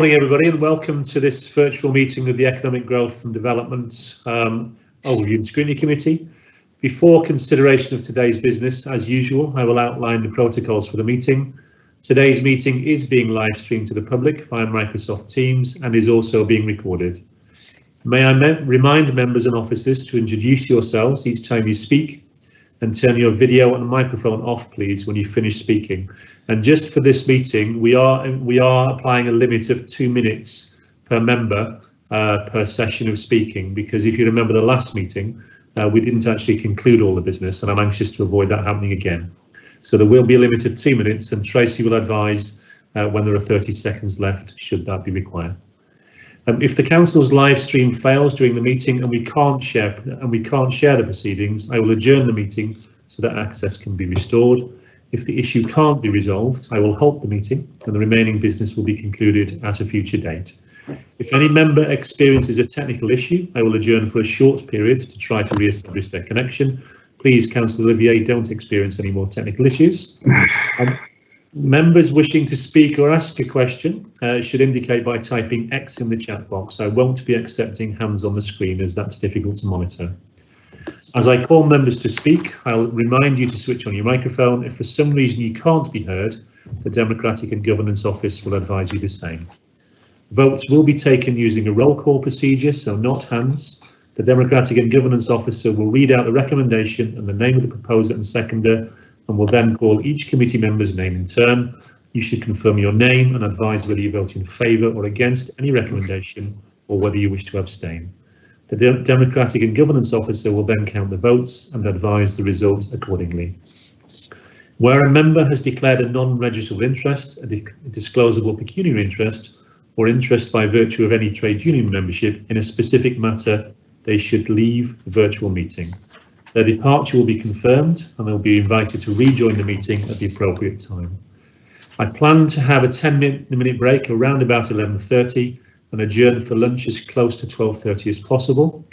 Morning everybody, and welcome to this virtual meeting of the Economic Growth and Development Overview and Scrutiny Committee. Before consideration of today's business, as usual, I will outline the protocols for the meeting. Today's meeting is being live streamed to the public via Microsoft Teams and is also being recorded. May I remind members and officers to introduce yourselves each time you speak, and turn your video and microphone off, please, when you finish speaking. And just for this meeting, we are applying a limit of 2 minutes per member per session of speaking, because if you remember the last meeting, we didn't actually conclude all the business, and I'm anxious to avoid that happening again. So there will be a limit of 2 minutes, and Tracy will advise when there are 30 seconds left, should that be required. If the council's live stream fails during the meeting and we can't share the proceedings, I will adjourn the meeting so that access can be restored. If the issue can't be resolved, I will halt the meeting and the remaining business will be concluded at a future date. If any member experiences a technical issue, I will adjourn for a short period to try to re-establish their connection. Please, Councillor Olivier, don't experience any more technical issues. Members wishing to speak or ask a question should indicate by typing X in the chat box. I won't be accepting hands on the screen as that's difficult to monitor. As I call members to speak, I'll remind you to switch on your microphone. If for some reason you can't be heard, the Democratic and Governance Office will advise you the same. Votes will be taken using a roll call procedure, so not hands. The Democratic and Governance Officer will read out the recommendation and the name of the proposer and seconder, and will then call each committee member's name in turn. You should confirm your name and advise whether you vote in favour or against any recommendation, or whether you wish to abstain. The Democratic and Governance Officer will then count the votes and advise the result accordingly. Where a member has declared a non-registrable interest, a disclosable pecuniary interest, or interest by virtue of any trade union membership in a specific matter, they should leave the virtual meeting. Their departure will be confirmed and they'll be invited to rejoin the meeting at the appropriate time. I plan to have a 10-minute break around about 11:30 and adjourn for lunch as close to 12:30 as possible.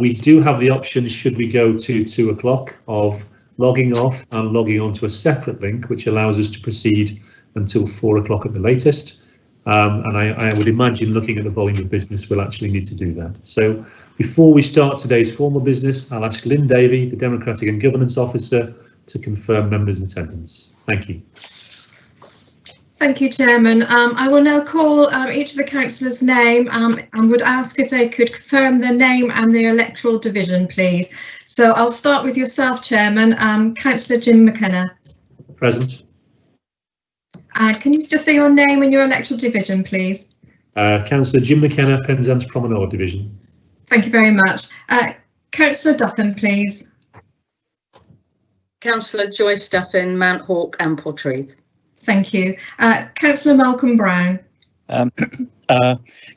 We do have the option, should we go to 2 o'clock, of logging off and logging onto a separate link, which allows us to proceed until 4 o'clock at the latest. And I would imagine, looking at the volume of business, we'll actually need to do that. So before we start today's formal business, I'll ask Lynn Davey, the Democratic and Governance Officer, to confirm members' attendance. Thank you. Thank you, Chairman. I will now call each of the councillors' name and would ask if they could confirm their name and their electoral division, please. So I'll start with yourself, Chairman. Councillor Jim McKenna. Present. Can you just say your name and your electoral division, please? Councillor Jim McKenna, Penzance Promenade Division. Thank you very much. Councillor Duffin, please. Councillor Joyce Duffin, Mount Hawke and Portreath. Thank you. Councillor Malcolm Brown.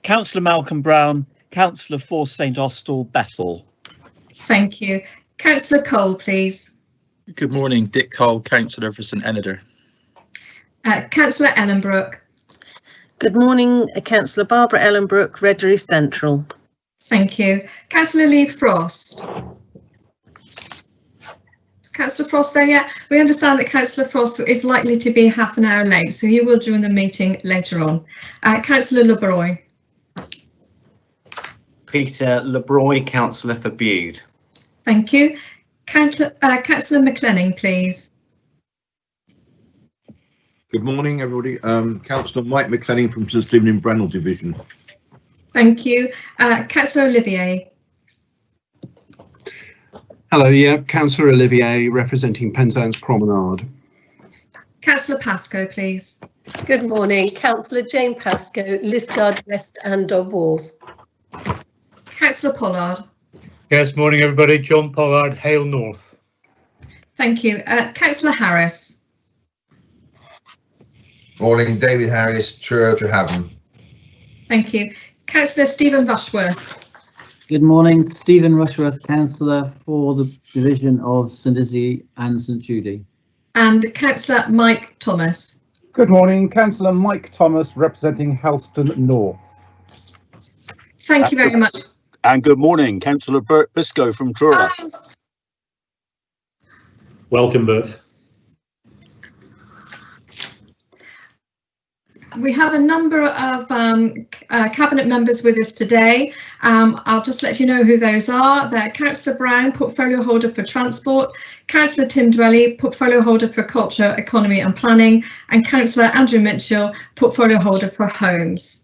Councillor Malcolm Brown, Councillor for St Austell, Bethel. Thank you. Councillor Cole, please. Good morning, Dick Cole, Councillor for St Enneder. Councillor Ellenbrook. Good morning, Councillor Barbara Ellenbrook, Redbury Central. Thank you. Councillor Lee Frost. Councillor Frost there yet? We understand that Councillor Frost is likely to be half an hour late, so he will join the meeting later on. Councillor LeBroy. Peter LeBroy, Councillor for Bude. Thank you. Councillor McLennan, please. Good morning, everybody. Councillor Mike McLennan from St Stephen in Brennell Division. Thank you. Councillor Olivier. Hello, yeah, Councillor Olivier representing Penzance Promenade. Councillor Pascoe, please. Good morning, Councillor Jane Pascoe, Liskeard West and Dog Wars. Councillor Pollard. Yes, morning everybody. John Pollard, Hale North. Thank you. Councillor Harris. Morning, David Harris, Truro to Haven. Thank you. Councillor Stephen Rushworth. Good morning, Stephen Rushworth, Councillor for the Division of St Izzy and St Judy. And Councillor Mike Thomas. Good morning, Councillor Mike Thomas representing Helston North. Thank you very much. And good morning, Councillor Bert Biscoe from Truro. Welcome, Bert. We have a number of cabinet members with us today. I'll just let you know who those are. They're Councillor Brown, portfolio holder for transport, Councillor Tim Dwelly, portfolio holder for culture, economy and planning, and Councillor Andrew Mitchell, portfolio holder for homes.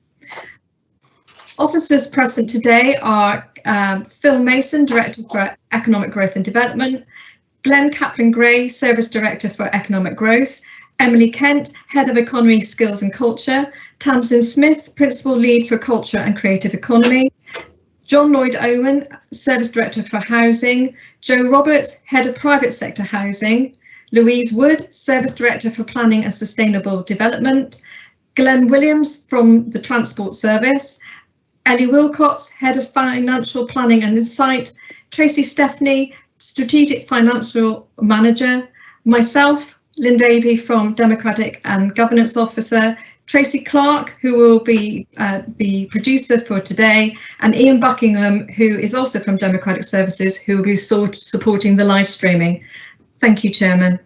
Officers present today are Phil Mason, Director for Economic Growth and Development, Glenn Kaplan-Gray, Service Director for Economic Growth, Emily Kent, Head of Economy, Skills and Culture, Tamsin Smith, Principal Lead for Culture and Creative Economy, John Lloyd Owen, Service Director for Housing, Joe Roberts, Head of Private Sector Housing, Louise Wood, Service Director for Planning and Sustainable Development, Glenn Williams from the Transport Service, Ellie Wilcox, Head of Financial Planning and Insight, Tracy Stephanie, Strategic Financial Manager, myself, Lynn Davey from Democratic and Governance Officer, Tracy Clark, who will be the producer for today, and Ian Buckingham, who is also from Democratic Services, who will be supporting the live streaming. Thank you, Chairman.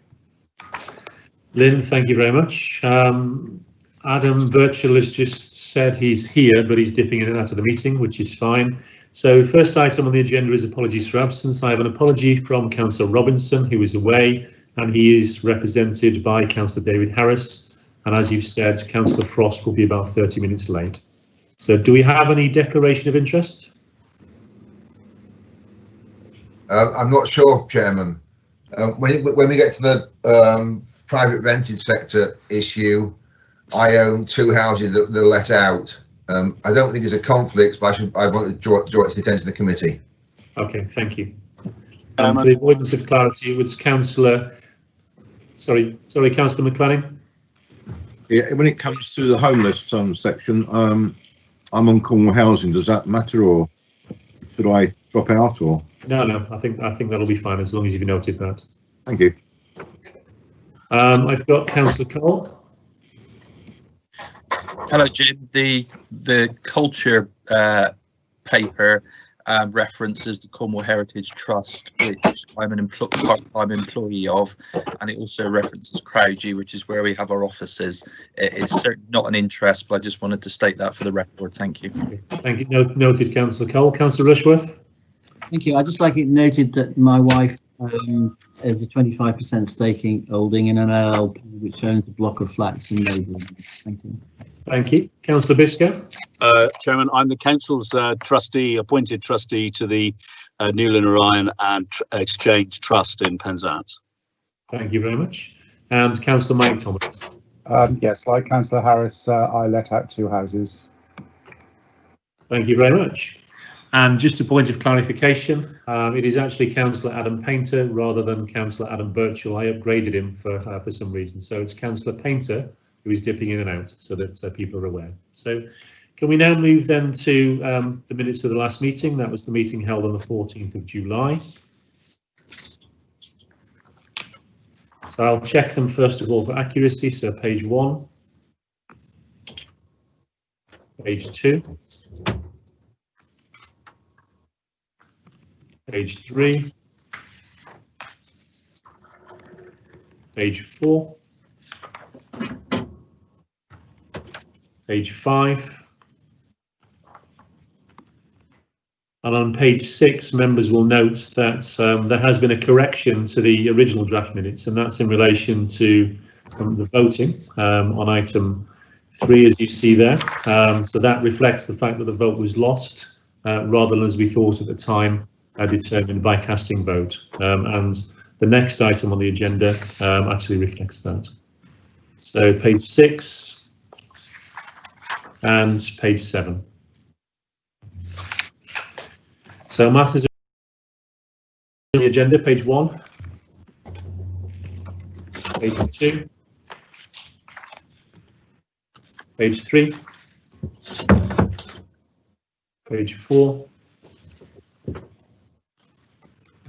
Lynn, thank you very much. Adam Birchall has just said he's here, but he's dipping in and out of the meeting, which is fine. So first item on the agenda is apologies for absence. I have an apology from Councillor Robinson, who is away, and he is represented by Councillor David Harris. And as you've said, Councillor Frost will be about 30 minutes late. So do we have any declaration of interest? I'm not sure, Chairman. When we get to the private rented sector issue, I own 2 houses that are let out. I don't think there's a conflict, but I want to draw it to the attention of the committee. Okay, thank you. For the avoidance of clarity, it was Councillor, sorry, Councillor McClenning. Yeah, when it comes to the homeless section, I'm on Cornwall Housing. Does that matter, or should I drop out? Or No, I think that'll be fine as long as you've noted that. Thank you. I've got Councillor Cole. Hello, Jim. The culture paper references the Cornwall Heritage Trust, which I'm an part-time employee of, and it also references Crowdie, which is where we have our offices. It's certainly not an interest, but I just wanted to state that for the record. Thank you. Thank you. Noted, Councillor Cole. Councillor Rushworth. Thank you. I'd just like it noted that my wife is a 25% staking holding in an LLP which owns a block of flats in Neighbourhood. Thank you. Thank you. Councillor Biscoe. Chairman, I'm the council's appointed trustee to the Newlyn Orion and Exchange Trust in Penzance. Thank you very much. And Councillor Mike Thomas. Yes, like Councillor Harris, I let out 2 houses. Thank you very much. And just a point of clarification, it is actually Councillor Adam Painter rather than Councillor Adam Birchall. I upgraded him for some reason. So it's Councillor Painter who is dipping in and out so that people are aware. So can we now move then to the minutes of the last meeting? That was the meeting held on the 14th of July. So I'll check them first of all for accuracy. So page 1, page 2, page 3, page 4, page 5, and on page 6 members will note that there has been a correction to the original draft minutes, and that's in relation to the voting on item 3, as you see there. So that reflects the fact that the vote was lost rather than, as we thought at the time, determined by casting vote, and the next item on the agenda actually reflects that. So page 6 and page 7. So matters on the agenda, page 1, page 2, page 3, page 4,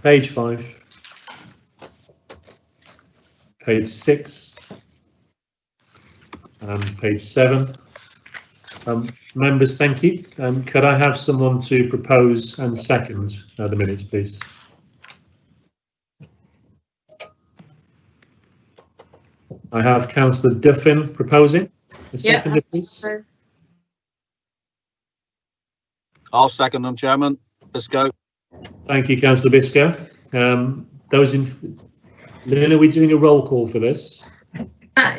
page 5, page 6, and page 7. Members, thank you. Could I have someone to propose and second the minutes, please? I have Councillor Duffin proposing. A seconder, please. I'll second them, Chairman. Biscoe. Thank you, Councillor Biscoe. Those in, Lynn, are we doing a roll call for this?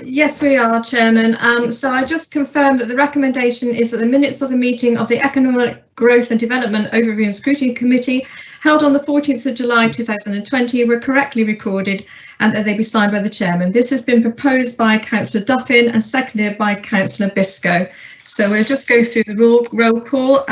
Yes, we are, Chairman. So I just confirmed that the recommendation is that the minutes of the meeting of the Economic Growth and Development Overview and Scrutiny Committee held on the 14th of July 2020 were correctly recorded and that they be signed by the Chairman. This has been proposed by Councillor Duffin and seconded by Councillor Biscoe. So we'll just go through the roll call.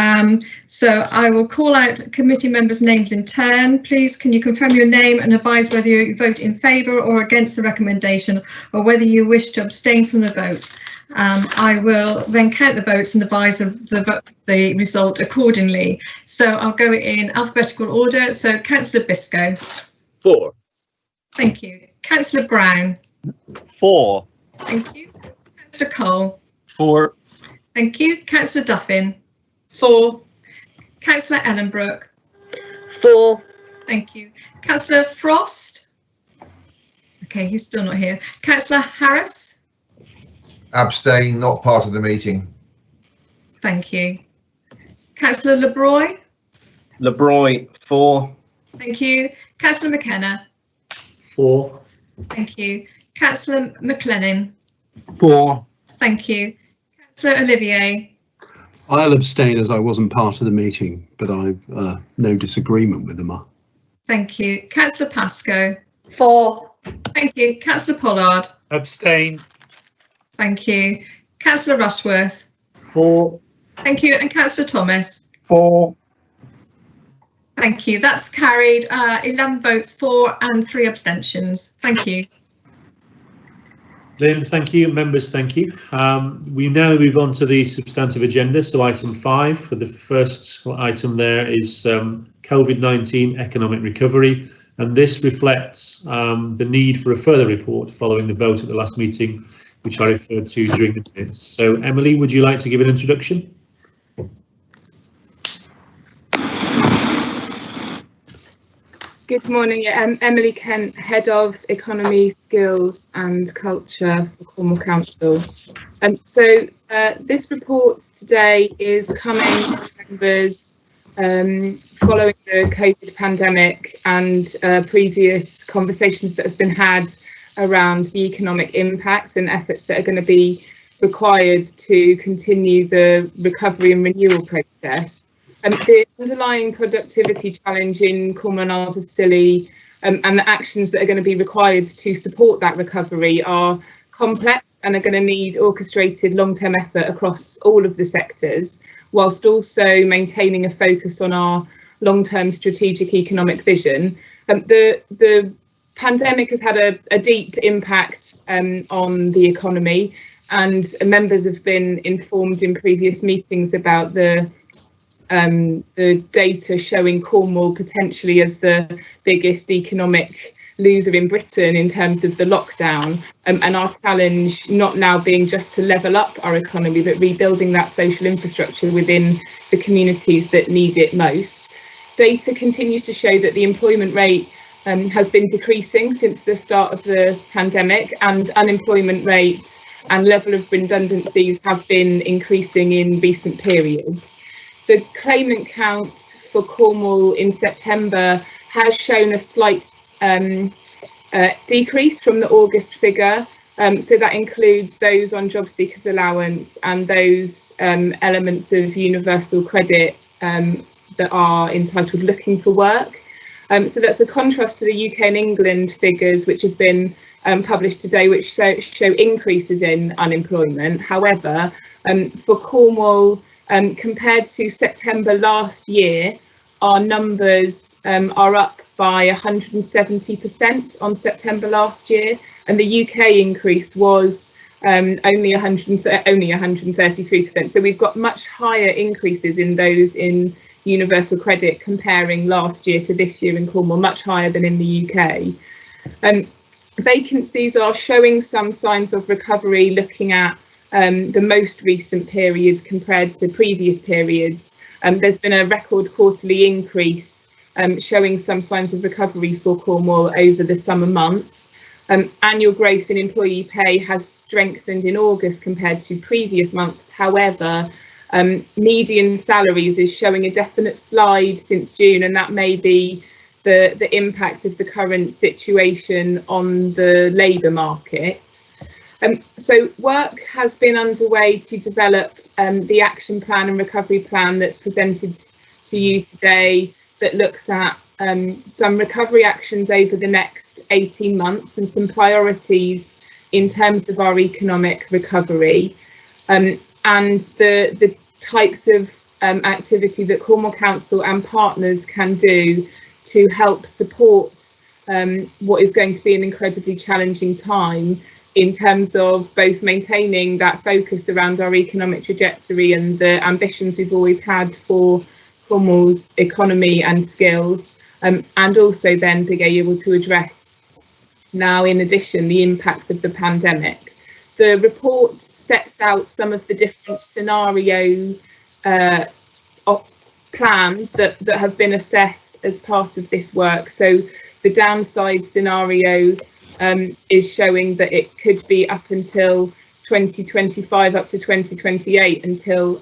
So I will call out committee members' names in turn. Please, can you confirm your name and advise whether you vote in favour or against the recommendation, or whether you wish to abstain from the vote. I will then count the votes and advise the result accordingly. So I'll go in alphabetical order. So Councillor Biscoe. 4. Thank you. Councillor Brown. 4. Thank you. Councillor Cole. 4. Thank you. Councillor Duffin. 4. Councillor Ellenbrook. 4. Thank you. Councillor Frost. Okay, he's still not here. Councillor Harris. Abstain, not part of the meeting. Thank you. Councillor LeBroy. LeBroy, 4. Thank you. Councillor McKenna. 4. Thank you. Councillor McLennan. 4. Thank you. Councillor Olivier. I'll abstain as I wasn't part of the meeting, but I've no disagreement with them. Thank you. Councillor Pascoe. 4. Thank you. Councillor Pollard. Abstain. Thank you. Councillor Rushworth. 4. Thank you. And Councillor Thomas. 4. Thank you. That's carried. 11 votes for and 3 abstentions. Thank you. Lynn, thank you. Members, thank you. We now move on to the substantive agenda. So item 5, for the first item there is COVID-19 economic recovery. And this reflects the need for a further report following the vote at the last meeting, which I referred to during the minutes. So Emily, would you like to give an introduction? Good morning, Emily Kent, Head of Economy, Skills and Culture for Cornwall Council. So this report today is coming to members following the COVID pandemic and previous conversations that have been had around the economic impacts and efforts that are going to be required to continue the recovery and renewal process. The underlying productivity challenge in Cornwall and Isles of Scilly and the actions that are going to be required to support that recovery are complex and are going to need orchestrated long-term effort across all of the sectors, whilst also maintaining a focus on our long-term strategic economic vision. The pandemic has had a deep impact on the economy, and members have been informed in previous meetings about the data showing Cornwall potentially as the biggest economic loser in Britain in terms of the lockdown, and our challenge not now being just to level up our economy, but rebuilding that social infrastructure within the communities that need it most. Data continues to show that the employment rate has been decreasing since the start of the pandemic, and unemployment rate and level of redundancies have been increasing in recent periods. The claimant count for Cornwall in September has shown a slight decrease from the August figure. So that includes those on job seekers allowance and those elements of universal credit that are entitled looking for work. So that's a contrast to the UK and England figures, which have been published today, which show increases in unemployment. However, for Cornwall, compared to September last year, our numbers are up by 170% on September last year, and the UK increase was only 133%. So we've got much higher increases in those in universal credit comparing last year to this year in Cornwall, much higher than in the UK. Vacancies are showing some signs of recovery, looking at the most recent periods compared to previous periods. There's been a record quarterly increase showing some signs of recovery for Cornwall over the summer months. Annual growth in employee pay has strengthened in August compared to previous months. However, median salaries is showing a definite slide since June, and that may be the impact of the current situation on the labour market. So work has been underway to develop the action plan and recovery plan that's presented to you today, that looks at some recovery actions over the next 18 months and some priorities in terms of our economic recovery, and the types of activity that Cornwall Council and partners can do to help support what is going to be an incredibly challenging time in terms of both maintaining that focus around our economic trajectory and the ambitions we've always had for Cornwall's economy and skills, and also then being able to address now, in addition, the impacts of the pandemic. The report sets out some of the different scenario plans that have been assessed as part of this work. So the downside scenario is showing that it could be up until 2025, up to 2028, until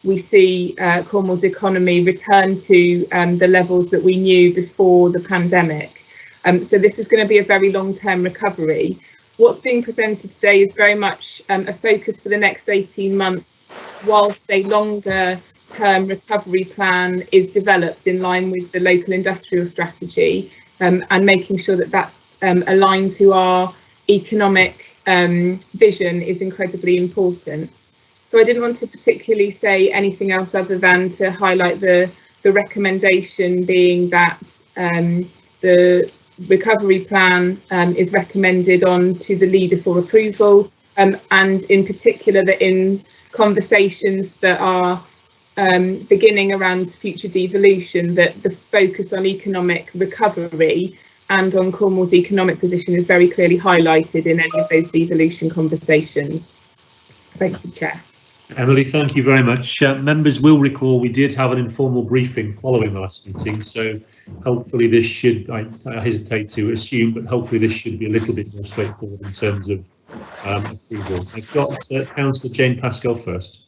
we see Cornwall's economy return to the levels that we knew before the pandemic. So this is going to be a very long-term recovery. What's being presented today is very much a focus for the next 18 months, whilst a longer-term recovery plan is developed in line with the local industrial strategy, and making sure that that's aligned to our economic vision is incredibly important. So I didn't want to particularly say anything else other than to highlight the recommendation being that the recovery plan is recommended on to the leader for approval, and in particular that in conversations that are beginning around future devolution, that the focus on economic recovery and on Cornwall's economic position is very clearly highlighted in any of those devolution conversations. Thank you, Chair. Emily, thank you very much. Members will recall we did have an informal briefing following the last meeting, so hopefully this should, I hesitate to assume, but hopefully this should be a little bit more straightforward in terms of approval. I've got Councillor Jane Pascoe first.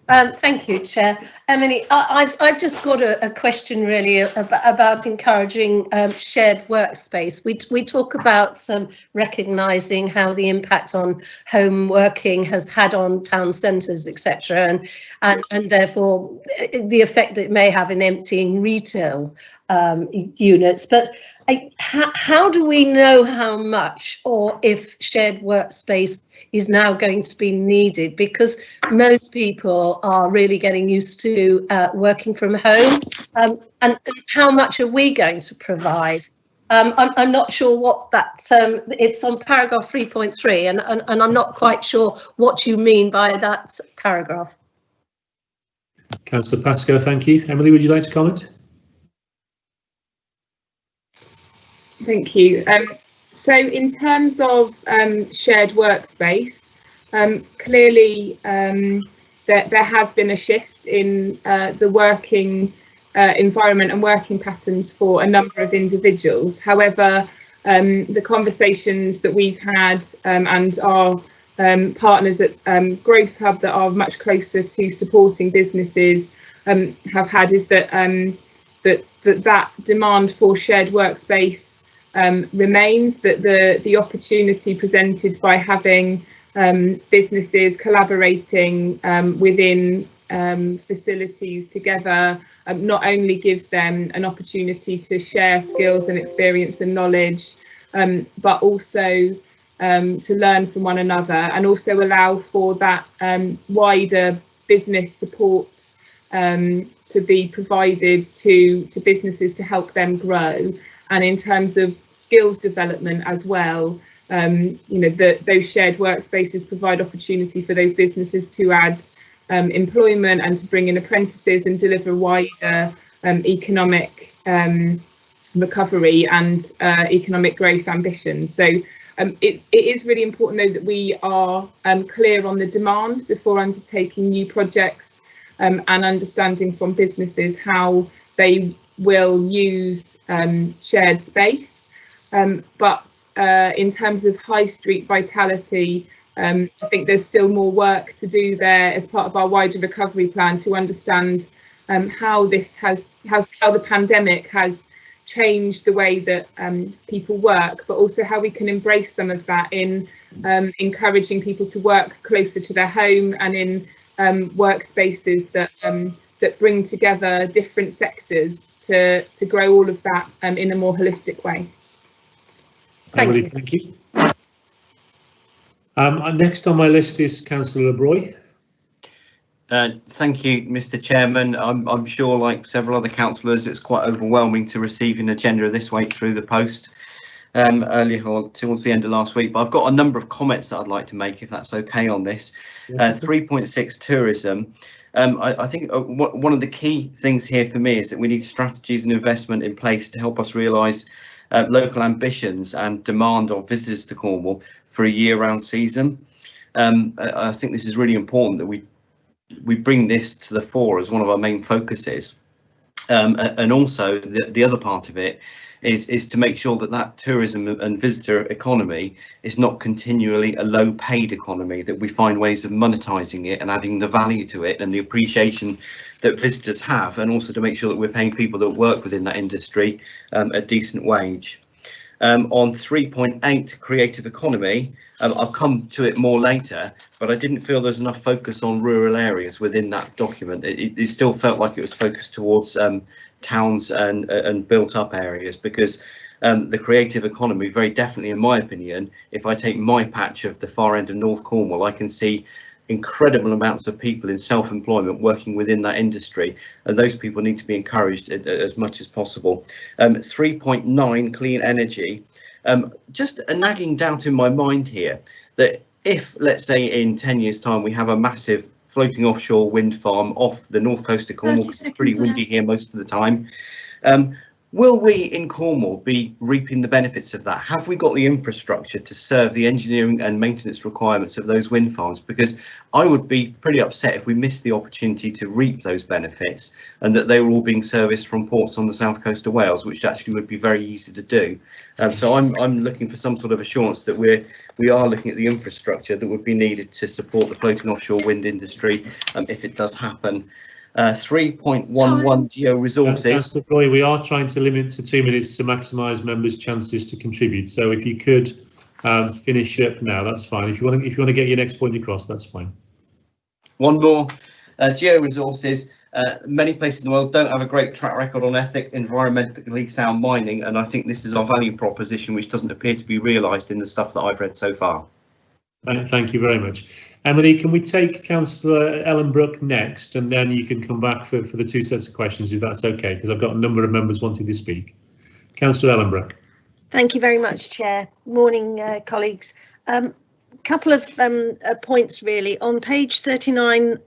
Thank you, Chair. Emily, I've just got a question really about encouraging shared workspace. We talk about recognising how the impact on home working has had on town centres, etc., and therefore the effect that it may have in emptying retail units. But how do we know how much, or if shared workspace is now going to be needed? Because most people are really getting used to working from home, and how much are we going to provide? I'm not sure what that, it's on paragraph 3.3, and I'm not quite sure what you mean by that paragraph. Councillor Pascoe, thank you. Emily, would you like to comment? Thank you. So in terms of shared workspace, clearly there has been a shift in the working environment and working patterns for a number of individuals. However, the conversations that we've had and our partners at Growth Hub that are much closer to supporting businesses have had is that that demand for shared workspace remains, that the opportunity presented by having businesses collaborating within facilities together not only gives them an opportunity to share skills and experience and knowledge, but also to learn from one another, and also allow for that wider business support to be provided to businesses to help them grow. And in terms of skills development as well, you know, those shared workspaces provide opportunity for those businesses to add employment and to bring in apprentices and deliver wider economic recovery and economic growth ambitions. So it is really important, though, that we are clear on the demand before undertaking new projects, and understanding from businesses how they will use shared space. But in terms of high street vitality, I think there's still more work to do there as part of our wider recovery plan to understand how the pandemic has changed the way that people work, but also how we can embrace some of that in encouraging people to work closer to their home and in workspaces that bring together different sectors to grow all of that in a more holistic way. Thank you. Next on my list is Councillor LeBroy. Thank you, Mr. Chairman. I'm sure, like several other councillors, it's quite overwhelming to receive an agenda this way through the post earlier on towards the end of last week. But I've got a number of comments that I'd like to make, if that's okay, on this. 3.6 tourism. I think one of the key things here for me is that we need strategies and investment in place to help us realise local ambitions and demand of visitors to Cornwall for a year-round season. I think this is really important that we bring this to the fore as one of our main focuses. And also the other part of it is to make sure that tourism and visitor economy is not continually a low paid economy, that we find ways of monetising it and adding the value to it and the appreciation that visitors have, and also to make sure that we're paying people that work within that industry a decent wage. On 3.8 creative economy, I'll come to it more later, but I didn't feel there's enough focus on rural areas within that document. It still felt like it was focused towards towns and built up areas, because the creative economy, very definitely in my opinion, if I take my patch of the far end of North Cornwall, I can see incredible amounts of people in self-employment working within that industry, and those people need to be encouraged as much as possible. 3.9 clean energy, just a nagging doubt in my mind here that if, let's say, in 10 years time we have a massive floating offshore wind farm off the north coast of Cornwall, because it's pretty windy here most of the time, will we in Cornwall be reaping the benefits of that? Have we got the infrastructure to serve the engineering and maintenance requirements of those wind farms? Because I would be pretty upset if we missed the opportunity to reap those benefits and that they were all being serviced from ports on the south coast of Wales, which actually would be very easy to do. So I'm looking for some sort of assurance that we are looking at the infrastructure that would be needed to support the floating offshore wind industry if it does happen. 3.11 geo resources. Roy, we are trying to limit to 2 minutes to maximise members' chances to contribute. So if you could finish up now, that's fine. If you want to get your next point across, that's fine. One more. Geo resources. Many places in the world don't have a great track record on environmentally sound mining, and I think this is our value proposition, which doesn't appear to be realised in the stuff that I've read so far. Thank you very much. Emily, can we take Councillor Ellenbrook next, and then you can come back for the two sets of questions, if that's okay, because I've got a number of members wanting to speak. Councillor Ellenbrook. Thank you very much, Chair. Morning, colleagues. Couple of points really. On page 39,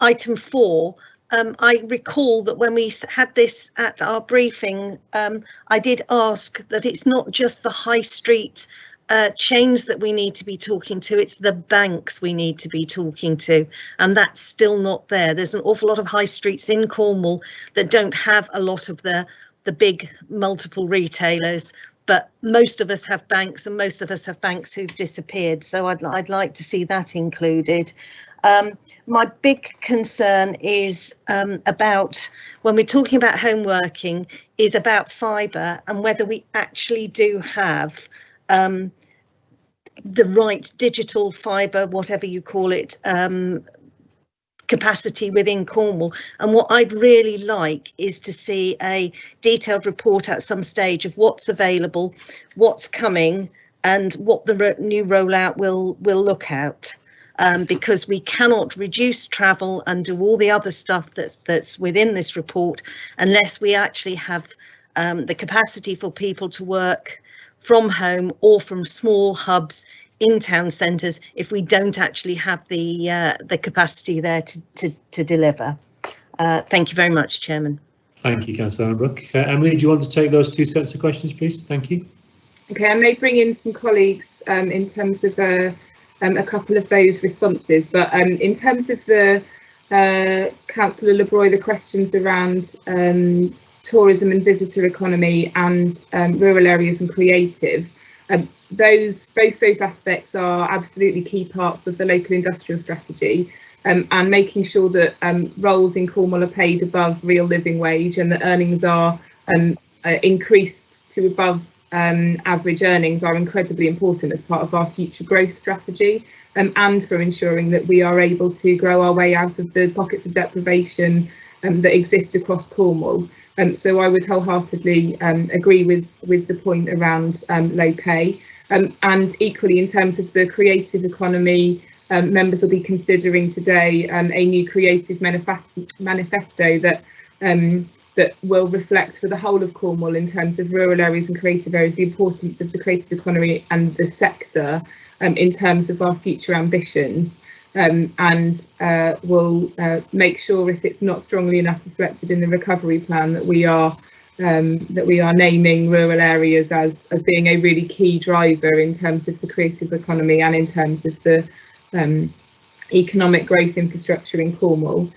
item 4, I recall that when we had this at our briefing, I did ask that it's not just the high street chains that we need to be talking to, it's the banks we need to be talking to, and that's still not there. There's an awful lot of high streets in Cornwall that don't have a lot of the big multiple retailers, but most of us have banks, and most of us have banks who've disappeared, so I'd like to see that included. My big concern is about, when we're talking about home working, is about fibre and whether we actually do have the right digital fibre, whatever you call it, capacity within Cornwall. And what I'd really like is to see a detailed report at some stage of what's available, what's coming, and what the new rollout will look at. Because we cannot reduce travel and do all the other stuff that's within this report unless we actually have the capacity for people to work from home or from small hubs in town centres, if we don't actually have the capacity there to deliver. Thank you very much, Chairman. Thank you, Councillor Ellenbrook. Emily, do you want to take those two sets of questions, please? Thank you. Okay, I may bring in some colleagues in terms of a couple of those responses, but in terms of the Councillor LeBroy, the questions around tourism and visitor economy, and rural areas and creative. Both those aspects are absolutely key parts of the local industrial strategy, and making sure that roles in Cornwall are paid above real living wage and that earnings are increased to above average earnings are incredibly important as part of our future growth strategy, and for ensuring that we are able to grow our way out of the pockets of deprivation that exist across Cornwall. So I would wholeheartedly agree with the point around low pay. And equally, in terms of the creative economy, members will be considering today a new creative manifesto that will reflect for the whole of Cornwall, in terms of rural areas and creative areas, the importance of the creative economy and the sector in terms of our future ambitions. And will make sure, if it's not strongly enough reflected in the recovery plan, that we are naming rural areas as being a really key driver in terms of the creative economy and in terms of the economic growth infrastructure in Cornwall.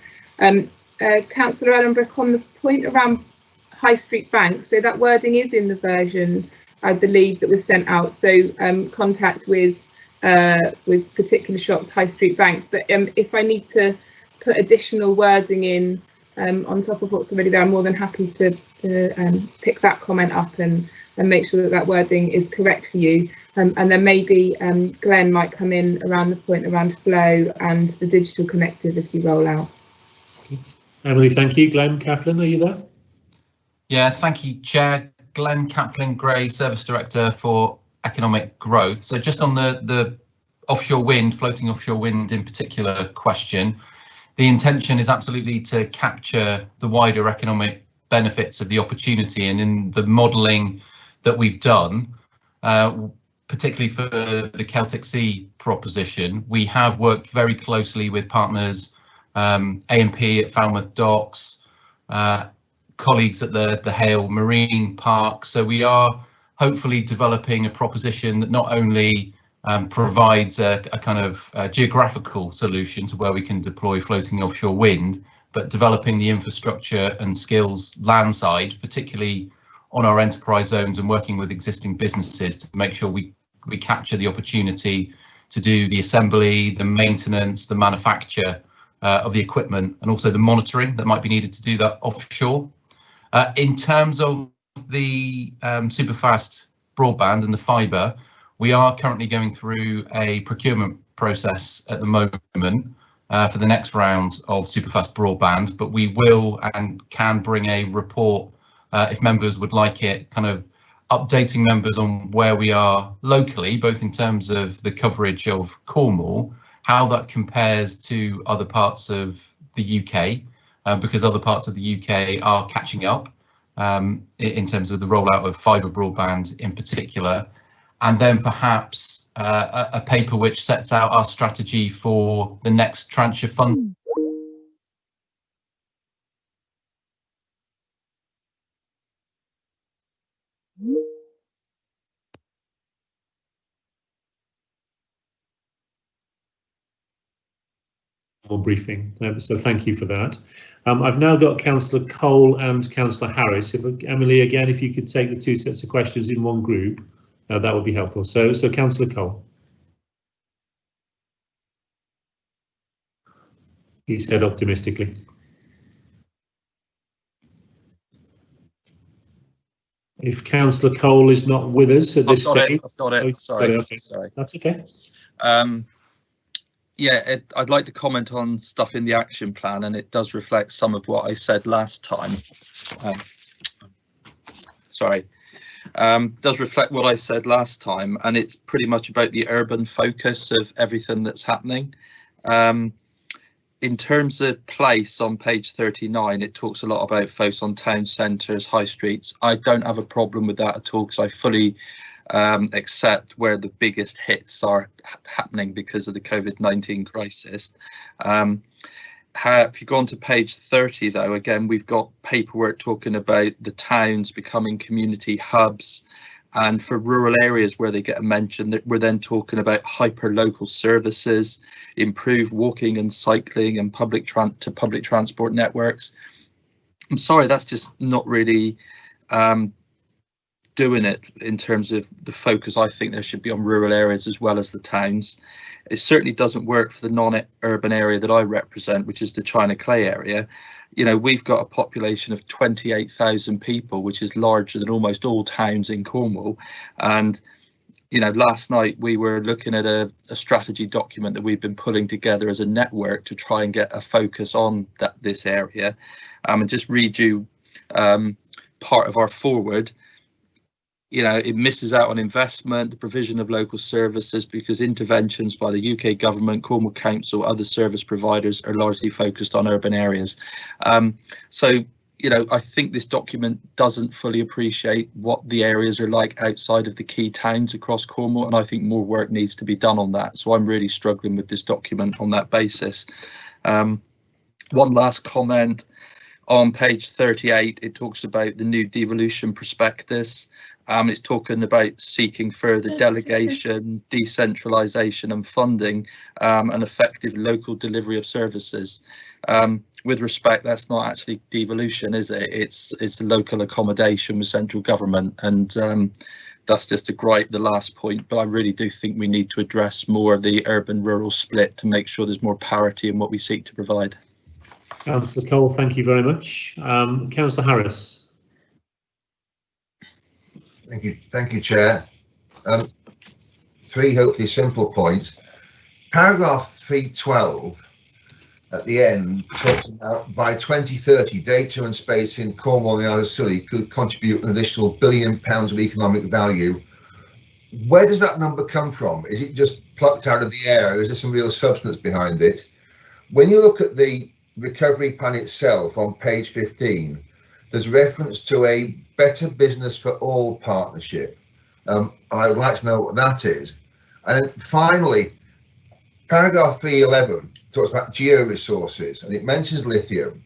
Councillor Ellenbrook, on the point around high street banks, so that wording is in the version, I believe, that was sent out. So contact with particular shops, high street banks. But if I need to put additional wording in on top of what's already there, I'm more than happy to pick that comment up and make sure that wording is correct for you. And then maybe Glenn might come in around the point around flow and the digital connectivity rollout. Emily, thank you. Glenn Kaplan, are you there? Yeah, thank you, Chair. Glenn Kaplan-Gray, Service Director for Economic Growth. So just on the offshore wind, floating offshore wind in particular question, the intention is absolutely to capture the wider economic benefits of the opportunity, and in the modelling that we've done, particularly for the Celtic Sea proposition, we have worked very closely with partners, A&P at Falmouth Docks, colleagues at the Hale Marine Park. So we are hopefully developing a proposition that not only provides a kind of geographical solution to where we can deploy floating offshore wind, but developing the infrastructure and skills landside, particularly on our enterprise zones, and working with existing businesses to make sure we capture the opportunity to do the assembly, the maintenance, the manufacture of the equipment, and also the monitoring that might be needed to do that offshore. In terms of the superfast broadband and the fibre, we are currently going through a procurement process at the moment for the next round of superfast broadband, but we will and can bring a report if members would like it, kind of updating members on where we are locally, both in terms of the coverage of Cornwall, how that compares to other parts of the UK, because other parts of the UK are catching up in terms of the rollout of fibre broadband in particular, and then perhaps a paper which sets out our strategy for the next tranche of funding. Briefing, so thank you for that. I've now got Councillor Cole and Councillor Harris. Emily, again, if you could take the two sets of questions in one group, that would be helpful. So Councillor Cole. He said optimistically. If Councillor Cole is not with us at this stage, I've got it. Sorry, okay. sorry. That's okay. Yeah, I'd like to comment on stuff in the action plan, and it does reflect some of what I said last time. Does reflect what I said last time, and it's pretty much about the urban focus of everything that's happening. In terms of place on page 39, it talks a lot about focus on town centres, high streets. I don't have a problem with that at all, because I fully accept where the biggest hits are happening because of the COVID-19 crisis. If you go on to page 30, though, again, we've got paperwork talking about the towns becoming community hubs, and for rural areas where they get a mention, that we're then talking about hyper local services, improved walking and cycling and public transport networks. I'm sorry, that's just not really doing it in terms of the focus I think there should be on rural areas as well as the towns. It certainly doesn't work for the non-urban area that I represent, which is the China Clay area. You know, we've got a population of 28,000 people, which is larger than almost all towns in Cornwall. And, you know, last night we were looking at a strategy document that we've been pulling together as a network to try and get a focus on this area. And just read you part of our forward. You know, it misses out on investment, the provision of local services, because interventions by the UK government, Cornwall Council, other service providers are largely focused on urban areas. So, you know, I think this document doesn't fully appreciate what the areas are like outside of the key towns across Cornwall, and I think more work needs to be done on that. So I'm really struggling with this document on that basis. One last comment. On page 38, it talks about the new devolution prospectus. It's talking about seeking further delegation, decentralisation and funding and effective local delivery of services. With respect, that's not actually devolution, is it? It's local accommodation with central government, and that's just a gripe, the last point. But I really do think we need to address more of the urban-rural split to make sure there's more parity in what we seek to provide. Councillor Cole, thank you very much. Councillor Harris. Thank you, Chair. Three hopefully simple points. Paragraph 312 at the end talks about by 2030 data and space in Cornwall and the Isle of Scilly could contribute an additional £1 billion of economic value. Where does that number come from? Is it just plucked out of the air, or is there some real substance behind it? When you look at the recovery plan itself on page 15, there's reference to a Better Business for All partnership. I would like to know what that is. And then finally, paragraph 311 talks about geo-resources, and it mentions lithium.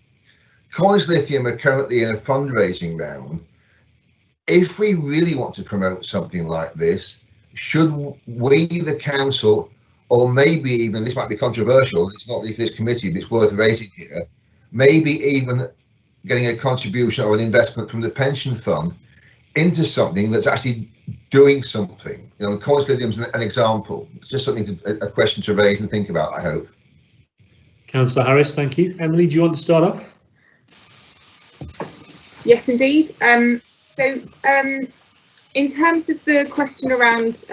Cornish Lithium are currently in a fundraising round. If we really want to promote something like this, should we, the council, or maybe even, this might be controversial, it's not really this committee, but it's worth raising here, maybe even getting a contribution or an investment from the pension fund into something that's actually doing something. You know, Cornish Lithium's an example. It's just something a question to raise and think about, I hope. Councillor Harris, thank you. Emily, do you want to start off? Yes, indeed. In terms of the question around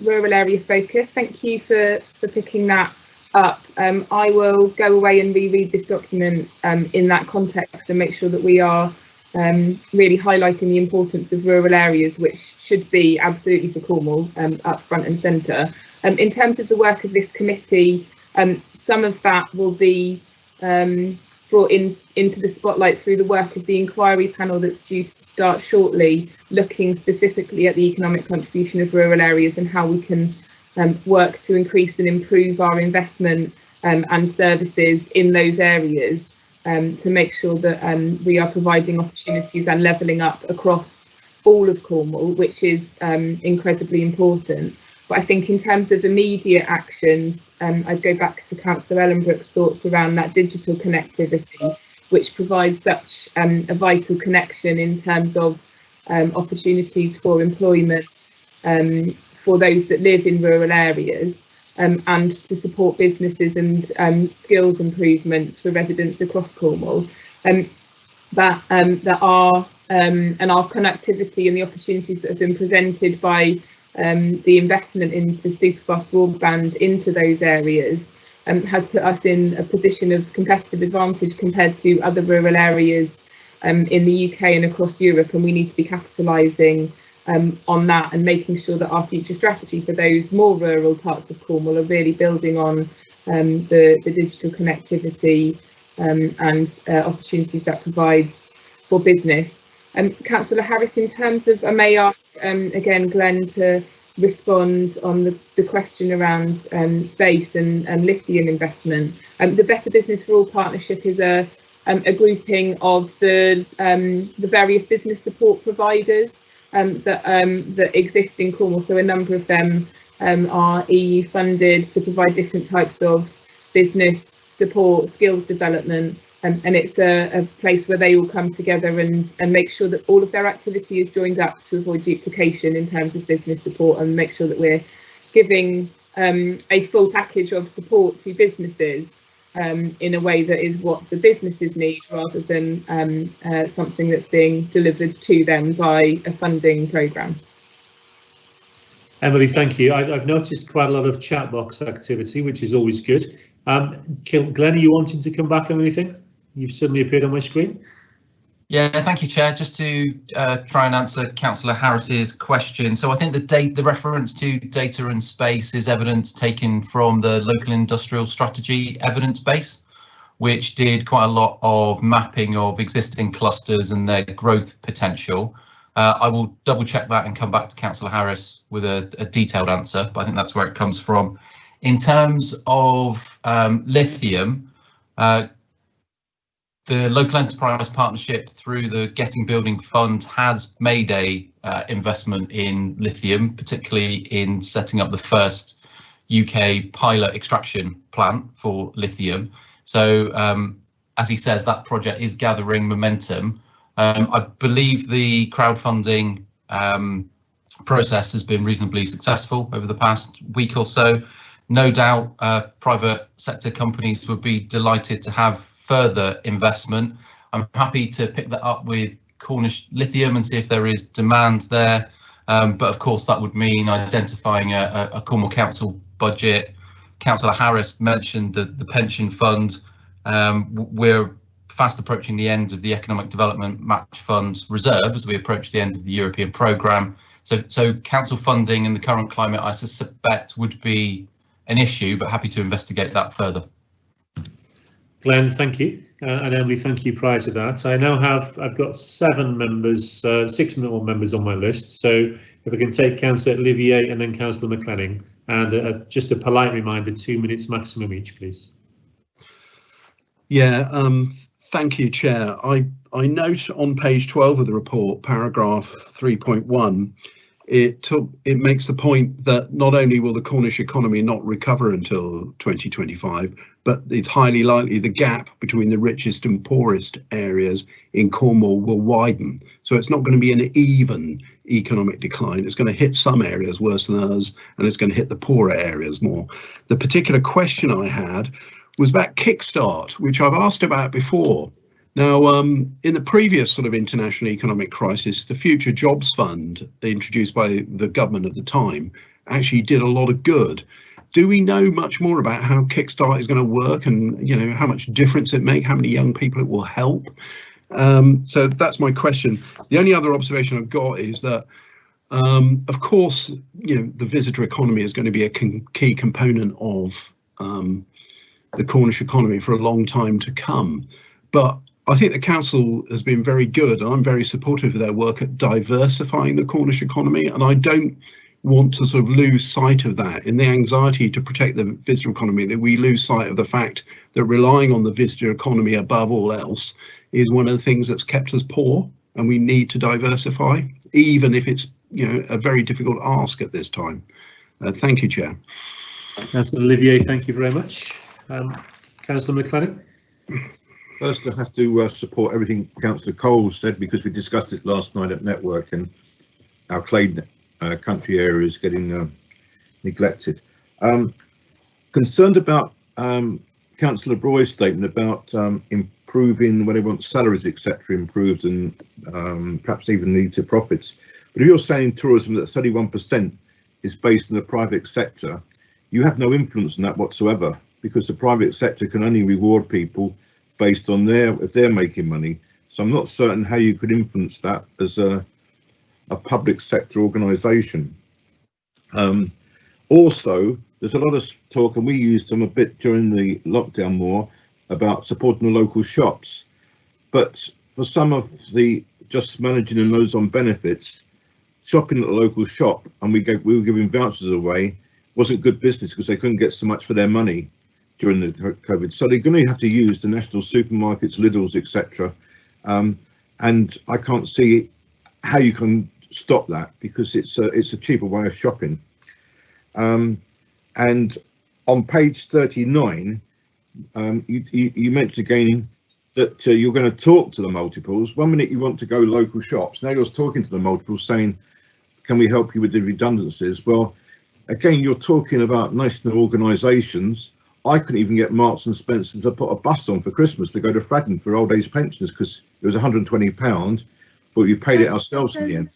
rural area focus, thank you for picking that up. I will go away and reread this document in that context and make sure that we are really highlighting the importance of rural areas, which should be absolutely for Cornwall up front and centre. In terms of the work of this committee, some of that will be brought into the spotlight through the work of the inquiry panel that's due to start shortly, looking specifically at the economic contribution of rural areas and how we can work to increase and improve our investment and services in those areas to make sure that we are providing opportunities and levelling up across all of Cornwall, which is incredibly important. But I think in terms of immediate actions, I'd go back to Councillor Ellenbrook's thoughts around that digital connectivity, which provides such a vital connection in terms of opportunities for employment for those that live in rural areas, and to support businesses and skills improvements for residents across Cornwall. That our connectivity and the opportunities that have been presented by the investment into superfast broadband into those areas has put us in a position of competitive advantage compared to other rural areas in the UK and across Europe, and we need to be capitalising on that and making sure that our future strategy for those more rural parts of Cornwall are really building on the digital connectivity and opportunities that provides for business. Councillor Harris, in terms of, I may ask again Glenn to respond on the question around space and lithium investment. The Better Business for All partnership is a grouping of the various business support providers that exist in Cornwall. So a number of them are EU funded to provide different types of business support, skills development and it's a place where they all come together and make sure that all of their activity is joined up to avoid duplication in terms of business support, and make sure that we're giving a full package of support to businesses in a way that is what the businesses need, rather than something that's being delivered to them by a funding programme. Emily, thank you. I've noticed quite a lot of chat box activity, which is always good. Glenn, are you wanting to come back on anything? You've suddenly appeared on my screen. Yeah, thank you, Chair. Just to try and answer Councillor Harris's question. So I think the reference to data and space is evidence taken from the local industrial strategy evidence base, which did quite a lot of mapping of existing clusters and their growth potential. I will double check that and come back to Councillor Harris with a detailed answer, but I think that's where it comes from. In terms of lithium, the local enterprise partnership through the Getting Building Fund has made a investment in lithium, particularly in setting up the first UK pilot extraction plant for lithium. So as he says, that project is gathering momentum. I believe the crowdfunding process has been reasonably successful over the past week or so. No doubt private sector companies would be delighted to have further investment. I'm happy to pick that up with Cornish Lithium and see if there is demand there. But of course, that would mean identifying a Cornwall Council budget. Councillor Harris mentioned the pension fund. We're fast approaching the end of the Economic Development Match Fund reserve as we approach the end of the European programme. So council funding in the current climate, I suspect, would be an issue, but happy to investigate that further. Glenn, thank you. And Emily, thank you prior to that. I've got 7 members, 6 more members on my list. So if I can take Councillor Olivier and then Councillor McLennan, and just a polite reminder, 2 minutes maximum each, please. Yeah, thank you, Chair. I note on page 12 of the report, paragraph 3.1, it makes the point that not only will the Cornish economy not recover until 2025, but it's highly likely the gap between the richest and poorest areas in Cornwall will widen. So it's not going to be an even economic decline. It's going to hit some areas worse than others, and it's going to hit the poorer areas more. The particular question I had was about Kickstart, which I've asked about before. Now, in the previous sort of international economic crisis, the Future Jobs Fund, introduced by the government at the time, actually did a lot of good. Do we know much more about how Kickstart is going to work, and how much difference it makes, how many young people it will help? So that's my question. The only other observation I've got is that, of course, the visitor economy is going to be a key component of the Cornish economy for a long time to come. But I think the council has been very good, and I'm very supportive of their work at diversifying the Cornish economy, and I don't want to sort of lose sight of that in the anxiety to protect the visitor economy, that we lose sight of the fact that relying on the visitor economy above all else is one of the things that's kept us poor, and we need to diversify, even if it's a very difficult ask at this time. Thank you, Chair. Councillor Olivier, thank you very much. Councillor McLennan. First, I have to support everything Councillor Cole said, because we discussed it last night at Network, and our clay country area is getting neglected. Concerned about Councillor Broy's statement about improving when everyone's salaries, etc., improved, and perhaps even lead to profits. But if you're saying tourism that 31% is based on the private sector, you have no influence on that whatsoever, because the private sector can only reward people based on if they're making money. So I'm not certain how you could influence that as a public sector organisation. Also, there's a lot of talk, and we used them a bit during the lockdown more, about supporting the local shops. But for some of the just managing and those on benefits, shopping at the local shop, and we were giving vouchers away, wasn't good business because they couldn't get so much for their money during the COVID. So they're going to have to use the national supermarkets, Lidl's, etc. And I can't see how you can stop that, because it's a cheaper way of shopping. And on page 39, you mentioned again that you're going to talk to the multiples. 1 minute you want to go local shops, now you're talking to the multiples saying, can we help you with the redundancies? Well, again, you're talking about national organisations. I couldn't even get Marks and Spencer to put a bus on for Christmas to go to Fradden for old age pensioners because it was £120, but we paid it ourselves in the end.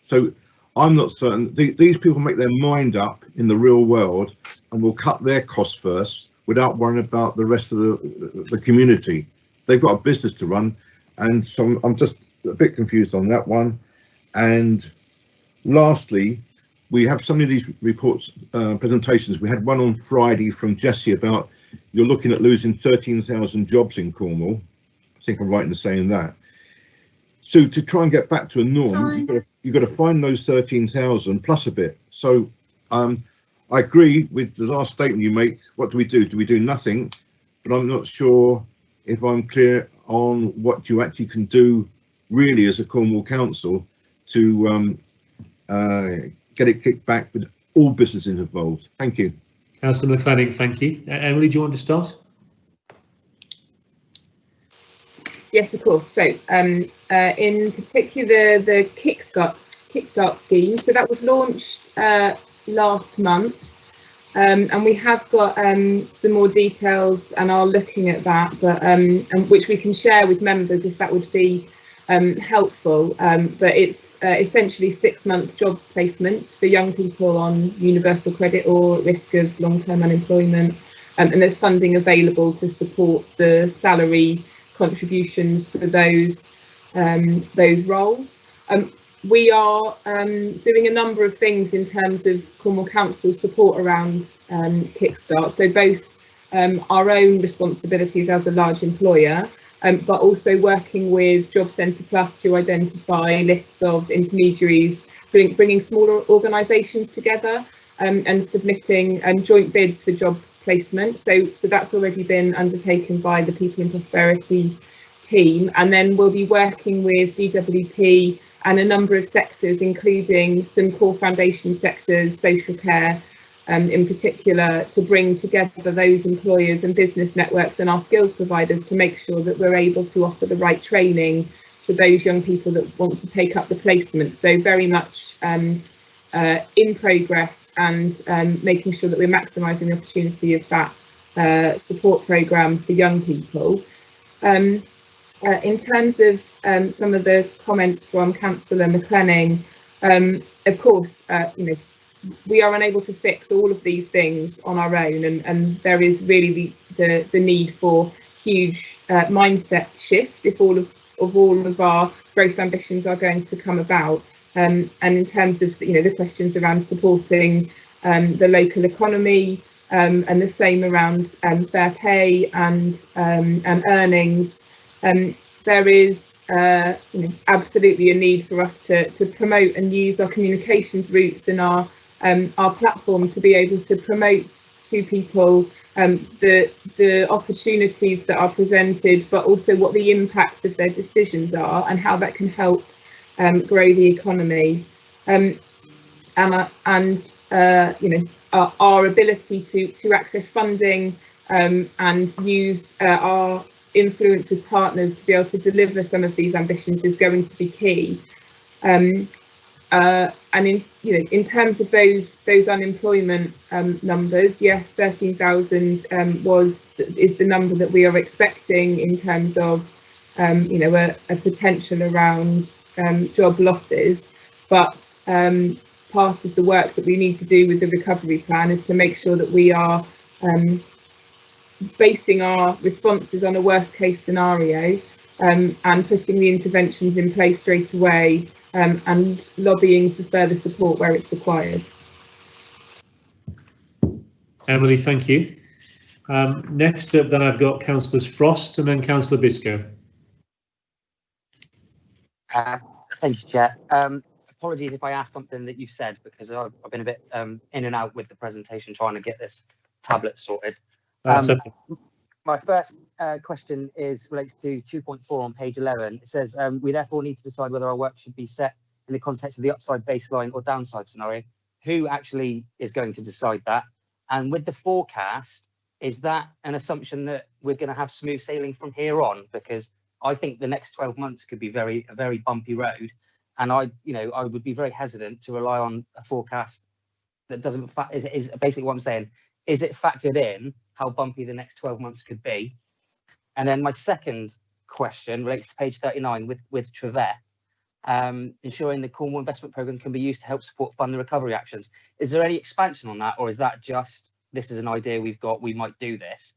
So I'm not certain. These people make their mind up in the real world and will cut their costs first without worrying about the rest of the community. They've got a business to run, and so I'm just a bit confused on that one. And lastly, we have some of these reports, presentations. We had one on Friday from Jesse about you're looking at losing 13,000 jobs in Cornwall. I think I'm right in saying that. So to try and get back to a norm, you've got to find those 13,000 plus a bit. So I agree with the last statement you make. What do we do? Do we do nothing? But I'm not sure if I'm clear on what you actually can do really as a Cornwall Council to get it kicked back with all businesses involved. Thank you. Councillor McLennan, thank you. Emily, do you want to start? Yes, of course. So in particular, the Kickstart scheme. So that was launched last month. And we have got some more details and are looking at that, but and which we can share with members if that would be helpful. But it's essentially 6-month job placements for young people on universal credit or at risk of long-term unemployment. And there's funding available to support the salary contributions for those roles. We are doing a number of things in terms of Cornwall Council support around Kickstart. So both our own responsibilities as a large employer, but also working with Job Centre Plus to identify lists of intermediaries, bringing smaller organisations together and submitting joint bids for job placement. So that's already been undertaken by the People and Prosperity team. And then we'll be working with DWP and a number of sectors, including some core foundation sectors, social care in particular, to bring together those employers and business networks and our skills providers to make sure that we're able to offer the right training to those young people that want to take up the placement. So very much in progress and making sure that we're maximising the opportunity of that support programme for young people. In terms of some of the comments from Councillor McLennan, of course, we are unable to fix all of these things on our own, and there is really the need for huge mindset shift if all of our growth ambitions are going to come about. And in terms of the questions around supporting the local economy and the same around fair pay and earnings. There is absolutely a need for us to promote and use our communications routes and our platform to be able to promote to people the opportunities that are presented, but also what the impacts of their decisions are and how that can help grow the economy. Our ability to access funding and use our influence with partners to be able to deliver some of these ambitions is going to be key. And in terms of those unemployment numbers, yes, 13,000 is the number that we are expecting in terms of a potential around job losses. But part of the work that we need to do with the recovery plan is to make sure that we are basing our responses on a worst case scenario and putting the interventions in place straight away and lobbying for further support where it's required. Emily, thank you. Next up then I've got Councillors Frost and then Councillor Biscoe. Thank you, Chair. Apologies if I asked something that you've said because I've been a bit in and out with the presentation trying to get this tablet sorted. Okay. My first question relates to 2.4 on page 11. It says, we therefore need to decide whether our work should be set in the context of the upside baseline or downside scenario. Who actually is going to decide that? And with the forecast, is that an assumption that we're going to have smooth sailing from here on? Because I think the next 12 months could be a very bumpy road, and I would be very hesitant to rely on a forecast that doesn't is basically what I'm saying. Is it factored in how bumpy the next 12 months could be? And then my second question relates to page 39 with Treveth, ensuring the Cornwall investment programme can be used to help support fund the recovery actions. Is there any expansion on that, or is that just, this is an idea we've got, we might do this?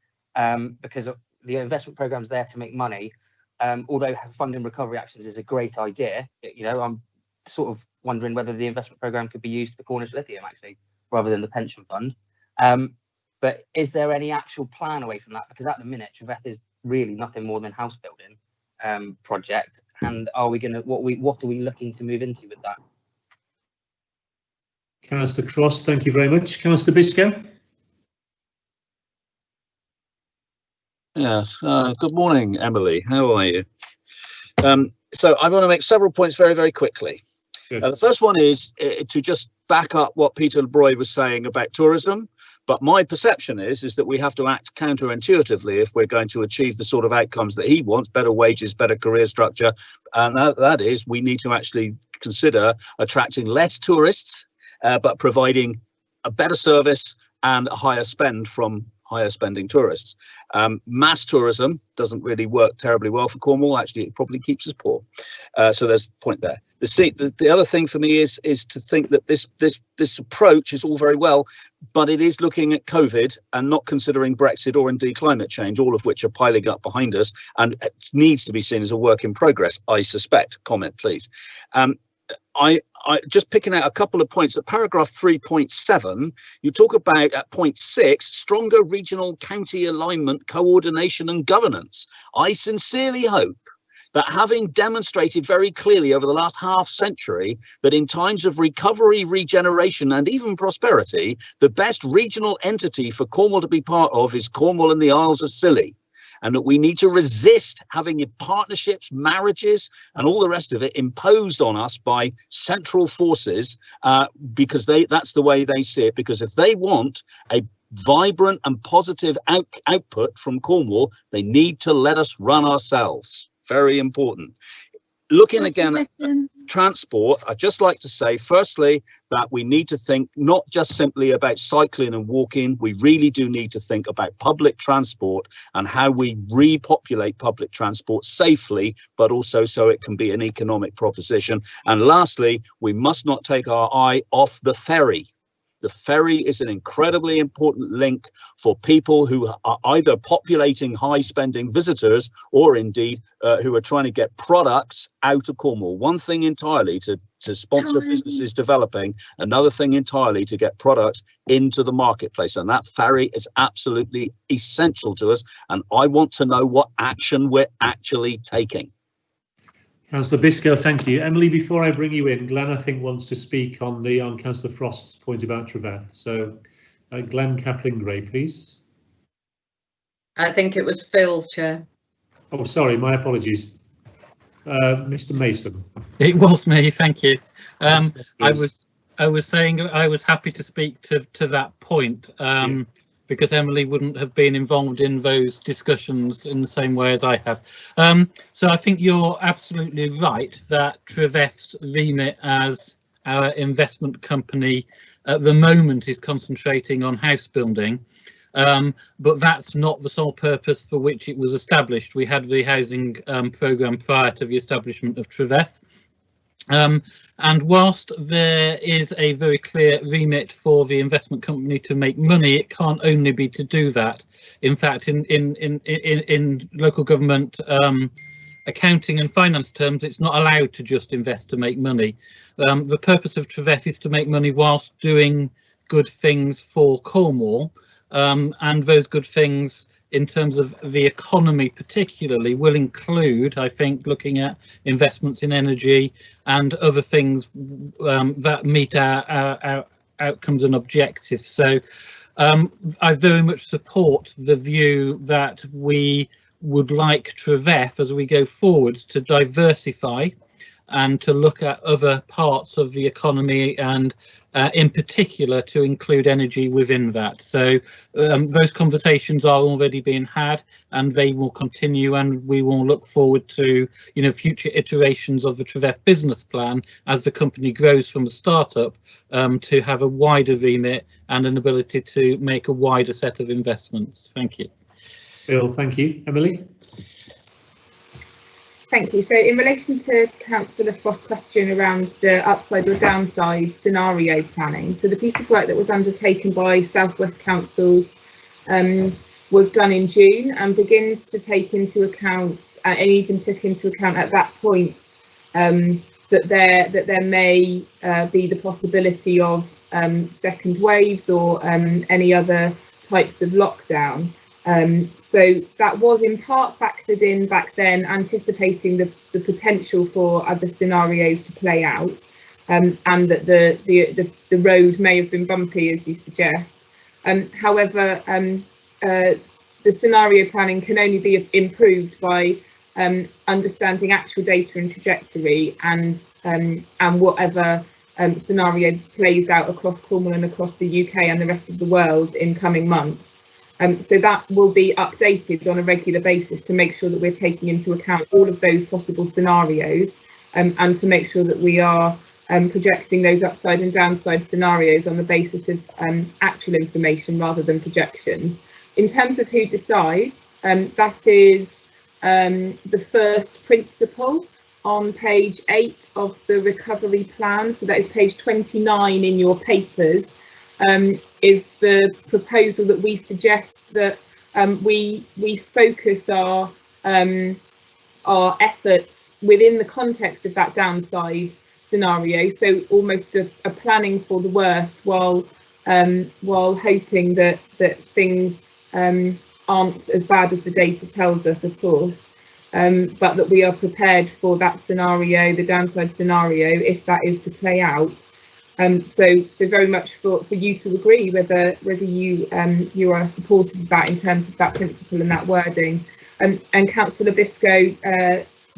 Because the investment programme is there to make money. Although funding recovery actions is a great idea, I'm sort of wondering whether the investment programme could be used for Cornish lithium actually, rather than the pension fund. But is there any actual plan away from that? Because at the minute, Treveth is really nothing more than house building project. And are we going to, what are we looking to move into with that? Councillor Cross, thank you very much. Councillor Biscoe. Yes, good morning, Emily. How are you? So I want to make several points very, very quickly. The first one is to just back up what Peter LeBroy was saying about tourism. But my perception is that we have to act counterintuitively if we're going to achieve the sort of outcomes that he wants, better wages, better career structure. And that is, we need to actually consider attracting less tourists, but providing a better service and a higher spend from higher spending tourists. Mass tourism doesn't really work terribly well for Cornwall. Actually, it probably keeps us poor. So there's the point there. The other thing for me is to think that this approach is all very well, but it is looking at COVID and not considering Brexit or indeed climate change, all of which are piling up behind us, and it needs to be seen as a work in progress, I suspect. Comment, please. I just picking out a couple of points at paragraph 3.7, you talk about at point 6, stronger regional county alignment, coordination and governance. I sincerely hope that, having demonstrated very clearly over the last half century that in times of recovery, regeneration and even prosperity, the best regional entity for Cornwall to be part of is Cornwall and the Isles of Scilly, and that we need to resist having partnerships, marriages and all the rest of it imposed on us by central forces, because that's the way they see it. Because if they want a vibrant and positive output from Cornwall, they need to let us run ourselves. Very important. Looking again at transport, I'd just like to say, firstly, that we need to think not just simply about cycling and walking. We really do need to think about public transport and how we repopulate public transport safely, but also so it can be an economic proposition. And lastly, we must not take our eye off the ferry. The ferry is an incredibly important link for people who are either populating high-spending visitors or indeed who are trying to get products out of Cornwall. One thing entirely to sponsor businesses developing, another thing entirely to get products into the marketplace. And that ferry is absolutely essential to us. And I want to know what action we're actually taking. Councillor Biscoe, thank you. Emily, before I bring you in, Glenn, I think, wants to speak on Councillor Frost's point about Treveth. So, Glenn Kaplan-Gray, please. I think it was Phil, Chair. Oh, sorry, my apologies. Mr. Mason. It was me, thank you. I was saying I was happy to speak to that point. Because Emily wouldn't have been involved in those discussions in the same way as I have. So I think you're absolutely right that Treveth's remit as our investment company at the moment is concentrating on house building, but that's not the sole purpose for which it was established. We had the housing programme prior to the establishment of Treveth. And whilst there is a very clear remit for the investment company to make money, it can't only be to do that. In fact, in local government accounting and finance terms, it's not allowed to just invest to make money. The purpose of Treveth is to make money whilst doing good things for Cornwall, and those good things in terms of the economy particularly will include, I think, looking at investments in energy and other things that meet our outcomes and objectives. So I very much support the view that we would like Treveth, as we go forwards, to diversify and to look at other parts of the economy, and in particular to include energy within that. So those conversations are already being had, and they will continue, and we will look forward to, you know, future iterations of the Treveth business plan as the company grows from a startup to have a wider remit and an ability to make a wider set of investments. Thank you. Bill, thank you. Emily? Thank you. So in relation to Councillor Frost's question around the upside or downside scenario planning, so the piece of work that was undertaken by South West Councils was done in June and begins to take into account, and even took into account at that point, that there may be the possibility of second waves or any other types of lockdown. So that was in part factored in back then, anticipating the potential for other scenarios to play out, and that the road may have been bumpy, as you suggest. However, the scenario planning can only be improved by understanding actual data and trajectory, and whatever scenario plays out across Cornwall and across the UK and the rest of the world in coming months. So that will be updated on a regular basis to make sure that we're taking into account all of those possible scenarios, and to make sure that we are projecting those upside and downside scenarios on the basis of actual information rather than projections. In terms of who decides, that is the first principle on page 8 of the recovery plan. So that is page 29 in your papers. Is the proposal that we suggest that we focus our efforts within the context of that downside scenario, so almost a planning for the worst while hoping that things aren't as bad as the data tells us, of course, but that we are prepared for that scenario, the downside scenario, if that is to play out. So very much for you to agree whether you are supportive of that in terms of that principle and that wording. And Councillor Biscoe,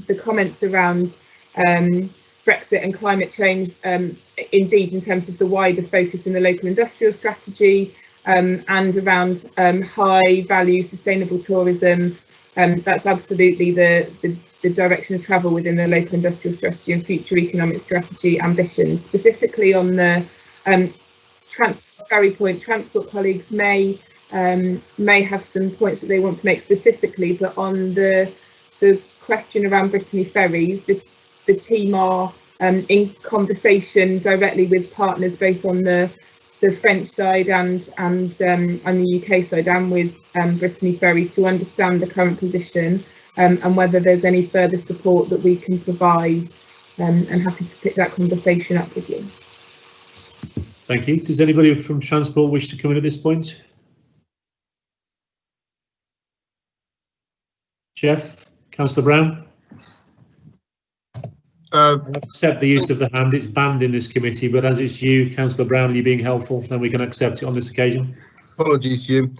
the comments around Brexit and climate change, indeed in terms of the wider focus in the local industrial strategy, and around high value sustainable tourism, that's absolutely the direction of travel within the local industrial strategy and future economic strategy ambitions. Specifically on the ferry point, transport colleagues may have some points that they want to make specifically, but on the question around Brittany ferries, the team are in conversation directly with partners both on the French side and the UK side, and with Brittany ferries, to understand the current position, and whether there's any further support that we can provide, and happy to pick that conversation up with you. Thank you. Does anybody from Transport wish to come in at this point? Jeff, Councillor Brown? I accept the use of the hand. It's banned in this committee, but as it's you, Councillor Brown, you being helpful, then we can accept it on this occasion. Apologies, Hugh.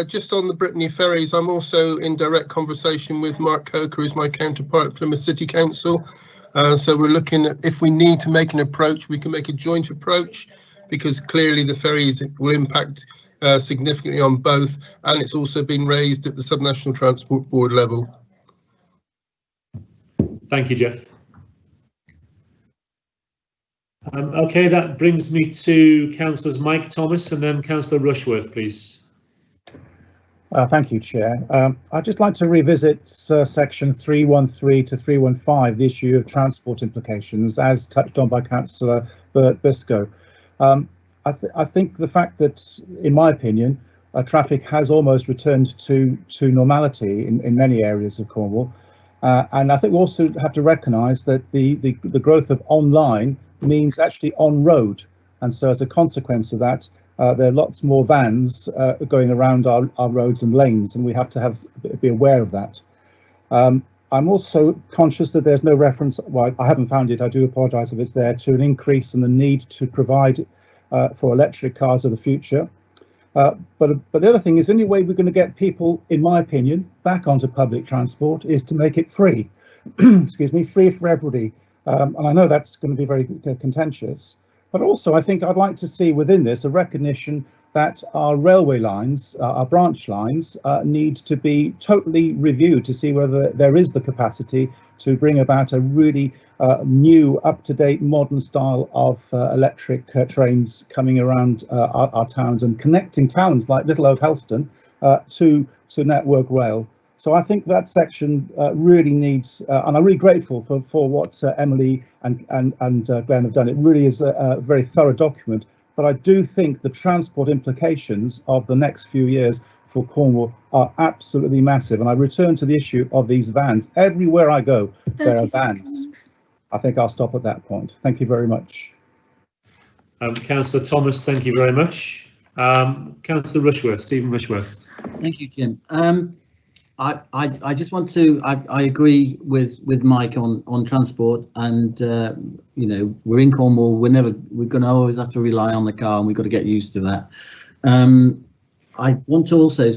Just on the Brittany ferries, I'm also in direct conversation with Mark Coker, who's my counterpart at Plymouth City Council. So we're looking at, if we need to make an approach, we can make a joint approach, because clearly the ferries will impact significantly on both, and it's also been raised at the Subnational Transport Board level. Thank you, Jeff. Okay, that brings me to Councillors Mike Thomas and then Councillor Rushworth, please. Thank you, Chair. I'd just like to revisit section 313 to 315, the issue of transport implications, as touched on by Councillor Bert Biscoe. I think the fact that, in my opinion, traffic has almost returned to normality in many areas of Cornwall. And I think we also have to recognise that the growth of online means actually on road, and so as a consequence of that, there are lots more vans going around our roads and lanes, and we have to be aware of that. I'm also conscious that there's no reference, well, I haven't found it, I do apologise if it's there, to an increase in the need to provide for electric cars of the future. But the other thing is, the only way we're going to get people, in my opinion, back onto public transport is to make it free. excuse me, free for everybody. And I know that's going to be very contentious, but also I think I'd like to see within this a recognition that our railway lines, our branch lines, need to be totally reviewed to see whether there is the capacity to bring about a really new, up-to-date, modern style of electric trains coming around our towns and connecting towns like little old Helston to Network Rail. So I think that section really needs, and I'm really grateful for what Emily and Glenn have done. It really is a very thorough document. But I do think the transport implications of the next few years for Cornwall are absolutely massive. And I return to the issue of these vans. Everywhere I go, there are vans. I think I'll stop at that point. Thank you very much. Councillor Thomas, thank you very much. Councillor Rushworth, Stephen Rushworth. Thank you, Jim. I just want to, I agree with Mike on transport, and you know, we're in Cornwall, we're going to always have to rely on the car, and we've got to get used to that. I want to also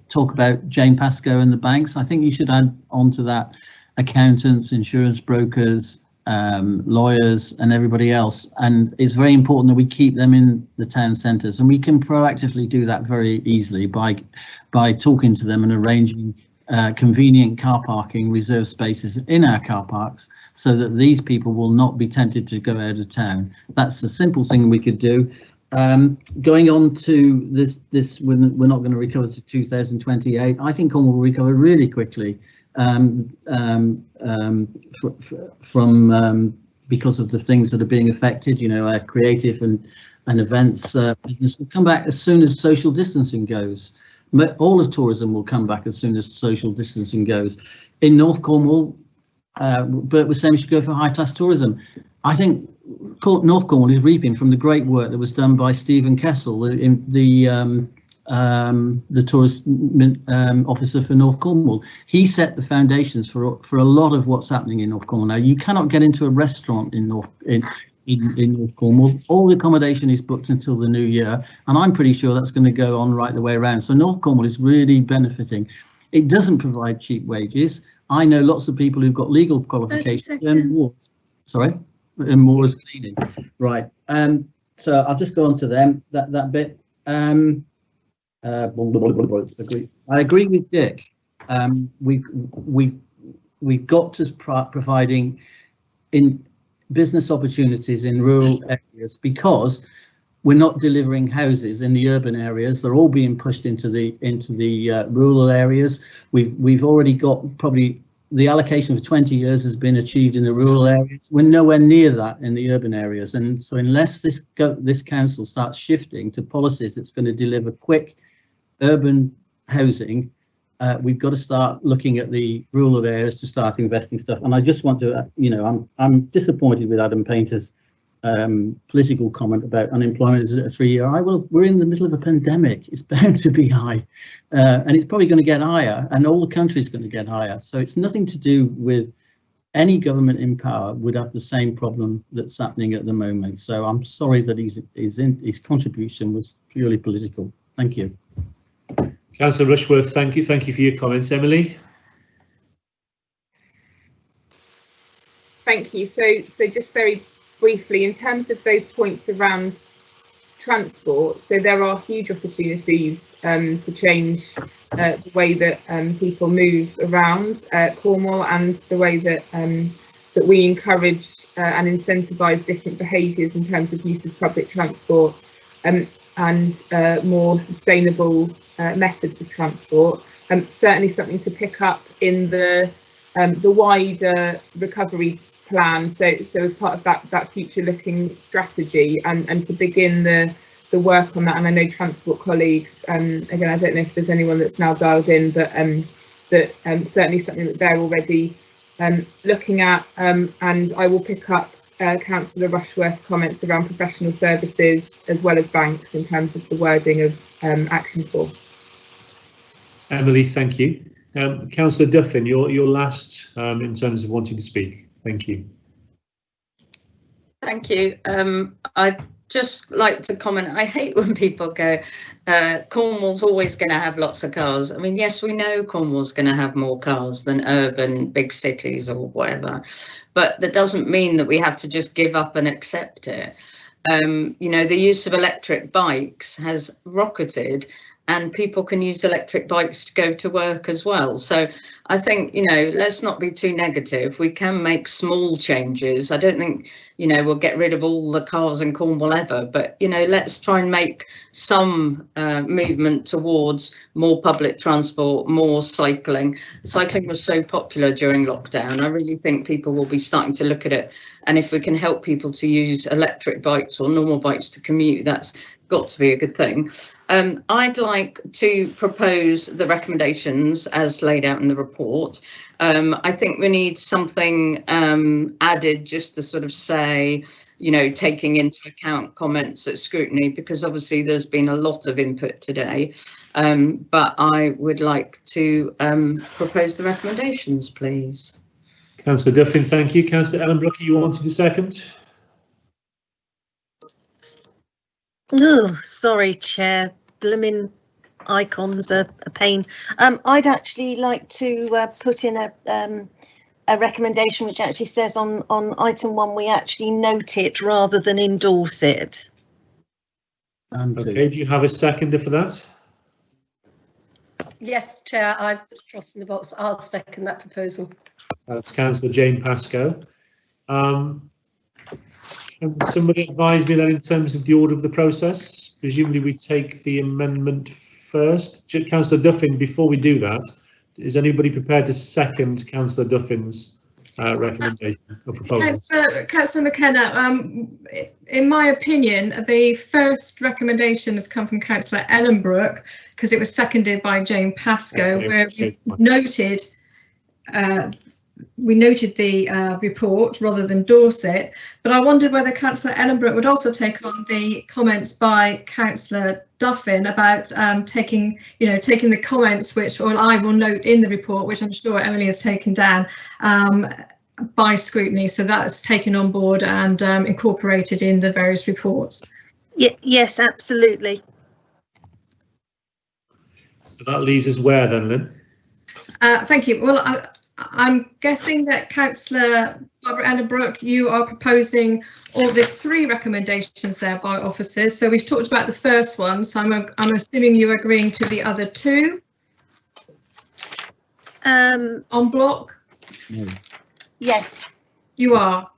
talk about Jane Pascoe and the banks. I think you should add on to that accountants, insurance brokers, lawyers and everybody else, and it's very important that we keep them in the town centres, and we can proactively do that very easily by talking to them and arranging convenient car parking reserved spaces in our car parks so that these people will not be tempted to go out of town. That's a simple thing we could do. Going on to this we're not going to recover to 2028. I think Cornwall will recover really quickly from because of the things that are being affected. You know, our creative and events business will come back as soon as social distancing goes. All of tourism will come back as soon as social distancing goes. In North Cornwall, Bert was saying we should go for high-class tourism. I think North Cornwall is reaping from the great work that was done by Stephen Kessel, in the tourist officer for North Cornwall. He set the foundations for a lot of what's happening in North Cornwall. Now, you cannot get into a restaurant in North Cornwall. All the accommodation is booked until the new year, and I'm pretty sure that's going to go on right the way around. So North Cornwall is really benefiting. It doesn't provide cheap wages. I know lots of people who've got legal qualifications and more. Sorry, and more as cleaning. Right. So I'll just go on to them. That bit. I agree with Dick. We've got to providing in business opportunities in rural areas, because we're not delivering houses in the urban areas. They're all being pushed into the rural areas. We've already got probably the allocation for 20 years has been achieved in the rural areas. We're nowhere near that in the urban areas, and so unless this council starts shifting to policies that's going to deliver quick urban housing, we've got to start looking at the rural areas to start investing stuff. And I just want to, you know, I'm disappointed with Adam Painter's political comment about unemployment is a 3-year high. Well, we're in the middle of a pandemic. It's bound to be high, and it's probably going to get higher, and all the country's going to get higher. So it's nothing to do with any government in power would have the same problem that's happening at the moment. So I'm sorry that his contribution was purely political. Thank you. Councillor Rushworth, thank you for your comments. Emily? Thank you. So just very briefly, in terms of those points around transport, so there are huge opportunities to change the way that people move around Cornwall, and the way that that we encourage and incentivise different behaviours in terms of use of public transport and more sustainable methods of transport. Certainly something to pick up in the wider recovery plan, so as part of that future looking strategy, and to begin the work on that. And I know transport colleagues, again, I don't know if there's anyone that's now dialed in, but that certainly something that they're already looking at, and I will pick up Councillor Rushworth's comments around professional services as well as banks in terms of the wording of Action 4. Emily, thank you. Councillor Duffin, you're last in terms of wanting to speak. Thank you. Thank you. I just like to comment. I hate when people go, Cornwall's always going to have lots of cars. I mean, yes, we know Cornwall's going to have more cars than urban big cities or whatever, but that doesn't mean that we have to just give up and accept it. You know, the use of electric bikes has rocketed, and people can use electric bikes to go to work as well. So I think, you know, let's not be too negative. We can make small changes. I don't think, you know, we'll get rid of all the cars in Cornwall ever, but, you know, let's try and make some movement towards more public transport, more cycling. Cycling was so popular during lockdown. I really think people will be starting to look at it. And if we can help people to use electric bikes or normal bikes to commute, that's got to be a good thing. I'd like to propose the recommendations as laid out in the report. I think we need something added just to sort of say, you know, taking into account comments at scrutiny, because obviously there's been a lot of input today. But I would like to propose the recommendations, please. Councillor Duffin, thank you. Councillor Ellenbrook, you wanted a second? Oh, sorry, Chair. Blooming icons are a pain. I'd actually like to put in a recommendation which actually says on item 1 we actually note it rather than endorse it. Okay, do you have a seconder for that? Yes, Chair, I've put a cross in the box. I'll second that proposal. That's Councillor Jane Pascoe. Can somebody advise me that in terms of the order of the process? Presumably we take the amendment first. Councillor Duffin, before we do that, is anybody prepared to second Councillor Duffin's recommendation or proposal? Councillor McKenna, in my opinion, the first recommendation has come from Councillor Ellenbrook because it was seconded by Jane Pascoe, okay, where we noted the report rather than endorse it, but I wondered whether Councillor Ellenbrook would also take on the comments by Councillor Duffin about taking the comments which I will note in the report, which I'm sure Emily has taken down by scrutiny, so that's taken on board and incorporated in the various reports. Yes, absolutely. So that leaves us where then, Lynn? Thank you. Well, I'm guessing that Councillor Barbara Ellenbrook, you are proposing all these 3 recommendations there by officers. So we've talked about the first one, so I'm assuming you're agreeing to the other 2 on block? Yes. You are,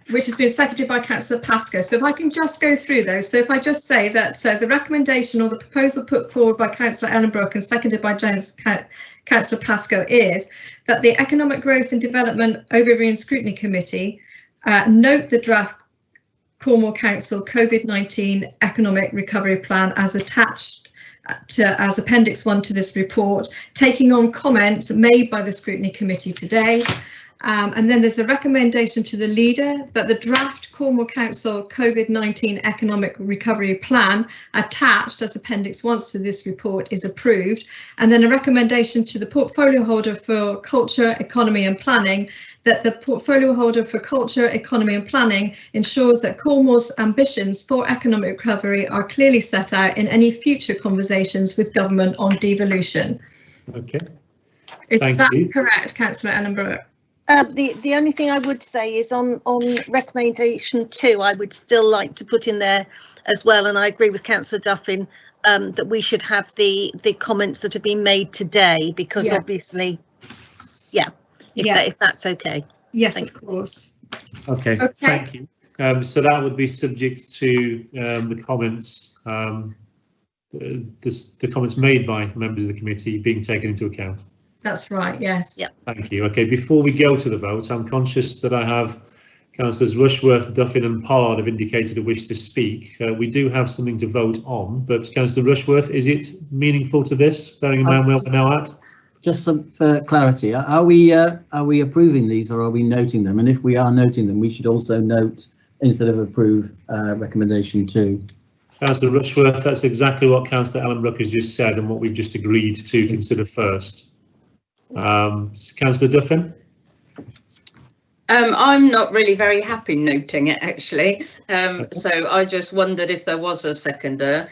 which has been seconded by Councillor Pascoe. So if I can just go through those. So if I just say that the recommendation or the proposal put forward by Councillor Ellenbrook and seconded by Councillor Pascoe is that the Economic Growth and Development Overview and Scrutiny Committee note the draft Cornwall Council COVID-19 Economic Recovery Plan as attached as Appendix 1 to this report, taking on comments made by the Scrutiny Committee today. And then there's a recommendation to the leader that the draft Cornwall Council COVID-19 Economic Recovery Plan attached as Appendix 1 to this report is approved. And then a recommendation to the portfolio holder for Culture, Economy and Planning that the portfolio holder for Culture, Economy and Planning ensures that Cornwall's ambitions for economic recovery are clearly set out in any future conversations with government on devolution. Okay. Is that correct, Councillor Ellenbrook? The only thing I would say is on recommendation 2, I would still like to put in there as well, and I agree with Councillor Duffin that we should have the comments that have been made today, because obviously, if that's okay. Yes, of course. Okay, thank you. So that would be subject to the comments, the comments made by members of the committee being taken into account. That's right, yes. Yeah. Thank you. Okay, before we go to the vote, I'm conscious that I have Councillors Rushworth, Duffin and Pollard have indicated a wish to speak. We do have something to vote on, but Councillor Rushworth, is it meaningful to this, bearing in mind where we're now at? Just for clarity, are we approving these or are we noting them? And if we are noting them, we should also note instead of approve recommendation 2. Councillor Rushworth, that's exactly what Councillor Ellenbrook has just said and what we've just agreed to consider first. Councillor Duffin? I'm not really very happy noting it, actually. So I just wondered if there was a seconder,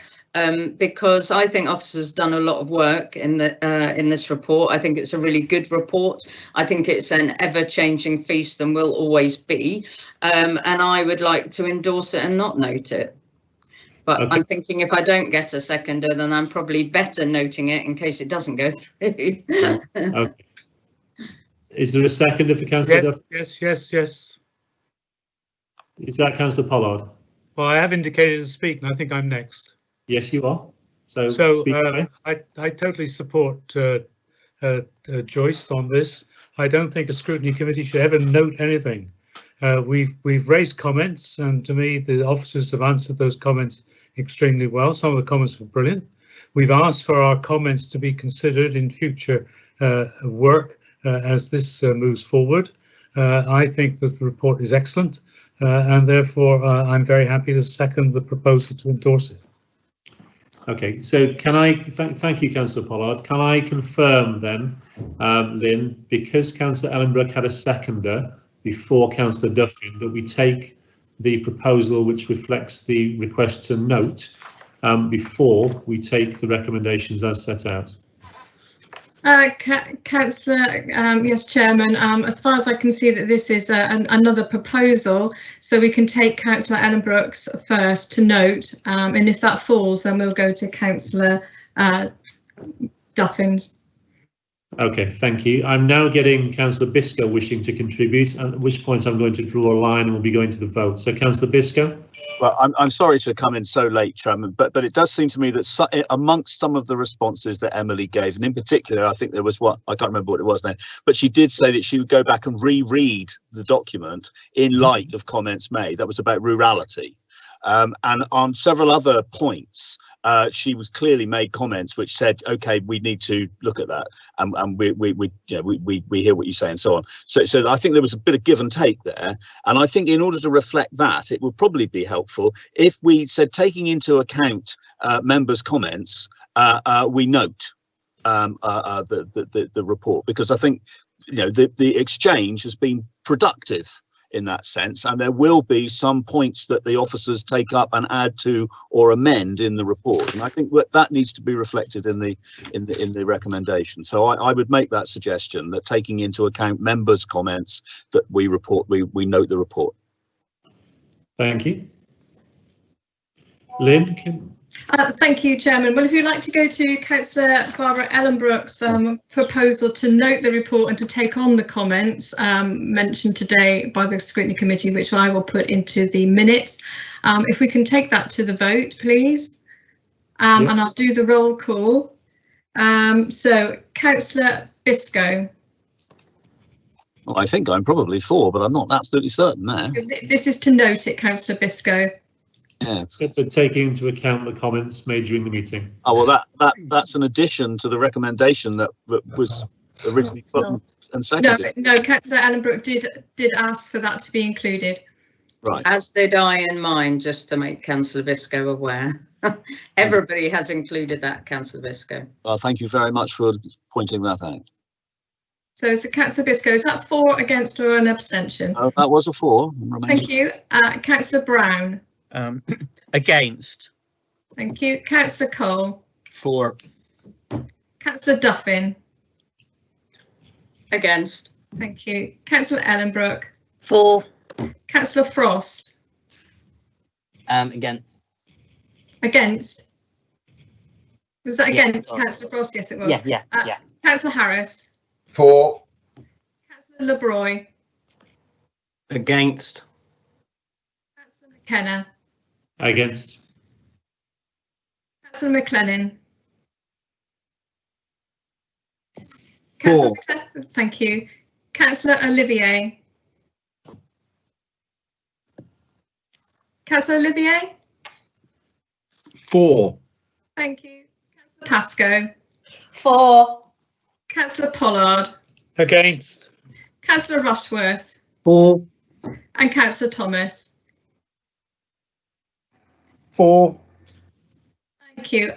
because I think officers done a lot of work in this report. I think it's a really good report. I think it's an ever-changing feast and will always be. And I would like to endorse it and not note it. But okay. I'm thinking if I don't get a seconder, then I'm probably better noting it in case it doesn't go through. Okay. Is there a seconder for Councillor Duff? Yes. Is that Councillor Pollard? Well, I have indicated to speak, and I think I'm next. Yes, you are. So I totally support Joyce on this. I don't think a scrutiny committee should ever note anything. We've raised comments, and to me, the officers have answered those comments extremely well. Some of the comments were brilliant. We've asked for our comments to be considered in future work as this moves forward. I think that the report is excellent, and therefore I'm very happy to second the proposal to endorse it. Okay, so can I thank you, Councillor Pollard. Can I confirm then, Lynn, because Councillor Ellenbrook had a seconder before Councillor Duffin, that we take the proposal which reflects the request to note before we take the recommendations as set out? Councillor, yes, Chairman, as far as I can see that this is another proposal, so we can take Councillor Ellenbrook's first to note, and if that falls, then we'll go to Councillor Duffin's. Okay, thank you. I'm now getting Councillor Biscoe wishing to contribute, at which point I'm going to draw a line and we'll be going to the vote. So, Councillor Biscoe. Well, I'm sorry to come in so late, Chairman, but it does seem to me that amongst some of the responses that Emily gave, and in particular, I think there was what I can't remember what it was now, but she did say that she would go back and reread the document in light of comments made. That was about rurality. And on several other points, she was clearly made comments which said, "Okay, we need to look at that, and we hear what you say," and so on. So I think there was a bit of give and take there, and I think in order to reflect that, it would probably be helpful if we said, taking into account members' comments, we note the report, because I think the exchange has been productive in that sense, and there will be some points that the officers take up and add to or amend in the report, and I think that needs to be reflected in the recommendation. So I would make that suggestion, that taking into account members' comments, that we note the report. Thank you. Lynn? Thank you, Chairman. Well, if you'd like to go to Councillor Barbara Ellenbrook's proposal to note the report and to take on the comments mentioned today by the Scrutiny Committee, which I will put into the minutes. If we can take that to the vote, please. Yes. And I'll do the roll call. So, Councillor Biscoe. Well, I think I'm probably for, but I'm not absolutely certain now. This is to note it, Councillor Biscoe. Yes. But taking into account the comments made during the meeting. Oh, well, that's an addition to the recommendation that was originally put and seconded. No, Councillor Ellenbrook did ask for that to be included. Right. As did I in mine, just to make Councillor Biscoe aware. Everybody has included that, Councillor Biscoe. Well, thank you very much for pointing that out. So, Councillor Biscoe, is that for, against, or an abstention? Oh, that was a for. Thank you. Councillor Brown. Against. Thank you. Councillor Cole. For. Councillor Duffin. Against. Thank you. Councillor Ellenbrook. For. Councillor Frost. Against. Against. Was that against, yeah, Councillor Frost? Yes, it was. Yeah. Councillor Harris. For. Councillor LeBroy. Against. Councillor McKenna. Against. Councillor McLennan. For. Thank you. Councillor Olivier. Councillor Olivier. For. Thank you. Councillor Pascoe. For. Councillor Pollard. Against. Councillor Rushworth. For. And Councillor Thomas. For. Thank you.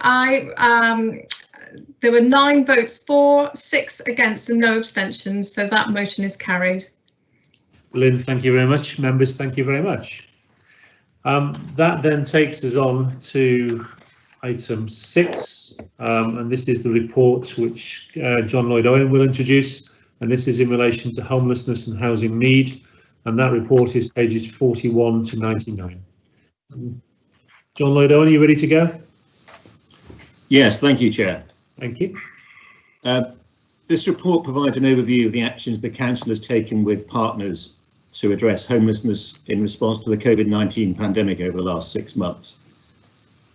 There were 9 votes for, 6 against and no abstentions, so that motion is carried. Lynn, thank you very much. Members, thank you very much. That then takes us on to item 6, and this is the report which John Lloyd Owen will introduce, and this is in relation to homelessness and housing need, and that report is pages 41 to 99. John Lloyd Owen, are you ready to go? Yes, thank you, Chair. Thank you. This report provides an overview of the actions the Council has taken with partners to address homelessness in response to the COVID-19 pandemic over the last 6 months.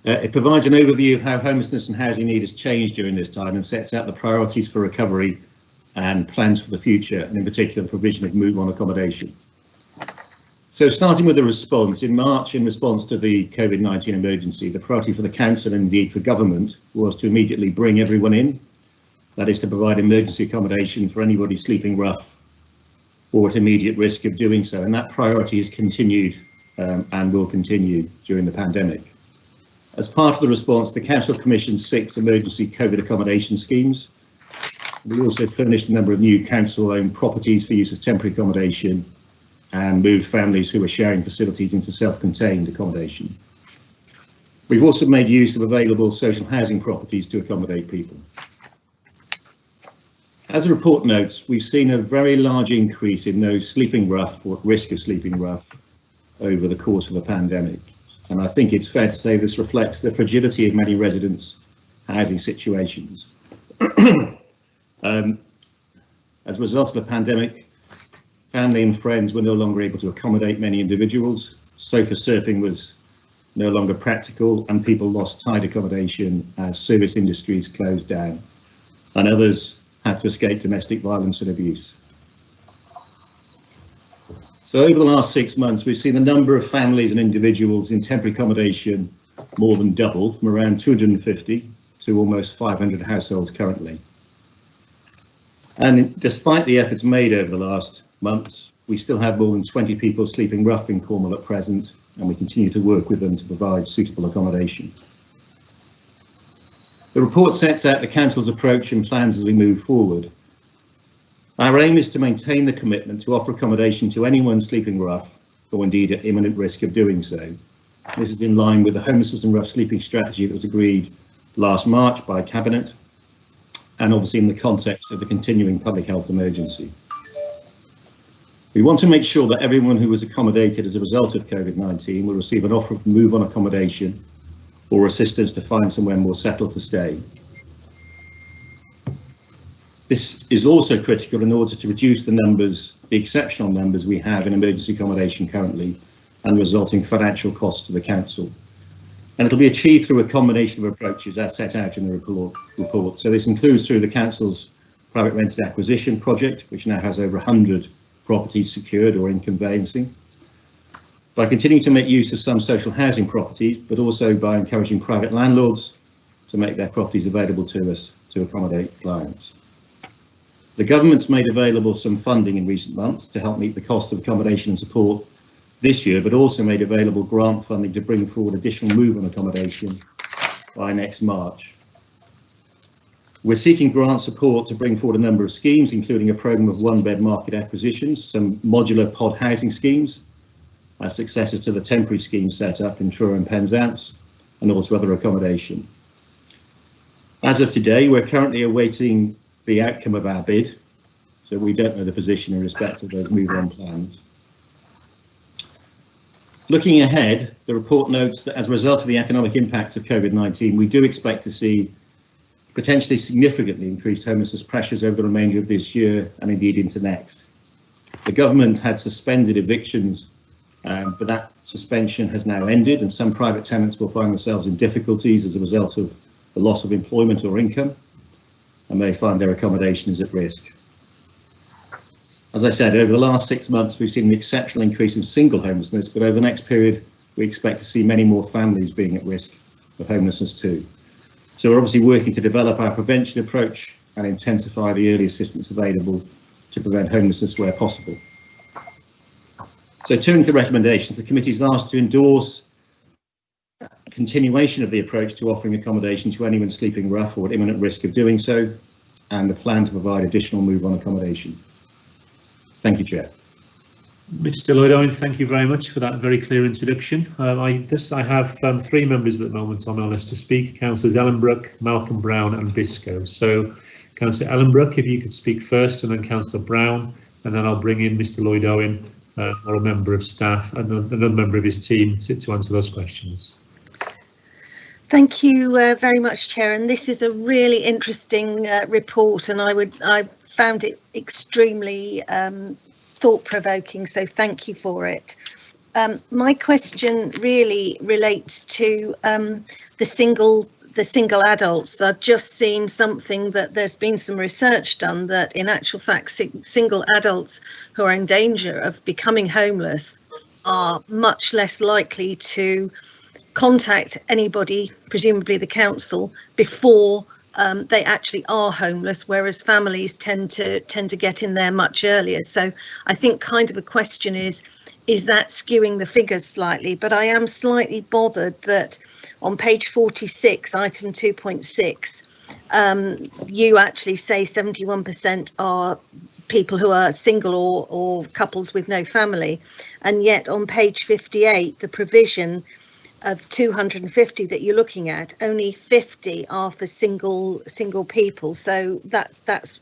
It provides an overview of how homelessness and housing need has changed during this time and sets out the priorities for recovery and plans for the future, and in particular the provision of move-on accommodation. So starting with the response, in March, in response to the COVID-19 emergency, the priority for the Council and indeed for government was to immediately bring everyone in. That is to provide emergency accommodation for anybody sleeping rough or at immediate risk of doing so. And that priority has continued and will continue during the pandemic. As part of the response, the Council commissioned 6 emergency COVID accommodation schemes. We also furnished a number of new council-owned properties for use as temporary accommodation and moved families who were sharing facilities into self-contained accommodation. We've also made use of available social housing properties to accommodate people. As the report notes, we've seen a very large increase in those sleeping rough or at risk of sleeping rough over the course of the pandemic. And I think it's fair to say this reflects the fragility of many residents' housing situations. As a result of the pandemic, family and friends were no longer able to accommodate many individuals. Sofa surfing was no longer practical, and people lost tied accommodation as service industries closed down, and others had to escape domestic violence and abuse. So over the last 6 months, we've seen the number of families and individuals in temporary accommodation more than double, from around 250 to almost 500 households currently. And despite the efforts made over the last months, we still have more than 20 people sleeping rough in Cornwall at present, and we continue to work with them to provide suitable accommodation. The report sets out the Council's approach and plans as we move forward. Our aim is to maintain the commitment to offer accommodation to anyone sleeping rough, or indeed at imminent risk of doing so. This is in line with the homelessness and rough sleeping strategy that was agreed last March by Cabinet, and obviously in the context of the continuing public health emergency. We want to make sure that everyone who was accommodated as a result of COVID-19 will receive an offer of move-on accommodation or assistance to find somewhere more settled to stay. This is also critical in order to reduce the numbers, the exceptional numbers we have in emergency accommodation currently, and resulting financial costs to the Council. And it'll be achieved through a combination of approaches as set out in the report. So this includes through the Council's private rented acquisition project, which now has over 100 properties secured or in conveyancing, by continuing to make use of some social housing properties, but also by encouraging private landlords to make their properties available to us to accommodate clients. The government's made available some funding in recent months to help meet the cost of accommodation and support this year, but also made available grant funding to bring forward additional move-on accommodation by next March. We're seeking grant support to bring forward a number of schemes, including a programme of one-bed market acquisitions, some modular pod housing schemes, as successors to the temporary scheme set up in Truro and Penzance, and also other accommodation. As of today, we're currently awaiting the outcome of our bid, so we don't know the position in respect of those move-on plans. Looking ahead, the report notes that as a result of the economic impacts of COVID-19, we do expect to see potentially significantly increased homelessness pressures over the remainder of this year and indeed into next. The government had suspended evictions, but that suspension has now ended, and some private tenants will find themselves in difficulties as a result of the loss of employment or income, and may find their accommodation is at risk. As I said, over the last 6 months, we've seen an exceptional increase in single homelessness, but over the next period, we expect to see many more families being at risk of homelessness too. So we're obviously working to develop our prevention approach and intensify the early assistance available to prevent homelessness where possible. So turning to the recommendations, the committee is asked to endorse continuation of the approach to offering accommodation to anyone sleeping rough or at imminent risk of doing so, and the plan to provide additional move-on accommodation. Thank you, Chair. Mr. Lloyd-Owen, thank you very much for that very clear introduction. I have 3 members at the moment on our list to speak: Councillors Ellenbrook, Malcolm Brown and Biscoe. So Councillor Ellenbrook, if you could speak first, and then Councillor Brown, and then I'll bring in Mr. Lloyd-Owen or a member of staff and another member of his team to answer those questions. Thank you very much, Chair. And this is a really interesting report, and I found it extremely thought-provoking, so thank you for it. My question really relates to the single adults. I've just seen something that there's been some research done that in actual fact single adults who are in danger of becoming homeless are much less likely to contact anybody, presumably the council, before they actually are homeless, whereas families tend to get in there much earlier. So I think kind of a question is that skewing the figures slightly? But I am slightly bothered that on page 46, item 2.6, you actually say 71% are people who are single or couples with no family, and yet on page 58, the provision of 250 that you're looking at, only 50 are for single people. So that's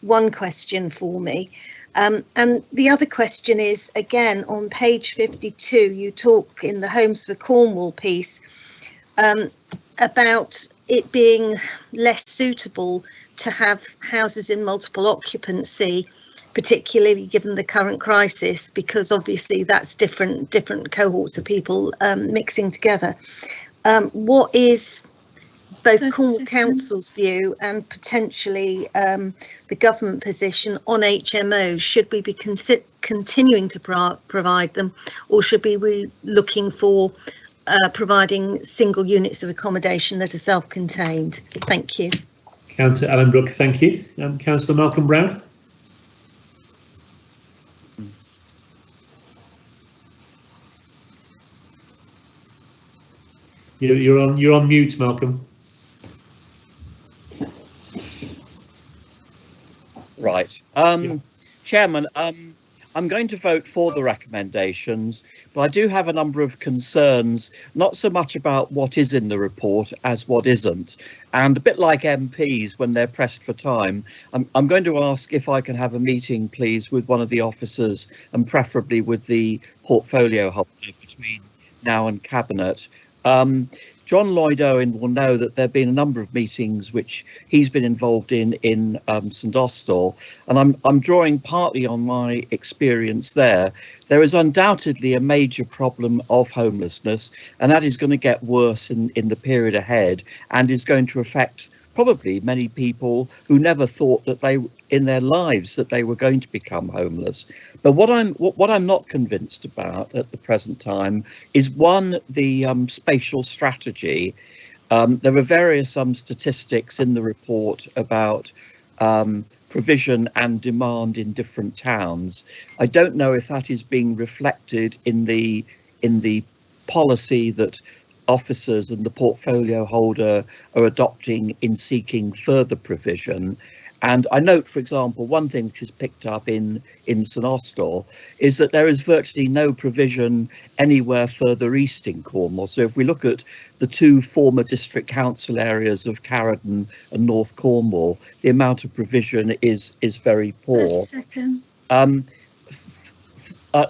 one question for me. And the other question is, again, on page 52, you talk in the Homes for Cornwall piece about it being less suitable to have houses in multiple occupancy, particularly given the current crisis, because obviously that's different cohorts of people mixing together. What is both Cornwall Council's view and potentially the government position on HMOs? Should we be continuing to provide them, or should we be looking for providing single units of accommodation that are self-contained? Thank you. Councillor Ellenbrook, thank you. Councillor Malcolm Brown. You're on mute, Malcolm. Right. Chairman, I'm going to vote for the recommendations, but I do have a number of concerns, not so much about what is in the report as what isn't. And a bit like MPs when they're pressed for time, I'm going to ask if I can have a meeting, please, with one of the officers, and preferably with the portfolio holder between now and Cabinet. John Lloyd-Owen will know that there have been a number of meetings which he's been involved in St Austell, and I'm drawing partly on my experience there. There is undoubtedly a major problem of homelessness, and that is going to get worse in the period ahead, and is going to affect probably many people who never thought that they in their lives that they were going to become homeless. But what I'm not convinced about at the present time is, one, the spatial strategy. There are various statistics in the report about provision and demand in different towns. I don't know if that is being reflected in the policy that officers and the portfolio holder are adopting in seeking further provision. And I note, for example, one thing which is picked up in St Austell is that there is virtually no provision anywhere further east in Cornwall. So if we look at the two former district council areas of Carradon and North Cornwall, the amount of provision is very poor.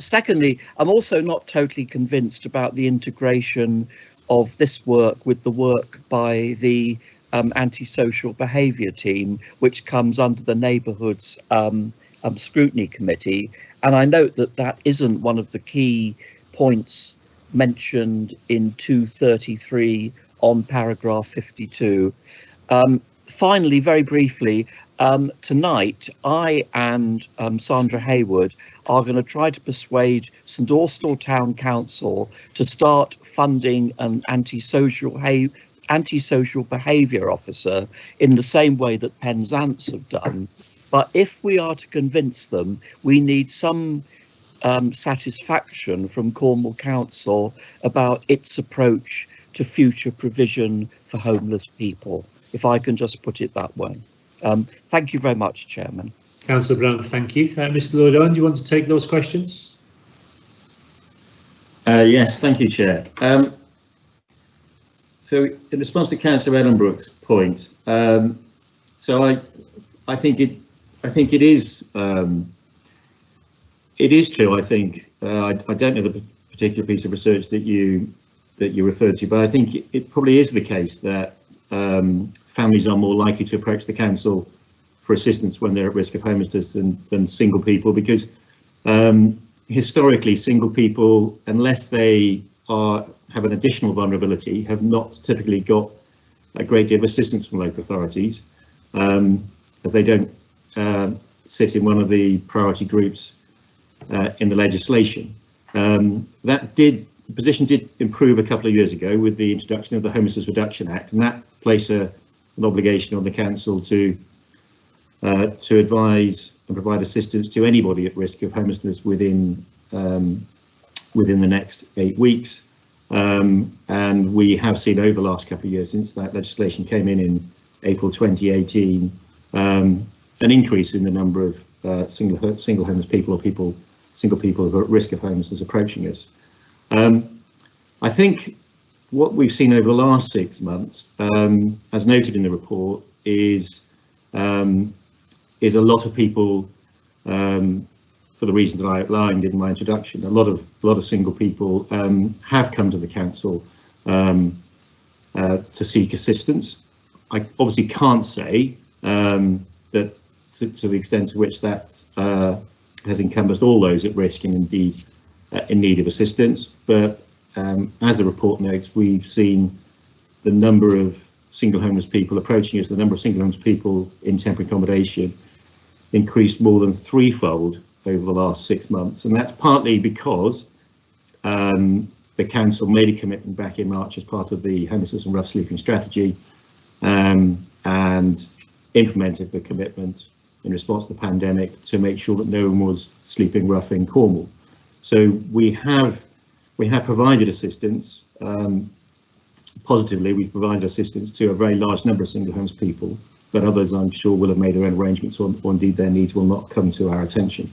Secondly, I'm also not totally convinced about the integration of this work with the work by the antisocial behaviour team, which comes under the neighbourhoods scrutiny committee. And I note that that isn't one of the key points mentioned in 233 on paragraph 52. Finally, very briefly, tonight I and Sandra Hayward are going to try to persuade St Austell Town Council to start funding an antisocial behaviour officer in the same way that Penzance have done. But if we are to convince them, we need some satisfaction from Cornwall Council about its approach to future provision for homeless people, if I can just put it that way. Thank you very much, Chairman. Councillor Brown, thank you. Mr. Lloyd-Owen, do you want to take those questions? Yes, thank you, Chair. So in response to Councillor Ellenbrook's point, so I think it is true. I think I don't know the particular piece of research that you referred to, but I think it probably is the case that families are more likely to approach the council for assistance when they're at risk of homelessness than single people, because historically single people, unless they have an additional vulnerability, have not typically got a great deal of assistance from local authorities, as they don't sit in one of the priority groups in the legislation. The position did improve a couple of years ago with the introduction of the Homelessness Reduction Act, and that placed an obligation on the council to advise and provide assistance to anybody at risk of homelessness within the next 8 weeks. And we have seen over the last couple of years, since that legislation came in April 2018, an increase in the number of single homeless people, or single people who are at risk of homelessness approaching us. I think what we've seen over the last 6 months, as noted in the report, is a lot of people, for the reasons that I outlined in my introduction. A lot of single people have come to the council to seek assistance. I obviously can't say that to the extent to which that has encompassed all those at risk and indeed in need of assistance, but as the report notes, we've seen the number of single homeless people approaching us, the number of single homeless people in temporary accommodation increased more than threefold over the last 6 months, and that's partly because the council made a commitment back in March as part of the homelessness and rough sleeping strategy, and implemented the commitment in response to the pandemic to make sure that no one was sleeping rough in Cornwall. So we have provided assistance. Positively, we've provided assistance to a very large number of single homeless people, but others I'm sure will have made their own arrangements, or indeed their needs will not come to our attention.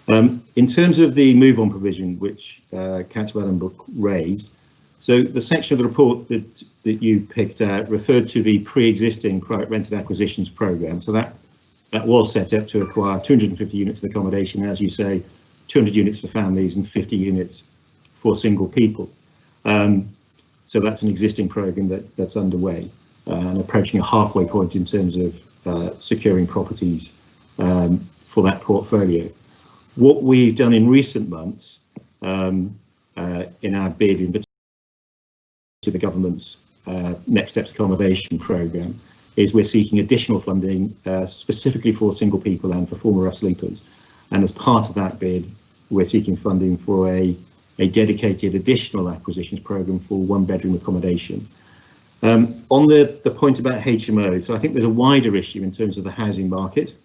In terms of the move on provision, which Councillor Ellenbrook raised, so the section of the report that you picked out referred to the pre-existing private rented acquisitions programme. So that was set up to acquire 250 units of accommodation, as you say, 200 units for families and 50 units for single people. So that's an existing programme that's underway and approaching a halfway point in terms of securing properties for that portfolio. What we've done in recent months in our bid in to the government's Next Steps Accommodation programme is we're seeking additional funding specifically for single people and for former rough sleepers. And as part of that bid, we're seeking funding for a dedicated additional acquisitions programme for one-bedroom accommodation. On the point about HMO, so I think there's a wider issue in terms of the housing market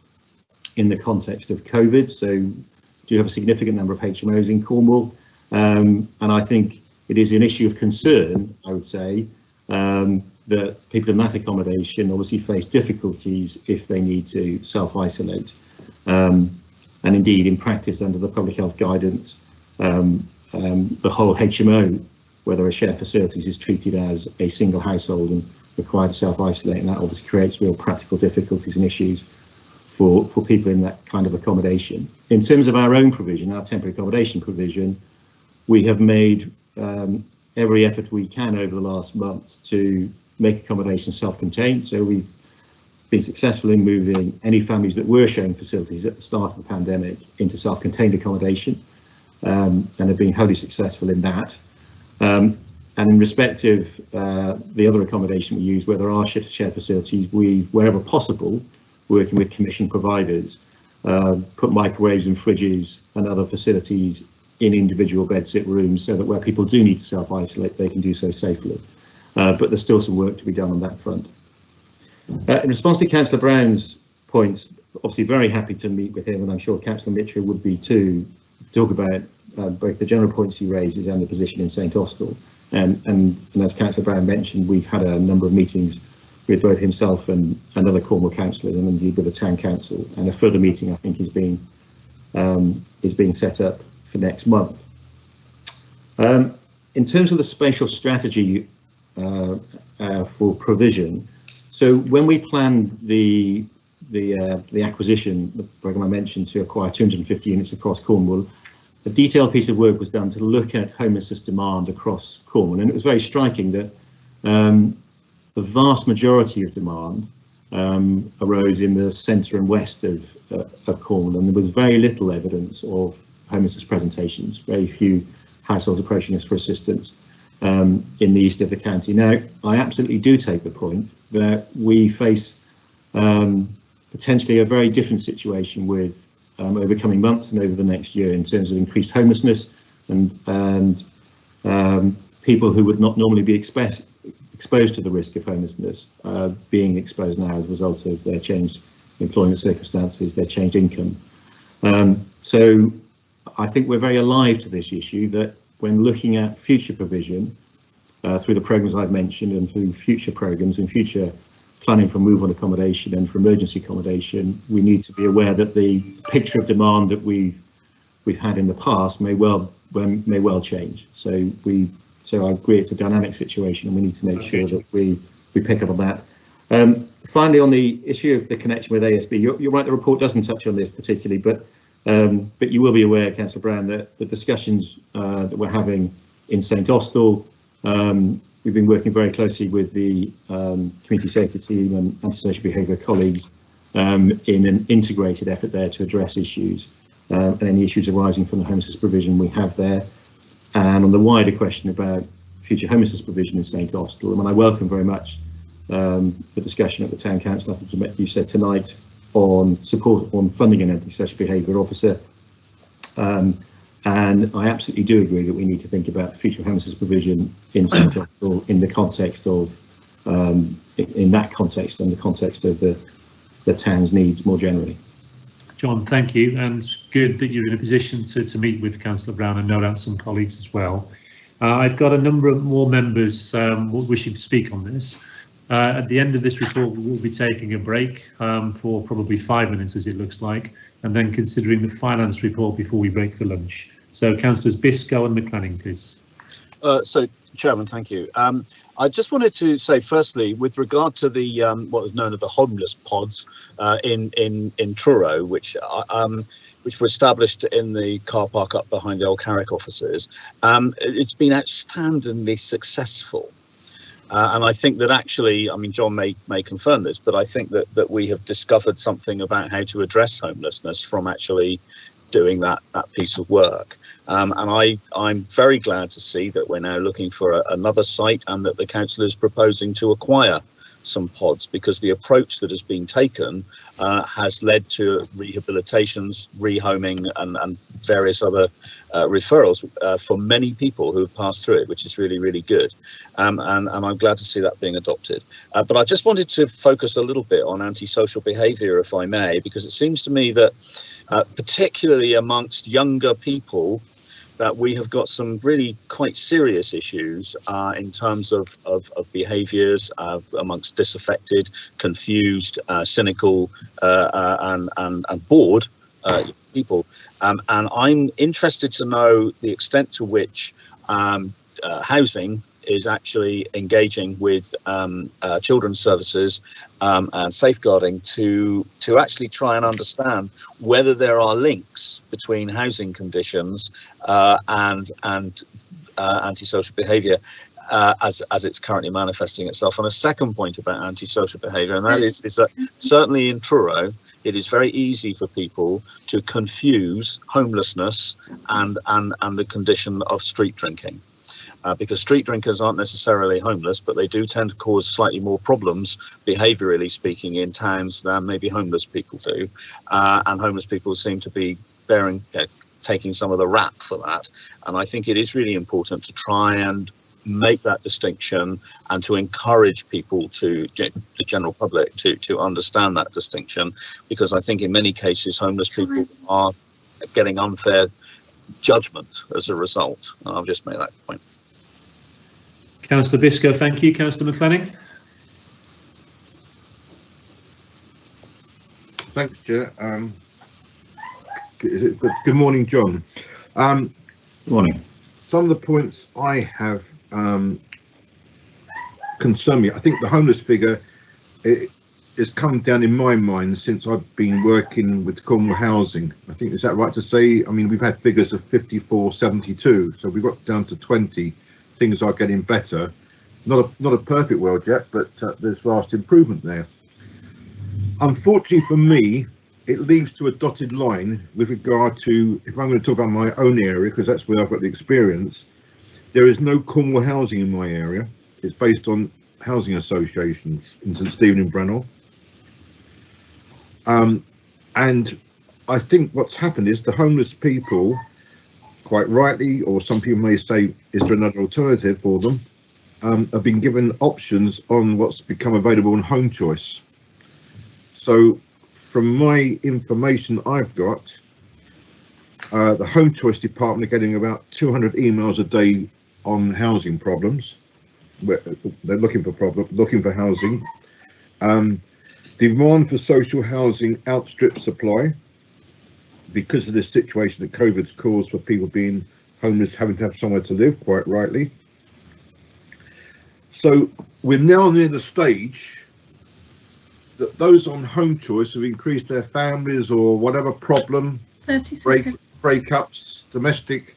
in the context of COVID. So do you have a significant number of HMOs in Cornwall? And I think it is an issue of concern, I would say, that people in that accommodation obviously face difficulties if they need to self-isolate. And indeed, in practice, under the public health guidance, the whole HMO, whether a shared facilities, is treated as a single household and required to self-isolate, and that obviously creates real practical difficulties and issues for people in that kind of accommodation. In terms of our own provision, our temporary accommodation provision, we have made every effort we can over the last months to make accommodation self-contained. So we've been successful in moving any families that were sharing facilities at the start of the pandemic into self-contained accommodation, and have been wholly successful in that. And in respect of the other accommodation we use, where there are shared facilities, we, wherever possible, working with commission providers, put microwaves and fridges and other facilities in individual bedsit rooms so that where people do need to self-isolate, they can do so safely. But there's still some work to be done on that front. In response to Councillor Brown's points, obviously very happy to meet with him, and I'm sure Councillor Mitchell would be too, to talk about both the general points he raises and the position in St Austell. And as Councillor Brown mentioned, we've had a number of meetings with both himself and other Cornwall councillors, and indeed with the town council. And a further meeting, I think, is being set up for next month. In terms of the spatial strategy for provision, so when we planned the acquisition, the programme I mentioned, to acquire 250 units across Cornwall, a detailed piece of work was done to look at homelessness demand across Cornwall, and it was very striking that the vast majority of demand arose in the centre and west of Cornwall, and there was very little evidence of homelessness presentations, very few households approaching us for assistance in the east of the county. Now, I absolutely do take the point that we face potentially a very different situation with over coming months and over the next year in terms of increased homelessness and people who would not normally be exposed to the risk of homelessness being exposed now as a result of their changed employment circumstances, their changed income. So I think we're very alive to this issue, that when looking at future provision through the programmes I've mentioned and through future programmes and future planning for move-on accommodation and for emergency accommodation, we need to be aware that the picture of demand that we've had in the past may well change. So I agree it's a dynamic situation, and we need to make sure that we pick up on that. Finally, on the issue of the connection with ASB, you're right, the report doesn't touch on this particularly, but you will be aware, Councillor Brown, that the discussions that we're having in St Austell, we've been working very closely with the community safety team and antisocial behaviour colleagues in an integrated effort there to address issues and any issues arising from the homelessness provision we have there. And on the wider question about future homelessness provision in St Austell, and I welcome very much the discussion at the Town Council, I think you said tonight, on support on funding an antisocial behaviour officer. And I absolutely do agree that we need to think about future homelessness provision in St Austell in the context of, in that context and the context of the town's needs more generally. John, thank you, and good that you're in a position to meet with Councillor Brown and no doubt some colleagues as well. I've got a number of more members wishing to speak on this. At the end of this report, we will be taking a break for probably 5 minutes, as it looks like, and then considering the finance report before we break for lunch. So, Councillors Biscoe and McLennan, please. So, Chairman, thank you. I just wanted to say, firstly, with regard to the what is known as the homeless pods in Truro, which were established in the car park up behind the old Carrick offices, it's been outstandingly successful. And I think that actually, I mean, John may confirm this, but I think that we have discovered something about how to address homelessness from actually doing that piece of work. And I'm very glad to see that we're now looking for another site and that the council is proposing to acquire some pods, because the approach that has been taken has led to rehabilitations, rehoming and various other referrals for many people who have passed through it, which is really, really good. And I'm glad to see that being adopted. But I just wanted to focus a little bit on antisocial behaviour, if I may, because it seems to me that particularly amongst younger people, that we have got some really quite serious issues in terms of behaviours amongst disaffected, confused, cynical and bored people. And I'm interested to know the extent to which housing is actually engaging with children's services and safeguarding to actually try and understand whether there are links between housing conditions and antisocial behaviour as it's currently manifesting itself. And a second point about antisocial behaviour, and that is that certainly in Truro, it is very easy for people to confuse homelessness and the condition of street drinking. Because street drinkers aren't necessarily homeless, but they do tend to cause slightly more problems, behaviourally speaking, in towns than maybe homeless people do. And homeless people seem to be taking some of the rap for that. And I think it is really important to try and make that distinction and to encourage people, the general public, to understand that distinction, because I think in many cases homeless people are getting unfair judgment as a result. And I'll just make that point. Councillor Biscoe, thank you. Councillor McLennan. Thanks, Chair. Good morning, John. Good morning. Some of the points I have concern me. I think the homeless figure has come down in my mind since I've been working with Cornwall Housing. I think, is that right to say? I mean, we've had figures of 54, 72, so we got down to 20. Things are getting better. Not a perfect world yet, but there's vast improvement there. Unfortunately for me, it leads to a dotted line with regard to, if I'm going to talk about my own area, because that's where I've got the experience, there is no Cornwall Housing in my area. It's based on housing associations in St Stephen and Brennell. And I think what's happened is the homeless people, quite rightly, or some people may say, is there another alternative for them, have been given options on what's become available in Home Choice. So from my information I've got, the Home Choice department are getting about 200 emails a day on housing problems. They're looking for housing. Demand for social housing outstrips supply because of this situation that COVID's caused for people being homeless, having to have somewhere to live, quite rightly. So we're now near the stage that those on Home Choice have increased their families or whatever problem, breakups, domestic,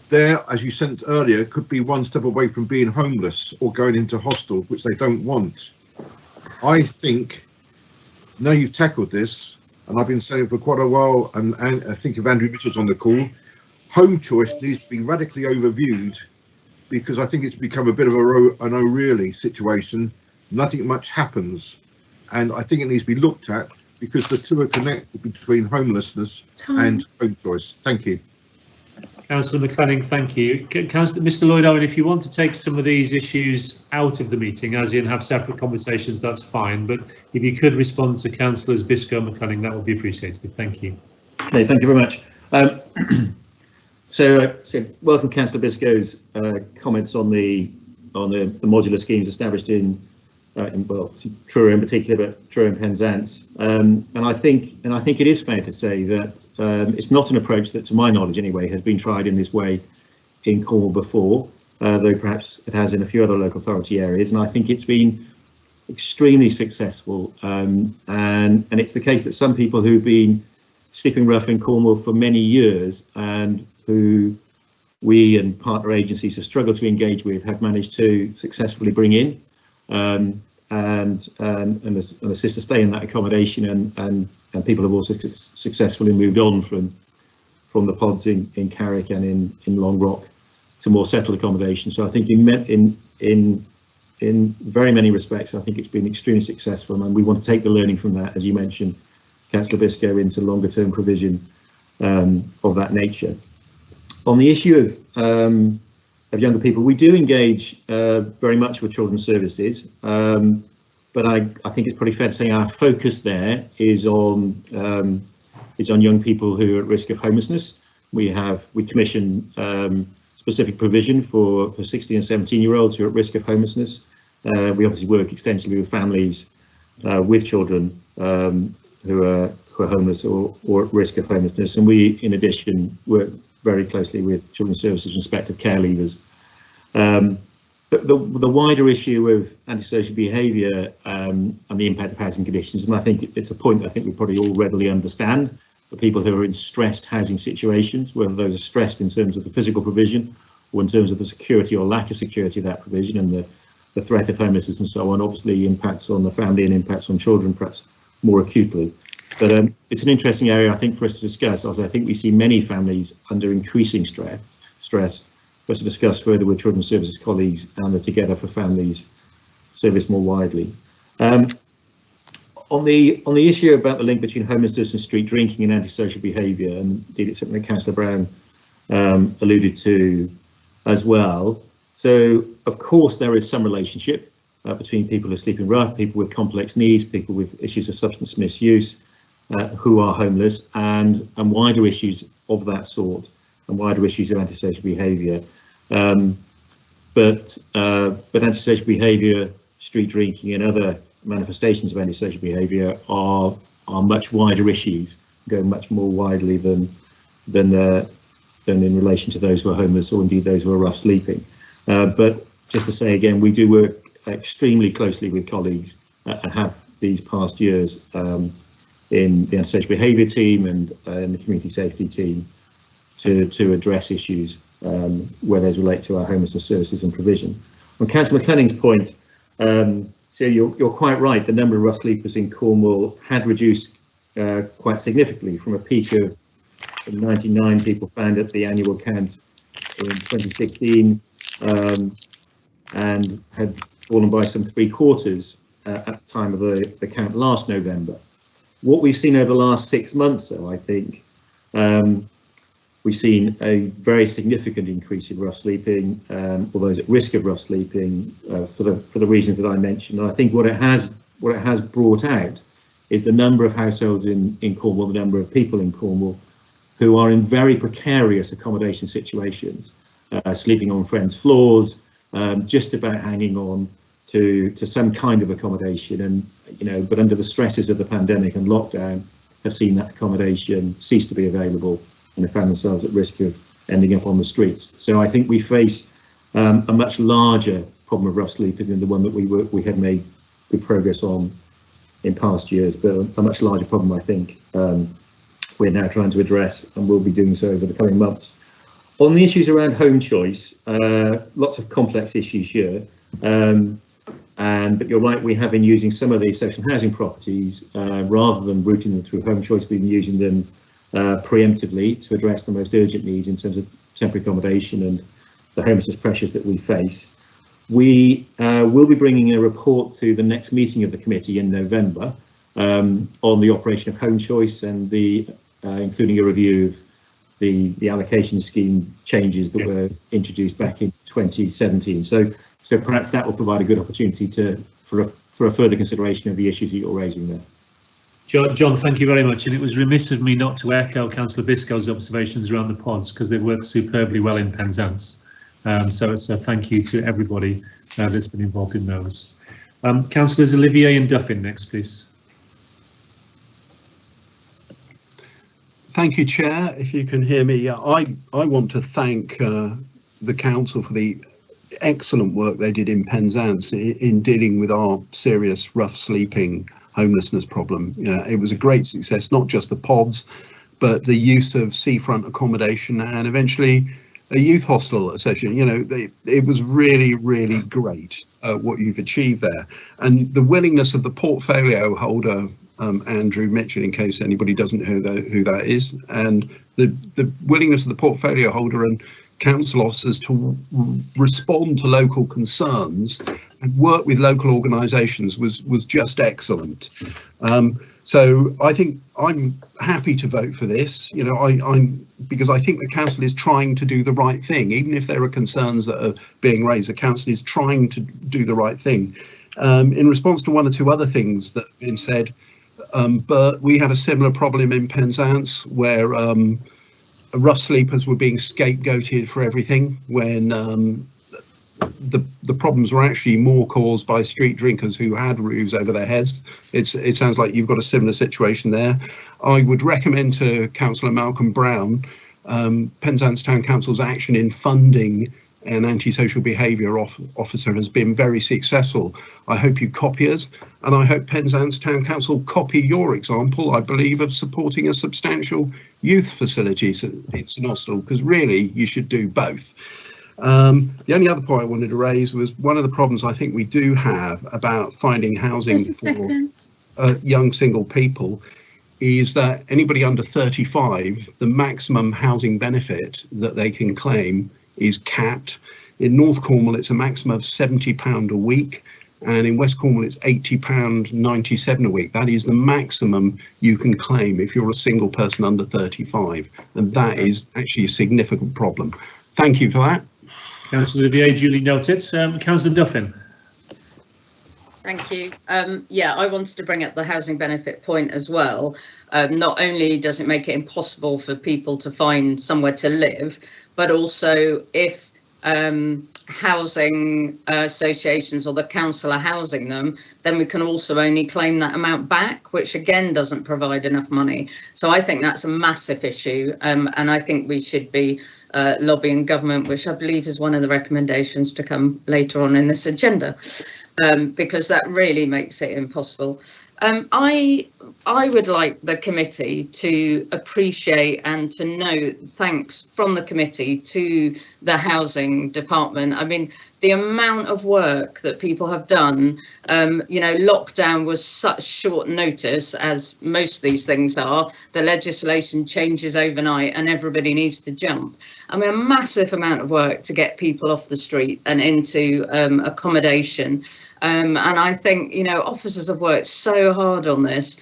there, as you said earlier, could be one step away from being homeless or going into hostel, which they don't want. I think, now you've tackled this, and I've been saying for quite a while, and I think if Andrew Mitchell's on the call, Home Choice needs to be radically overviewed, because I think it's become a bit of an O'Reilly situation. Nothing much happens, and I think it needs to be looked at because the two are connected between homelessness and Home Choice. Thank you. Councillor McClenning, thank you. Mr. Lloyd-Owen, if you want to take some of these issues out of the meeting, as in have separate conversations, that's fine. But if you could respond to Councillors Biscoe and McClenning, that would be appreciated. Thank you. Okay, thank you very much. So welcome Councillor Biscoe's comments on the modular schemes established in Truro in particular, but Truro and Penzance. And I think it is fair to say that it's not an approach that, to my knowledge anyway, has been tried in this way in Cornwall before, though perhaps it has in a few other local authority areas. And I think it's been extremely successful. And it's the case that some people who've been sleeping rough in Cornwall for many years and who we and partner agencies have struggled to engage with have managed to successfully bring in and assist to stay in that accommodation, and people have also successfully moved on from the pods in Carrick and in Long Rock to more settled accommodation. So I think in very many respects, I think it's been extremely successful, and we want to take the learning from that, as you mentioned, Councillor Biscoe, into longer term provision of that nature. On the issue of younger people, we do engage very much with children's services, but I think it's pretty fair to say our focus there is on young people who are at risk of homelessness. We commission specific provision for 16 and 17-year-olds who are at risk of homelessness. We obviously work extensively with families with children who are homeless or at risk of homelessness, and we in addition work very closely with children's services in respect of care leavers. The wider issue of antisocial behaviour and the impact of housing conditions, and I think it's a point I think we probably all readily understand, for people who are in stressed housing situations, whether those are stressed in terms of the physical provision or in terms of the security or lack of security of that provision, and the threat of homelessness and so on, obviously impacts on the family and impacts on children perhaps more acutely. But it's an interesting area, I think, for us to discuss, as I think we see many families under increasing stress for us to discuss further with children's services colleagues and the Together for Families service more widely. On the issue about the link between homelessness and street drinking and antisocial behaviour, and indeed it's something that Councillor Brown alluded to as well. So of course there is some relationship between people who are sleeping rough, people with complex needs, people with issues of substance misuse who are homeless, and wider issues of that sort, and wider issues of antisocial behaviour. But antisocial behaviour, street drinking and other manifestations of antisocial behaviour are much wider issues, go much more widely than in relation to those who are homeless or indeed those who are rough sleeping. But just to say again, we do work extremely closely with colleagues and have these past years in the antisocial behaviour team and in the community safety team to address issues where those relate to our homelessness services and provision. On Councillor McLenning's point, so you're quite right, the number of rough sleepers in Cornwall had reduced quite significantly from a peak of 99 people found at the annual count in 2016 and had fallen by some 3/4 at the time of the count last November. What we've seen over the last 6 months, though, I think, we've seen a very significant increase in rough sleeping, or those at risk of rough sleeping, for the reasons that I mentioned. And I think what it has brought out is the number of households in Cornwall, the number of people in Cornwall who are in very precarious accommodation situations, sleeping on friends' floors, just about hanging on to some kind of accommodation, and but under the stresses of the pandemic and lockdown, have seen that accommodation cease to be available, and they found themselves at risk of ending up on the streets. So I think we face a much larger problem of rough sleeping than the one that we have made good progress on in past years, but a much larger problem, I think, we're now trying to address, and will be doing so over the coming months. On the issues around home choice, lots of complex issues here, but you're right, we have been using some of these social housing properties rather than routing them through home choice. We've been using them preemptively to address the most urgent needs in terms of temporary accommodation and the homelessness pressures that we face. We will be bringing a report to the next meeting of the committee in November on the operation of home choice and including a review of the allocation scheme changes that were introduced back in 2017. So perhaps that will provide a good opportunity for a further consideration of the issues that you're raising there. John, thank you very much. And it was remiss of me not to echo Councillor Biscoe's observations around the pods, because they work superbly well in Penzance. So thank you to everybody that's been involved in those. Councillors Olivier and Duffin next, please. Thank you, Chair. If you can hear me, I want to thank the Council for the excellent work they did in Penzance in dealing with our serious rough sleeping homelessness problem. It was a great success, not just the pods, but the use of seafront accommodation and eventually a youth hostel session. It was really, really great what you've achieved there, and the willingness of the portfolio holder, Andrew Mitchell, in case anybody doesn't know who that is, and the willingness of the portfolio holder and council officers to respond to local concerns and work with local organisations was just excellent. So I think I'm happy to vote for this, because I think the council is trying to do the right thing, even if there are concerns that are being raised. The council is trying to do the right thing. In response to one or two other things that have been said, but we had a similar problem in Penzance where rough sleepers were being scapegoated for everything, when the problems were actually more caused by street drinkers who had roofs over their heads. It sounds like you've got a similar situation there. I would recommend to Councillor Malcolm Brown, Penzance Town Council's action in funding an antisocial behaviour officer has been very successful. I hope you copy us, and I hope Penzance Town Council copy your example, I believe, of supporting a substantial youth facility in St Austell, because really you should do both. The only other point I wanted to raise was one of the problems I think we do have about finding housing for young single people is that anybody under 35, the maximum housing benefit that they can claim is capped. In North Cornwall it's a maximum of £70 a week, and in West Cornwall it's £80.97 a week. That is the maximum you can claim if you're a single person under 35, and that is actually a significant problem. Thank you for that. Councillor Olivier, duly noted. Councillor Duffin. Thank you. Yeah, I wanted to bring up the housing benefit point as well. Not only does it make it impossible for people to find somewhere to live, but also if housing associations or the council are housing them, then we can also only claim that amount back, which again doesn't provide enough money. So I think that's a massive issue, and I think we should be lobbying government, which I believe is one of the recommendations to come later on in this agenda, because that really makes it impossible. I would like the committee to appreciate and to note thanks from the committee to the housing department. I mean, the amount of work that people have done, you know, lockdown was such short notice, as most of these things are. The legislation changes overnight and everybody needs to jump. I mean, a massive amount of work to get people off the street and into accommodation. And I think, you know, officers have worked so hard on this.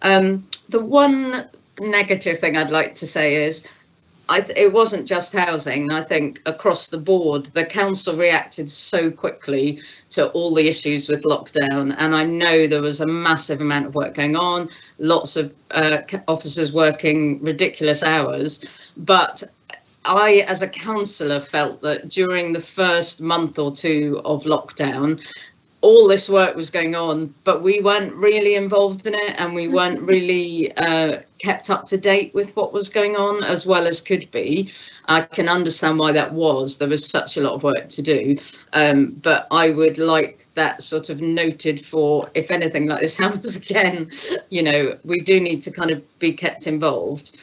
The one negative thing I'd like to say is it wasn't just housing. I think across the board, the council reacted so quickly to all the issues with lockdown. And I know there was a massive amount of work going on, lots of officers working ridiculous hours. But I, as a councillor, felt that during the first month or two of lockdown, all this work was going on, but we weren't really involved in it, and we weren't really kept up to date with what was going on as well as could be. I can understand why that was. There was such a lot of work to do, but I would like that sort of noted for if anything like this happens again. You know, we do need to kind of be kept involved.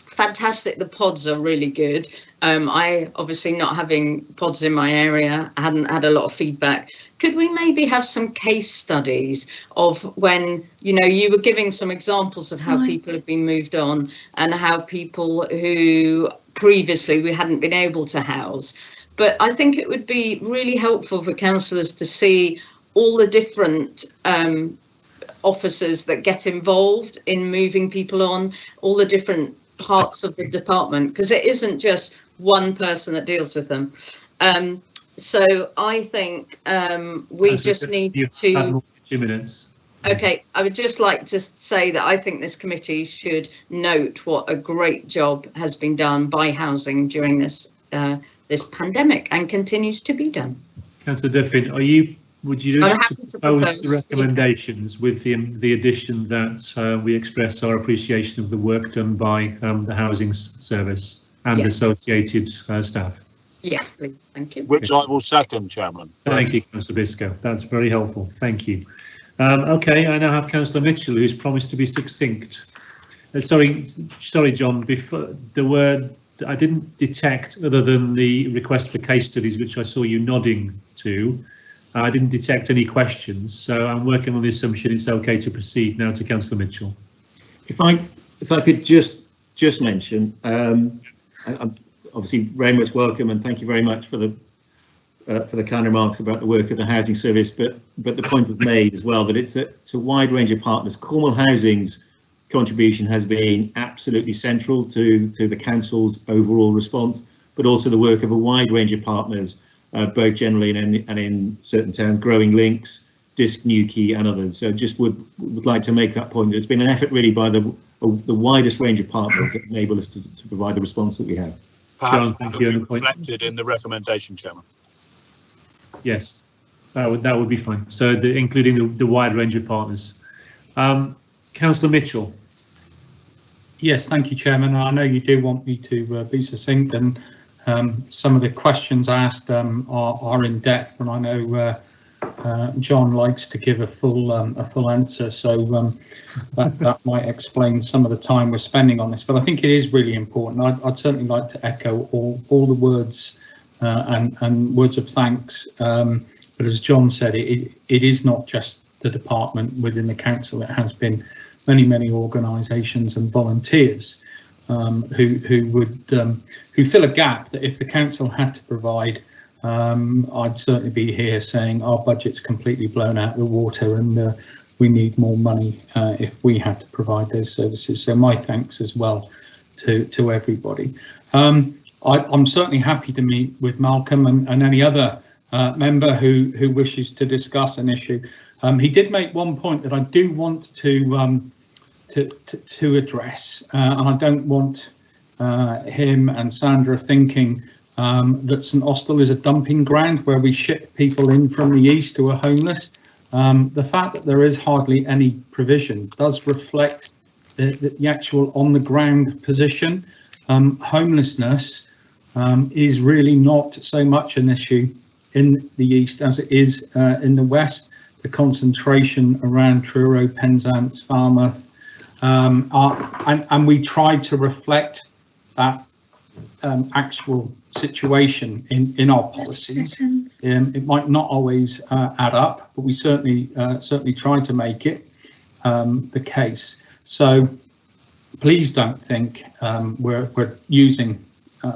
Fantastic, the pods are really good. I obviously, not having pods in my area, hadn't had a lot of feedback. Could we maybe have some case studies of when, you know, you were giving some examples of how people have been moved on and how people who previously we hadn't been able to house. But I think it would be really helpful for councillors to see all the different officers that get involved in moving people on, all the different parts of the department, because it isn't just one person that deals with them. So I think we just need to 2 minutes. Okay, I would just like to say that I think this committee should note what a great job has been done by housing during this this pandemic and continues to be done. Councillor Duffin, would you propose the recommendations with the addition that we express our appreciation of the work done by the housing service and associated staff? Yes, please. Thank you. Which I will second, Chairman. Thank you, Councillor Biscoe. That's very helpful. Thank you. Okay, I now have Councillor Mitchell, who's promised to be succinct. Sorry, John. Before I didn't detect, other than the request for case studies, which I saw you nodding to. I didn't detect any questions, so I'm working on the assumption it's okay to proceed now to Councillor Mitchell. If I could just mention, I'm obviously very much welcome and thank you very much for the kind remarks about the work of the housing service. But the point was made as well that it's a wide range of partners. Cornwall Housing's contribution has been absolutely central to the council's overall response, but also the work of a wide range of partners. Both generally and in certain towns, Growing Links, Disc Newquay and others. So just would like to make that point. It's been an effort really by the widest range of partners that enable us to provide the response that we have. Perhaps that will be reflected in the recommendation, Chairman. Yes, that would be fine. So including the wide range of partners. Councillor Mitchell. Yes, thank you, Chairman. I know you do want me to be succinct, and some of the questions asked are in depth, and I know John likes to give a full answer, so that might explain some of the time we're spending on this. But I think it is really important. I'd certainly like to echo all the words and words of thanks. But as John said, it is not just the department within the council. It has been many organisations and volunteers who fill a gap that if the council had to provide, I'd certainly be here saying our budget's completely blown out of the water and we need more money if we had to provide those services. So my thanks as well to everybody. I'm certainly happy to meet with Malcolm and any other member who wishes to discuss an issue. He did make one point that I do want to address, and I don't want him and Sandra thinking that St Austell is a dumping ground where we ship people in from the east who are homeless. The fact that there is hardly any provision does reflect the actual on the ground position. Homelessness is really not so much an issue in the east as it is in the west. The concentration around Truro, Penzance, Falmouth, and we tried to reflect that actual situation in our policies. It might not always add up, but we certainly try to make it the case. So please don't think we're using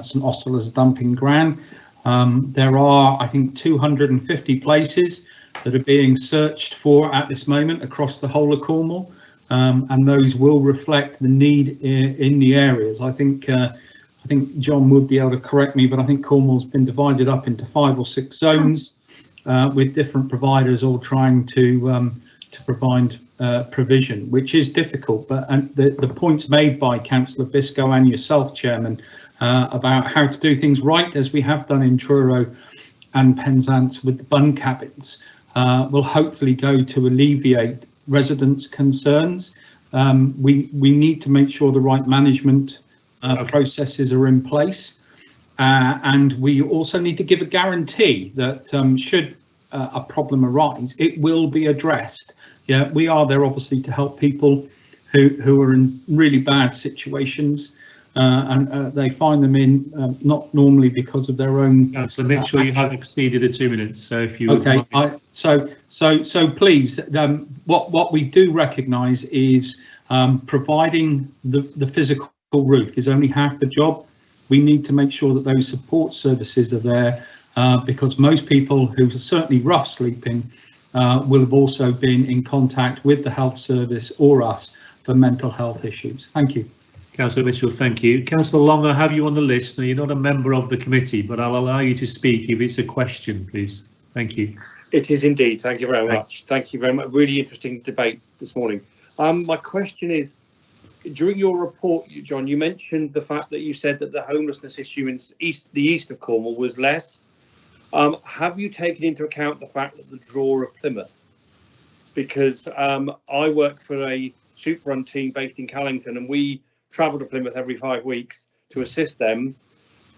St Austell as a dumping ground. There are, I think, 250 places that are being searched for at this moment across the whole of Cornwall, and those will reflect the need in the areas. I think John would be able to correct me, but I think Cornwall's been divided up into 5 or 6 zones with different providers all trying to provide provision, which is difficult. But the points made by Councillor Biscoe and yourself, Chairman, about how to do things right, as we have done in Truro and Penzance with the bun cabins, will hopefully go to alleviate residents' concerns. We need to make sure the right management processes are in place, and we also need to give a guarantee that should a problem arise, it will be addressed. Yeah, we are there obviously to help people who are in really bad situations, and they find them in not normally because of their own. Councillor, make sure you have exceeded the 2 minutes. So if you okay, so please, what we do recognise is providing the physical route is only half the job. We need to make sure that those support services are there, because most people who are certainly rough sleeping will have also been in contact with the health service or us for mental health issues. Thank you. Councillor Mitchell, thank you. Councillor Long, I have you on the list. Now, you're not a member of the committee, but I'll allow you to speak if it's a question, please. Thank you. It is indeed. Thank you very much. Thank you very much. Really interesting debate this morning. My question is, during your report, John, you mentioned the fact that you said that the homelessness issue in the east of Cornwall was less. Have you taken into account the fact that the draw of Plymouth? Because I work for a soup run team based in Callington, and we travel to Plymouth every 5 weeks to assist them.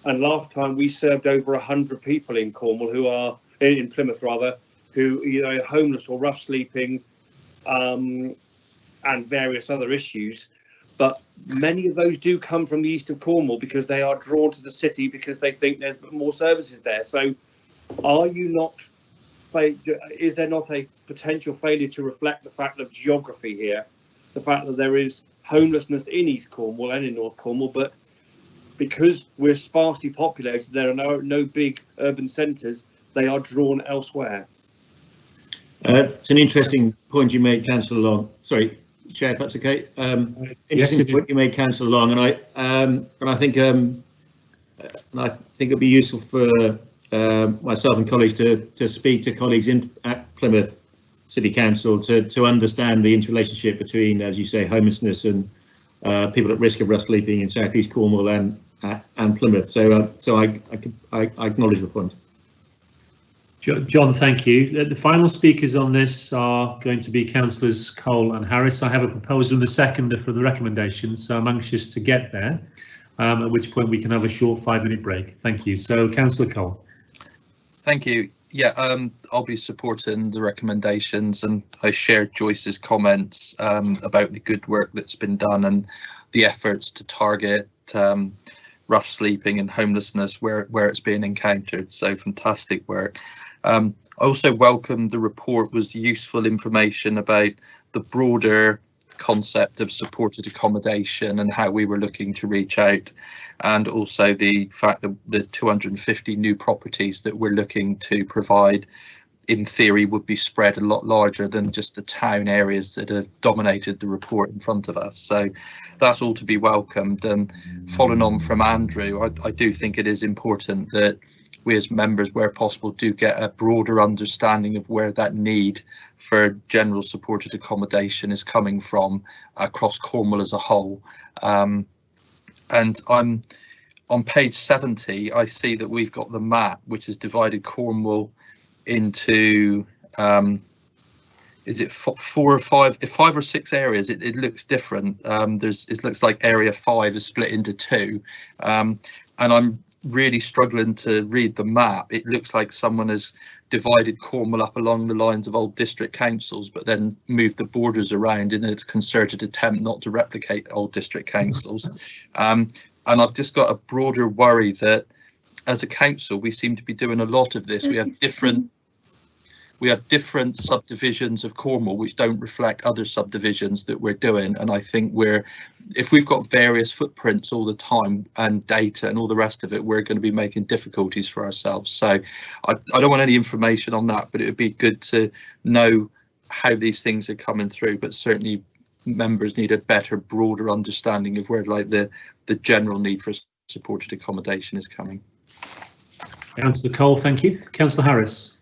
And last time we served over 100 people in Cornwall who are in Plymouth rather, who either are homeless or rough sleeping, and various other issues. But many of those do come from the east of Cornwall because they are drawn to the city because they think there's more services there. So are you not, is there not a potential failure to reflect the fact of geography here? The fact that there is homelessness in East Cornwall and in North Cornwall, but because we're sparsely populated, there are no big urban centres, they are drawn elsewhere. It's an interesting point you made, Councillor Long. Sorry, Chair, if that's okay. Interesting point you made, Councillor Long, and I think it'd be useful for myself and colleagues to speak to colleagues at Plymouth City Council to understand the interrelationship between, as you say, homelessness and people at risk of rough sleeping in South East Cornwall and Plymouth. So I acknowledge the point. John, thank you. The final speakers on this are going to be Councillors Cole and Harris. I have a proposal and a seconder for the recommendation, so I'm anxious to get there, at which point we can have a short 5-minute break. Thank you. So, Councillor Cole. Thank you. Yeah, I'll be supporting the recommendations, and I share Joyce's comments about the good work that's been done and the efforts to target rough sleeping and homelessness where it's being encountered. So fantastic work. I also welcome the report was useful information about the broader concept of supported accommodation and how we were looking to reach out, and also the fact that the 250 new properties that we're looking to provide in theory would be spread a lot larger than just the town areas that have dominated the report in front of us. So that's all to be welcomed. And following on from Andrew, I do think it is important that we as members, where possible, do get a broader understanding of where that need for general supported accommodation is coming from across Cornwall as a whole. And on page 70, I see that we've got the map which has divided Cornwall into is it 4 or 5, 5 or 6 areas. It looks different. It looks like area 5 is split into 2, and I'm really struggling to read the map. It looks like someone has divided Cornwall up along the lines of old district councils, but then moved the borders around in a concerted attempt not to replicate old district councils. And I've just got a broader worry that as a council we seem to be doing a lot of this. We have different subdivisions of Cornwall which don't reflect other subdivisions that we're doing, and I think if we've got various footprints all the time and data and all the rest of it, we're going to be making difficulties for ourselves. So I don't want any information on that, but it would be good to know how these things are coming through. But certainly members need a better, broader understanding of where the general need for supported accommodation is coming. Councillor Cole, thank you. Councillor Harris.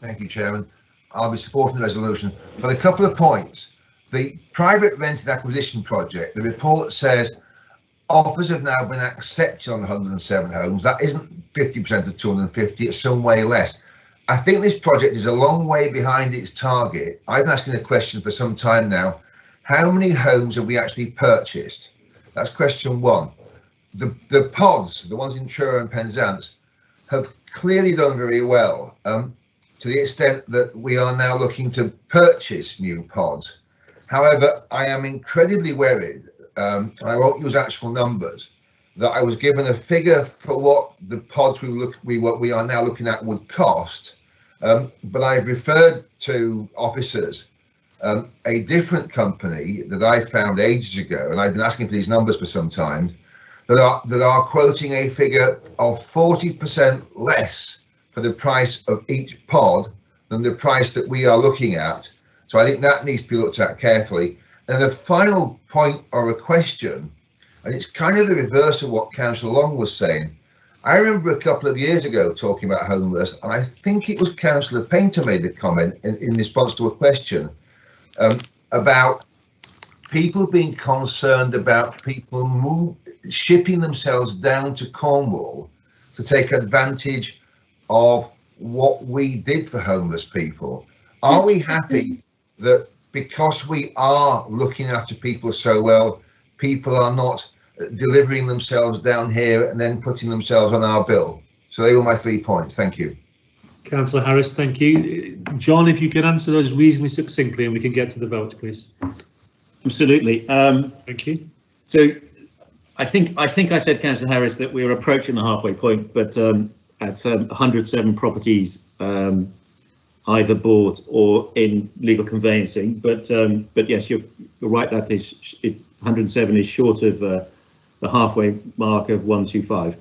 Thank you, Chairman. I'll be supporting the resolution. But a couple of points. The private rented acquisition project, the report says offers have now been accepted on 107 homes. That isn't 50% of 250, it's some way less. I think this project is a long way behind its target. I've been asking the question for some time now. How many homes have we actually purchased? That's question one. The pods, the ones in Truro and Penzance, have clearly done very well. To the extent that we are now looking to purchase new pods. However, I am incredibly worried, and I won't use actual numbers, that I was given a figure for what the pods we are now looking at would cost, but I've referred to officers, a different company that I found ages ago, and I've been asking for these numbers for some time, that are quoting a figure of 40% less for the price of each pod than the price that we are looking at. So I think that needs to be looked at carefully. And the final point or a question, and it's kind of the reverse of what Councillor Long was saying. I remember a couple of years ago talking about homeless, and I think it was Councillor Painter made the comment in response to a question about people being concerned about people shipping themselves down to Cornwall to take advantage of what we did for homeless people. Are we happy that because we are looking after people so well, people are not delivering themselves down here and then putting themselves on our bill? So they were my 3 points. Thank you. Councillor Harris, thank you. John, if you can answer those reasonably succinctly and we can get to the vote, please. Absolutely. Thank you. So I think I said, Councillor Harris, that we were approaching the halfway point, but at 107 properties either bought or in legal conveyancing, but yes, you're right, that is 107 is short of the halfway mark of 125.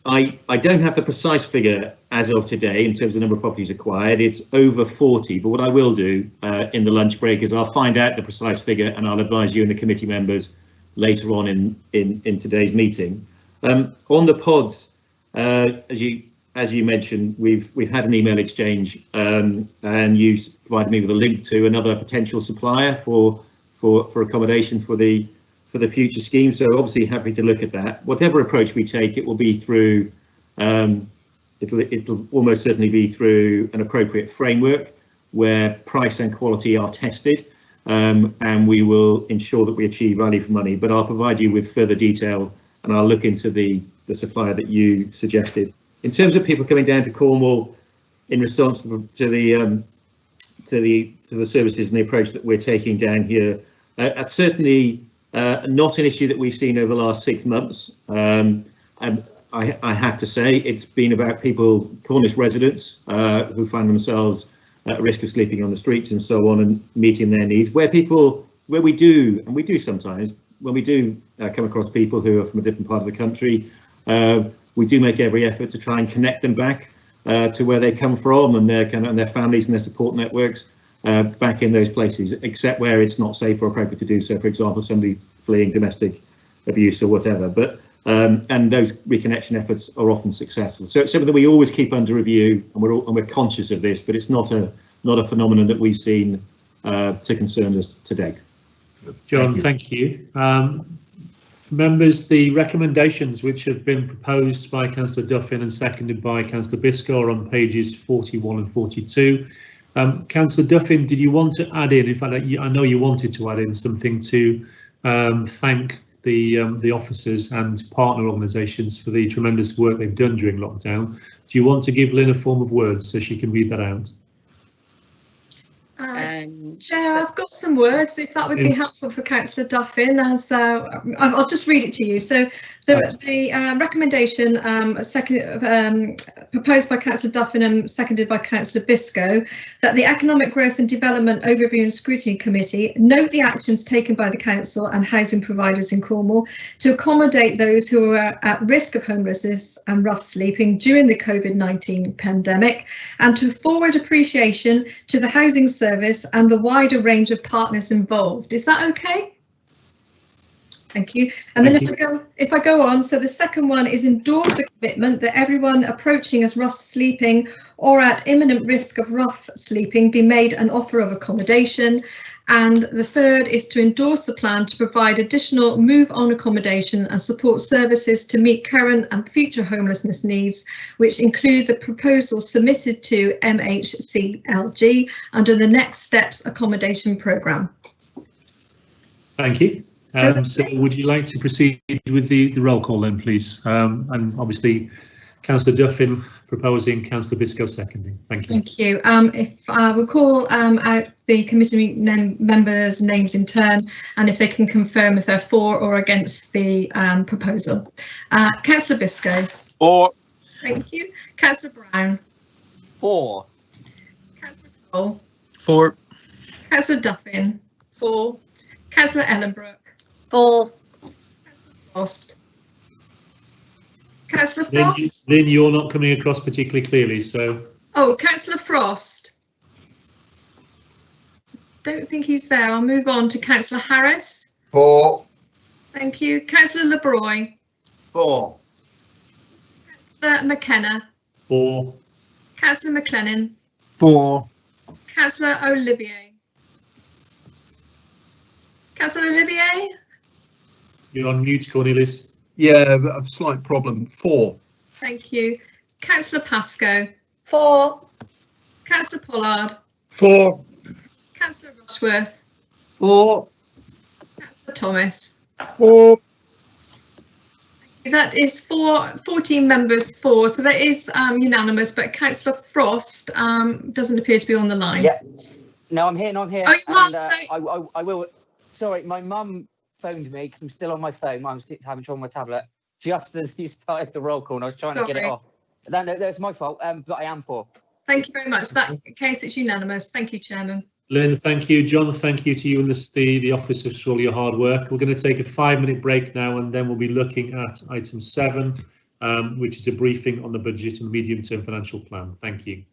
I don't have the precise figure as of today in terms of the number of properties acquired. It's over 40, but what I will do in the lunch break is I'll find out the precise figure and I'll advise you and the committee members later on in today's meeting. On the pods, as you mentioned, we've had an email exchange, and you provided me with a link to another potential supplier for accommodation for the future scheme. So obviously happy to look at that. Whatever approach we take, it will be through it'll almost certainly be through an appropriate framework where price and quality are tested, and we will ensure that we achieve value for money. But I'll provide you with further detail, and I'll look into the supplier that you suggested. In terms of people coming down to Cornwall in response to the services and the approach that we're taking down here, that's certainly not an issue that we've seen over the last 6 months. I have to say it's been about people, Cornish residents, who find themselves at risk of sleeping on the streets and so on, and meeting their needs. Where we do sometimes, when we do come across people who are from a different part of the country, we do make every effort to try and connect them back to where they come from and their families and their support networks back in those places, except where it's not safe or appropriate to do so. For example, somebody fleeing domestic abuse or whatever. But and those reconnection efforts are often successful. So it's something that we always keep under review, and we're conscious of this, but it's not a phenomenon that we've seen to concern us to date. John, thank you. Members, the recommendations which have been proposed by Councillor Duffin and seconded by Councillor Biscoe are on pages 41 and 42. Councillor Duffin, did you want to add in fact, I know you wanted to add in something to thank the officers and partner organisations for the tremendous work they've done during lockdown. Do you want to give Lynn a form of words so she can read that out? Chair, I've got some words, if that would be helpful for Councillor Duffin, as I'll just read it to you. So the recommendation proposed by Councillor Duffin and seconded by Councillor Biscoe, that the Economic Growth and Development Overview and Scrutiny Committee note the actions taken by the Council and housing providers in Cornwall to accommodate those who are at risk of homelessness and rough sleeping during the COVID-19 pandemic, and to forward appreciation to the housing service and the wider range of partners involved. Is that okay? Thank you. And then if I go on, so the second one is endorse the commitment that everyone approaching as rough sleeping or at imminent risk of rough sleeping be made an offer of accommodation. And the third is to endorse the plan to provide additional move-on accommodation and support services to meet current and future homelessness needs, which include the proposals submitted to MHCLG under the Next Steps accommodation programme. Thank you. So would you like to proceed with the roll call then, please? And obviously, Councillor Duffin proposing, Councillor Biscoe seconding. Thank you. Thank you. If I will call out the committee members' names in turn, and if they can confirm if they're for or against the proposal. Councillor Biscoe. For. Thank you. Councillor Brown. For. Councillor Cole. For. Councillor Duffin. For. Councillor Ellenbrook. For. Councillor Frost. Councillor Frost. Lynn, you're not coming across particularly clearly, so. Oh, Councillor Frost. Don't think he's there. I'll move on to Councillor Harris. For. Thank you. Councillor LeBroy. For. Councillor McKenna. For. Councillor McLennan. For. Councillor Olivier. Councillor Olivier. You're on mute, Cornelius. Yeah, a slight problem. For. Thank you. Councillor Pascoe. For. Councillor Pollard. For. Councillor Rushworth. For. Councillor Thomas. For. That is 14 members for, so that is unanimous, but Councillor Frost doesn't appear to be on the line. Yeah. No, I'm here. No, I'm here. Oh, you are, I will. Sorry, my mum phoned me because I'm still on my phone. I'm still having trouble on my tablet. Just as you started the roll call, and I was trying to get it off. That's my fault. But I am for. Thank you very much. That case, it's unanimous. Thank you, Chairman. Lynn, thank you. John, thank you to you and the officers for all your hard work. We're going to take a 5-minute break now, and then we'll be looking at item 7, which is a briefing on the budget and medium-term financial plan. Thank you.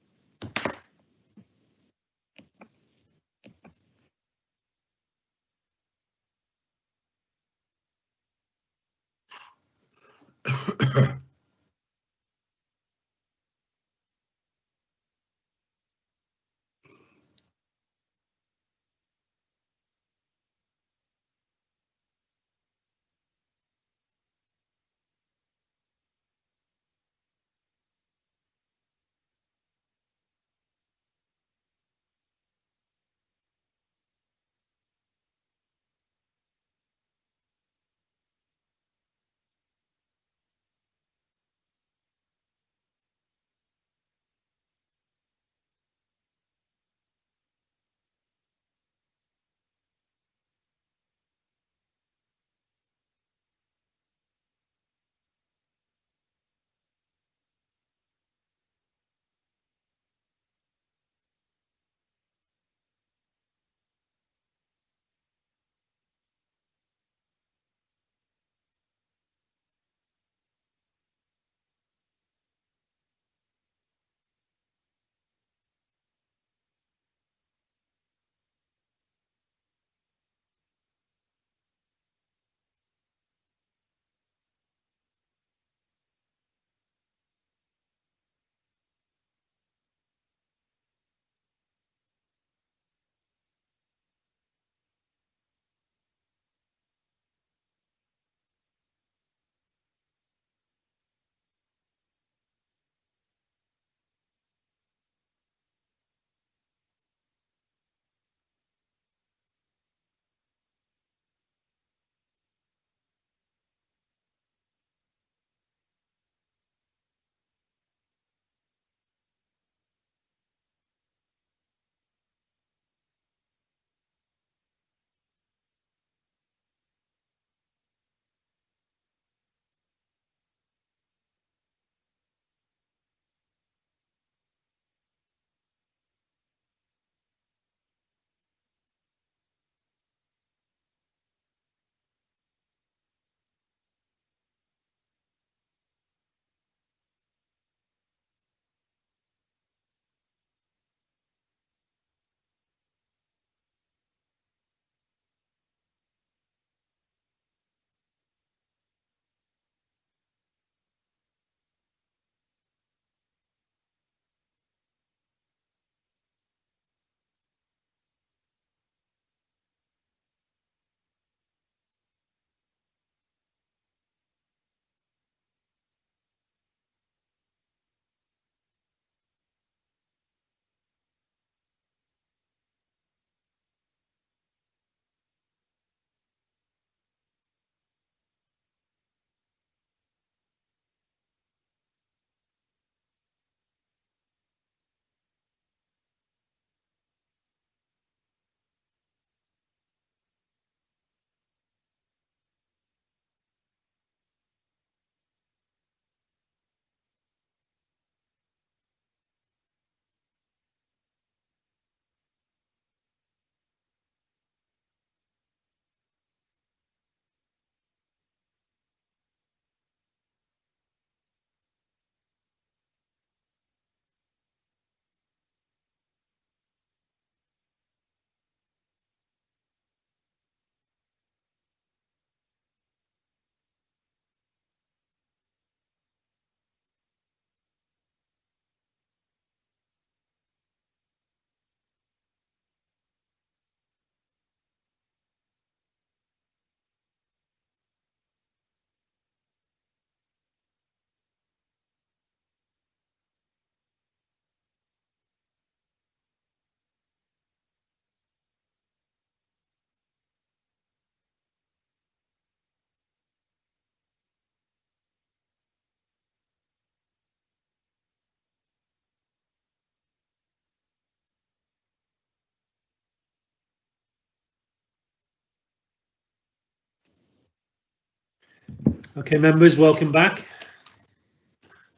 Okay, members, welcome back.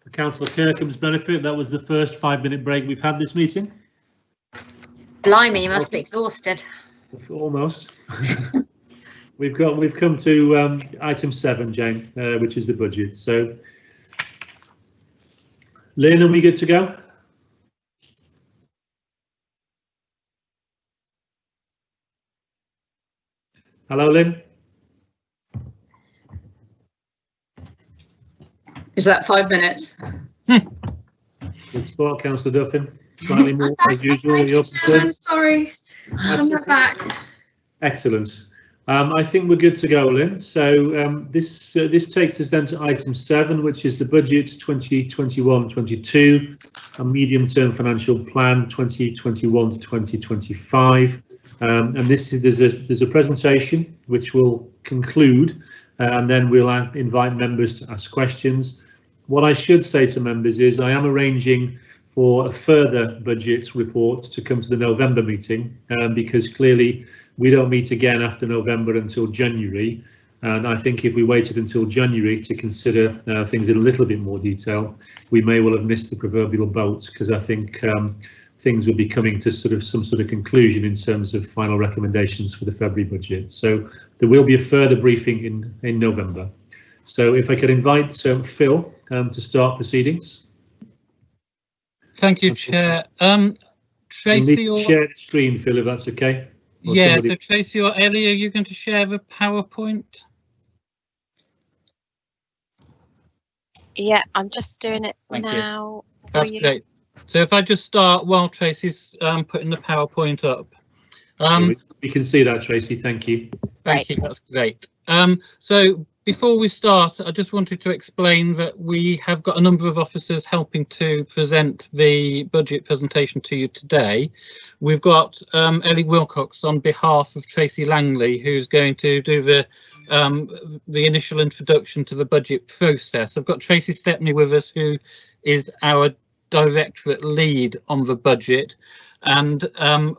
For Councillor Kirkham's benefit, that was the first 5-minute break we've had this meeting. Blimey, you must be exhausted. Almost. We've come to item 7, Jane, which is the budget. So, Lynn, are we good to go? Hello, Lynn. Is that 5 minutes? Good spot, Councillor Duffin. Slightly more as usual. I'm sorry, I'm not back. Excellent. I think we're good to go, Lynn. So this takes us then to item 7, which is the budget 2021-22, a medium-term financial plan 2021 to 2025. And there's a presentation which will conclude, and then we'll invite members to ask questions. What I should say to members is I am arranging for a further budget report to come to the November meeting, because clearly we don't meet again after November until January, and I think if we waited until January to consider things in a little bit more detail, we may well have missed the proverbial boat, because I think things will be coming to some sort of conclusion in terms of final recommendations for the February budget. So there will be a further briefing in November. So if I could invite Phil to start proceedings. Thank you, Chair. Tracy, or share the screen, Phil, if that's okay. Or yeah, somebody... so Tracy or Ellie, are you going to share the PowerPoint? Yeah, I'm just doing it Thank now. You. That's great. So if I just start while Tracy's putting the PowerPoint up. We can see that, Tracy. Thank you. Thank you. That's great. So before we start, I just wanted to explain that we have got a number of officers helping to present the budget presentation to you today. We've got Ellie Wilcox on behalf of Tracy Langley, who's going to do the initial introduction to the budget process. I've got Tracy Stepney with us, who is our directorate lead on the budget, and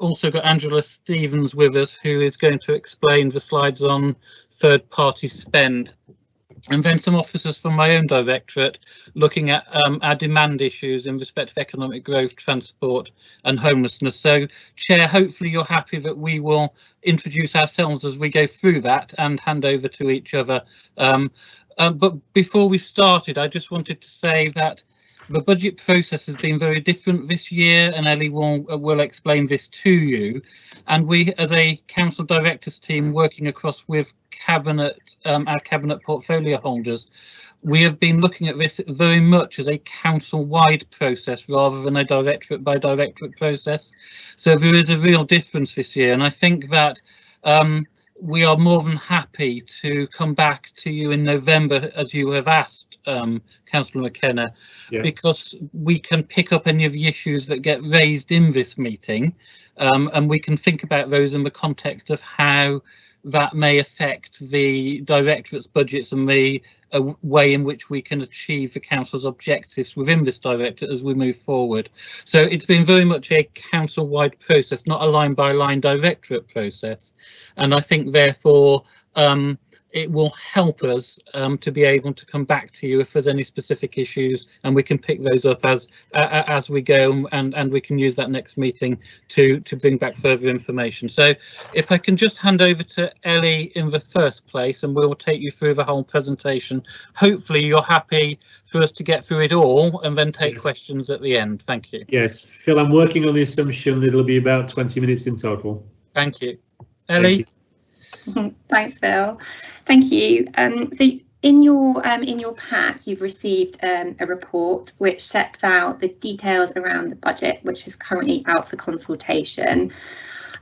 also got Angela Stevens with us, who is going to explain the slides on third-party spend, and then some officers from my own directorate looking at our demand issues in respect of economic growth, transport and homelessness. So, Chair, hopefully you're happy that we will introduce ourselves as we go through that and hand over to each other. But before we started, I just wanted to say that the budget process has been very different this year, and Ellie will explain this to you. And we, as a council directors team working across with cabinet, our cabinet portfolio holders, we have been looking at this very much as a council-wide process rather than a directorate by directorate process. So there is a real difference this year, and I think that we are more than happy to come back to you in November, as you have asked, Councillor McKenna, because we can pick up any of the issues that get raised in this meeting, and we can think about those in the context of how that may affect the directorate's budgets and the way in which we can achieve the council's objectives within this directorate as we move forward. So it's been very much a council-wide process, not a line-by-line directorate process, and I think therefore it will help us to be able to come back to you if there's any specific issues, and we can pick those up as we go, and we can use that next meeting to bring back further information. So if I can just hand over to Ellie in the first place, and we'll take you through the whole presentation. Hopefully you're happy for us to get through it all and then take questions at the end. Thank you. Yes, Phil, I'm working on the assumption that it'll be about 20 minutes in total. Thank you. Ellie? Thank you. Thanks, Phil. Thank you. So in your pack, you've received a report which sets out the details around the budget, which is currently out for consultation.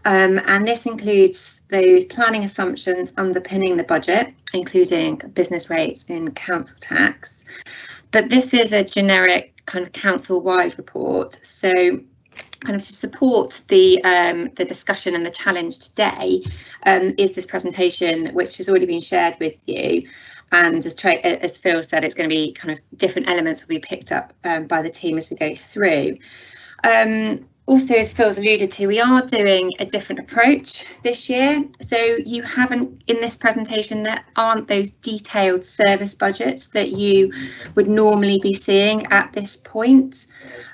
And this includes those planning assumptions underpinning the budget, including business rates and council tax. But this is a generic kind of council-wide report. So kind of to support the discussion and the challenge today is this presentation, which has already been shared with you. And as Phil said, it's going to be kind of different elements will be picked up by the team as we go through. also, as Phil's alluded to, we are doing a different approach this year. So you haven't, in this presentation, there aren't those detailed service budgets that you would normally be seeing at this point.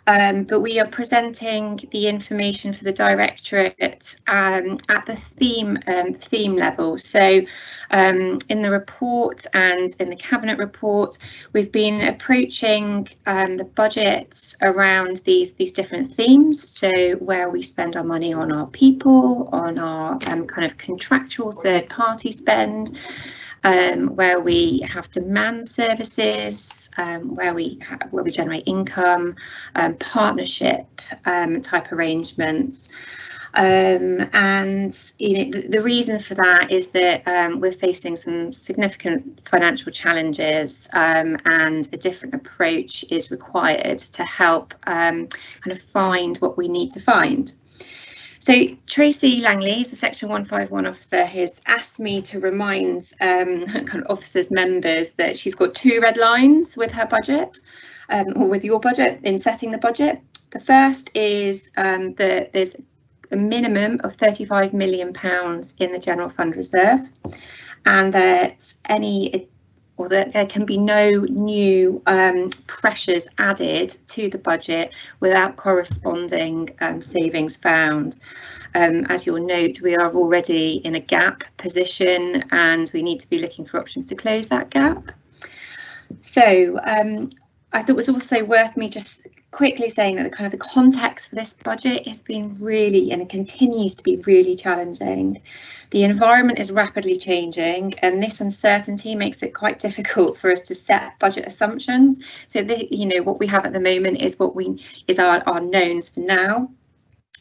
But we are presenting the information for the directorate at the theme level. So in the report and in the cabinet report, we've been approaching the budgets around these different themes. So where we spend our money on our people, on our kind of contractual third party spend, where we have demand services, where we generate income, partnership type arrangements. And the reason for that is that we're facing some significant financial challenges, and a different approach is required to help kind of find what we need to find. So Tracy Langley is a Section 151 officer who's asked me to remind kind of officers members that she's got 2 red lines with her budget, or with your budget in setting the budget. The first is that there's a minimum of £35 million in the general fund reserve, and that there can be no new pressures added to the budget without corresponding savings found. As you'll note, we are already in a gap position and we need to be looking for options to close that gap. So I thought it was also worth me just quickly saying that the context for this budget has been really, and it continues to be really challenging. The environment is rapidly changing, and this uncertainty makes it quite difficult for us to set budget assumptions. So what we have at the moment is our knowns for now.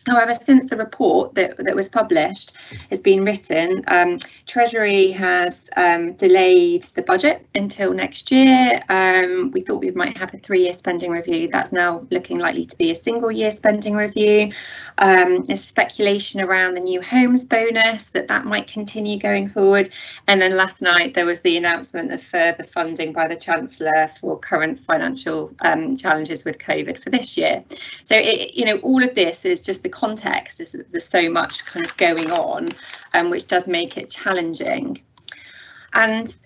However, since the report that was published has been written, Treasury has delayed the budget until next year. We thought we might have a 3-year spending review. That's now looking likely to be a single-year spending review. There's speculation around the new homes bonus that might continue going forward. And then last night there was the announcement of further funding by the Chancellor for current financial challenges with COVID for this year. So all of this is just the context is that there's so much kind of going on, which does make it challenging. And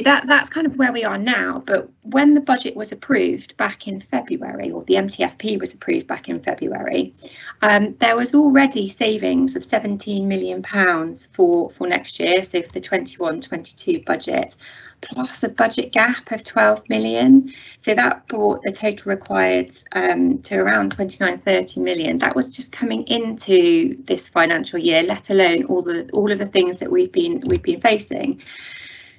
that's kind of where we are now. But when the budget was approved back in February, or the MTFP was approved back in February, there was already savings of £17 million for next year, so for the 21-22 budget, plus a budget gap of 12 million. So that brought the total required to around 29-30 million. That was just coming into this financial year, let alone all of the things that we've been facing.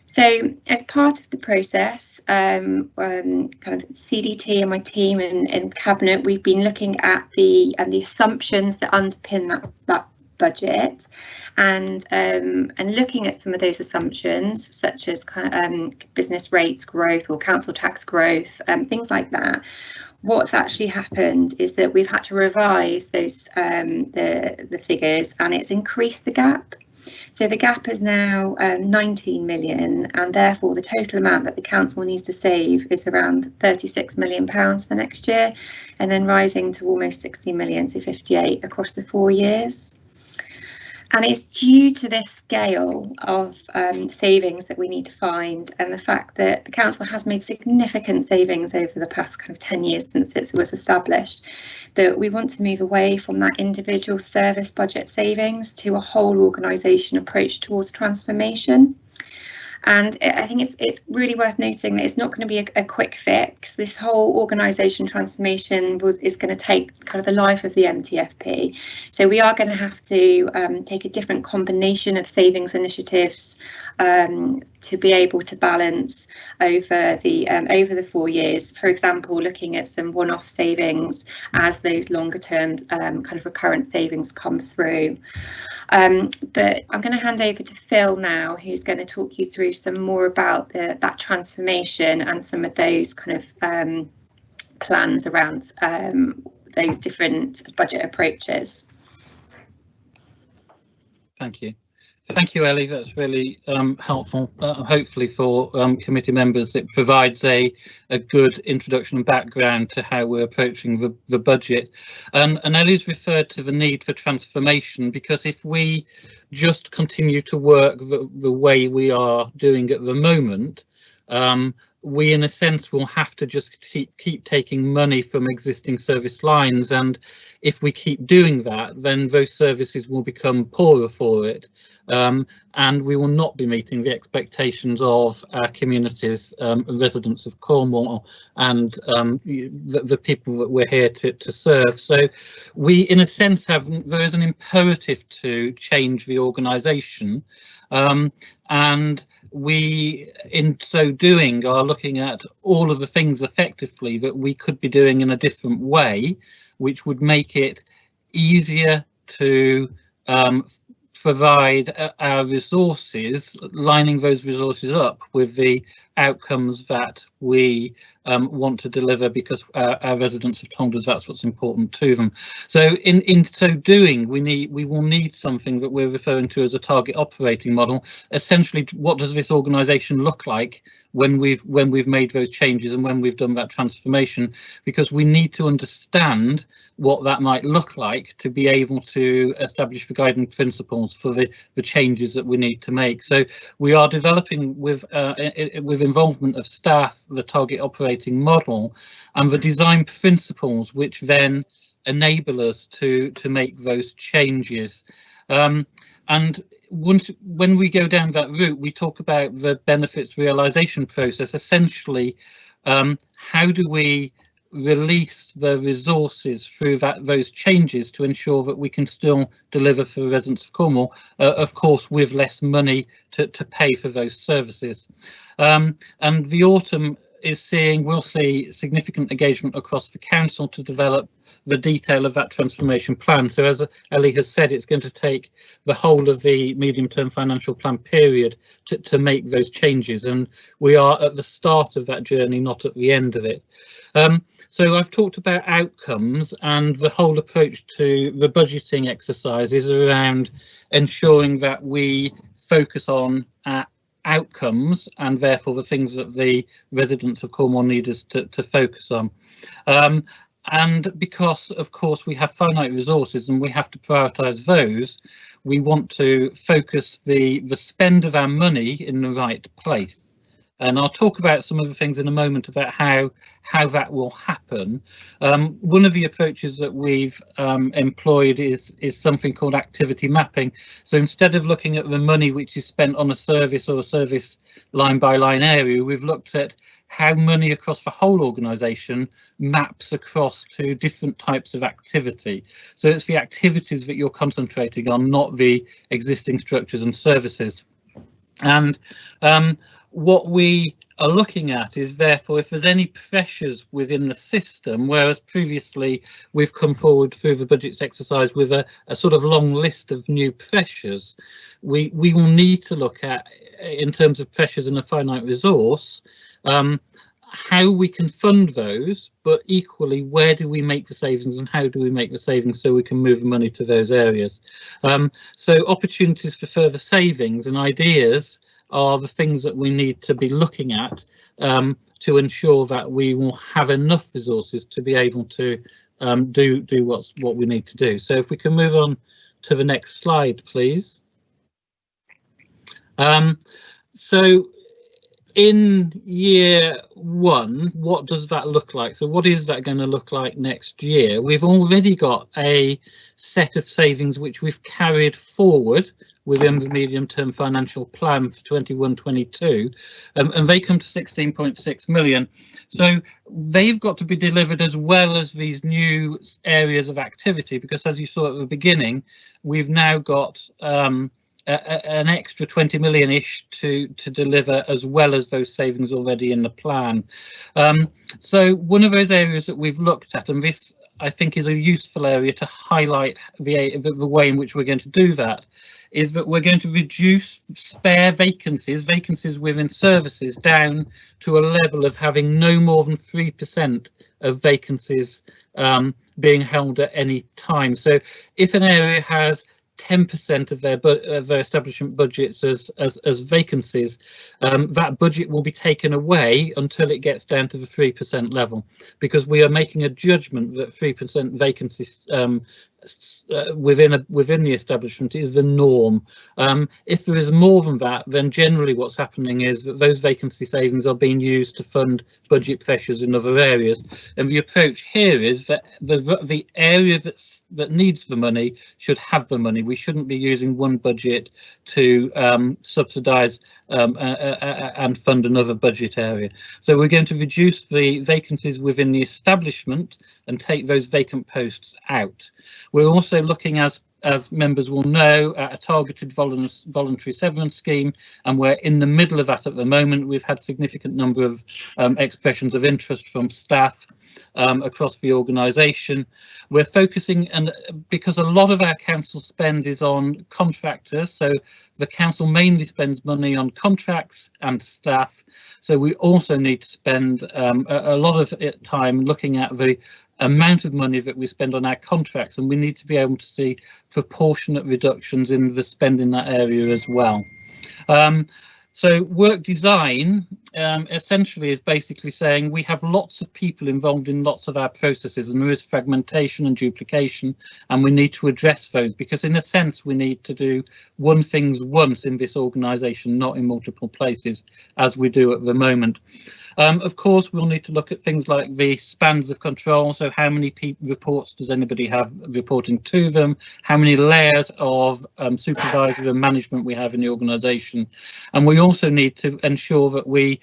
So as part of the process, kind of CDT and my team and cabinet, we've been looking at the assumptions that underpin that budget, and looking at some of those assumptions, such as business rates growth or council tax growth, things like that. What's actually happened is that we've had to revise those the figures, and it's increased the gap. So the gap is now 19 million, and therefore the total amount that the council needs to save is around 36 million pounds for next year, and then rising to almost 60 million to 58 across the 4 years. And it's due to this scale of savings that we need to find, and the fact that the council has made significant savings over the past kind of 10 years since it was established, that we want to move away from that individual service budget savings to a whole organisation approach towards transformation. And I think it's really worth noting that it's not going to be a quick fix. This whole organisation transformation is going to take kind of the life of the MTFP. So we are going to have to take a different combination of savings initiatives to be able to balance over the 4 years. For example, looking at some one-off savings as those longer term kind of recurrent savings come through. But I'm going to hand over to Phil now, who's going to talk you through some more about that transformation and some of those kind of plans around those different budget approaches. Thank you. Thank you, Ellie. That's really helpful. Hopefully for committee members, it provides a good introduction and background to how we're approaching the budget. And Ellie's referred to the need for transformation, because if we just continue to work the way we are doing at the moment, we in a sense will have to just keep taking money from existing service lines, and if we keep doing that, then those services will become poorer for it. And we will not be meeting the expectations of our communities, residents of Cornwall, and the people that we're here to serve. So we, in a sense, there is an imperative to change the organisation, and we, in so doing, are looking at all of the things effectively that we could be doing in a different way, which would make it easier to provide our resources, lining those resources up with the outcomes that we want to deliver, because our residents have told us that's what's important to them. So in so doing, we will need something that we're referring to as a target operating model. Essentially, what does this organisation look like when we've made those changes and when we've done that transformation? Because we need to understand what that might look like to be able to establish the guiding principles for the changes that we need to make. So we are developing with involvement of staff the target operating model and the design principles, which then enable us to make those changes. And when we go down that route, we talk about the benefits realisation process. Essentially, how do we release the resources through those changes to ensure that we can still deliver for the residents of Cornwall, of course with less money to pay for those services. And the autumn will see significant engagement across the council to develop the detail of that transformation plan. So as Ellie has said, it's going to take the whole of the medium-term financial plan period to make those changes, and we are at the start of that journey, not at the end of it. So I've talked about outcomes, and the whole approach to the budgeting exercise is around ensuring that we focus on outcomes, and therefore the things that the residents of Cornwall need us to focus on. And because, of course, we have finite resources and we have to prioritise those, we want to focus the spend of our money in the right place. And I'll talk about some of the things in a moment about how that will happen. One of the approaches that we've employed is something called activity mapping. So instead of looking at the money which is spent on a service or a service line by line area, we've looked at how money across the whole organisation maps across to different types of activity. So it's the activities that you're concentrating on, not the existing structures and services. And what we are looking at is, therefore, if there's any pressures within the system, whereas previously we've come forward through the budgets exercise with a sort of long list of new pressures, we will need to look at, in terms of pressures in a finite resource, how we can fund those, but equally where do we make the savings and how do we make the savings so we can move the money to those areas. So opportunities for further savings and ideas are the things that we need to be looking at to ensure that we will have enough resources to be able to do what we need to do. So if we can move on to the next slide, please. So in year one, what does that look like? So what is that going to look like next year? We've already got a set of savings which we've carried forward within the medium-term financial plan for 21-22, and they come to 16.6 million. So they've got to be delivered as well as these new areas of activity, because as you saw at the beginning, we've now got an extra 20 million-ish to deliver, as well as those savings already in the plan. So one of those areas that we've looked at, and this I think is a useful area to highlight the way in which we're going to do that, is that we're going to reduce spare vacancies within services down to a level of having no more than 3% of vacancies being held at any time. So if an area has 10% of their establishment budgets as vacancies, that budget will be taken away until it gets down to the 3% level, because we are making a judgment that 3% vacancies within the establishment is the norm. If there is more than that, then generally what's happening is that those vacancy savings are being used to fund budget pressures in other areas. And the approach here is that the area that needs the money should have the money. We shouldn't be using one budget to subsidise and fund another budget area. So we're going to reduce the vacancies within the establishment and take those vacant posts out. We're also looking, as members will know, at a targeted voluntary severance scheme, and we're in the middle of that at the moment. We've had significant number of expressions of interest from staff across the organisation. We're focusing, and because a lot of our council spend is on contractors, so the council mainly spends money on contracts and staff, so we also need to spend a lot of time looking at the amount of money that we spend on our contracts, and we need to be able to see proportionate reductions in the spend in that area as well. So work design essentially is basically saying we have lots of people involved in lots of our processes, and there is fragmentation and duplication, and we need to address those, because in a sense we need to do one things once in this organisation, not in multiple places as we do at the moment. Of course, we'll need to look at things like the spans of control. So how many reports does anybody have reporting to them? How many layers of supervisory and management we have in the organisation? And we also need to ensure that we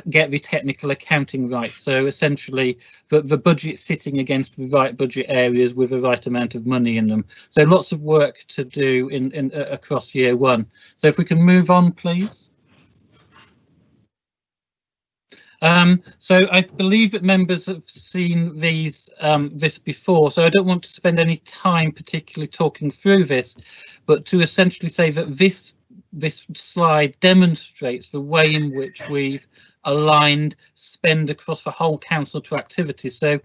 get the technical accounting right. So essentially the budget sitting against the right budget areas with the right amount of money in them. So lots of work to do in across year one. So if we can move on, please. So I believe that members have seen these this before, so I don't want to spend any time particularly talking through this, but to essentially say that this slide demonstrates the way in which we've aligned spend across the whole council to activities. So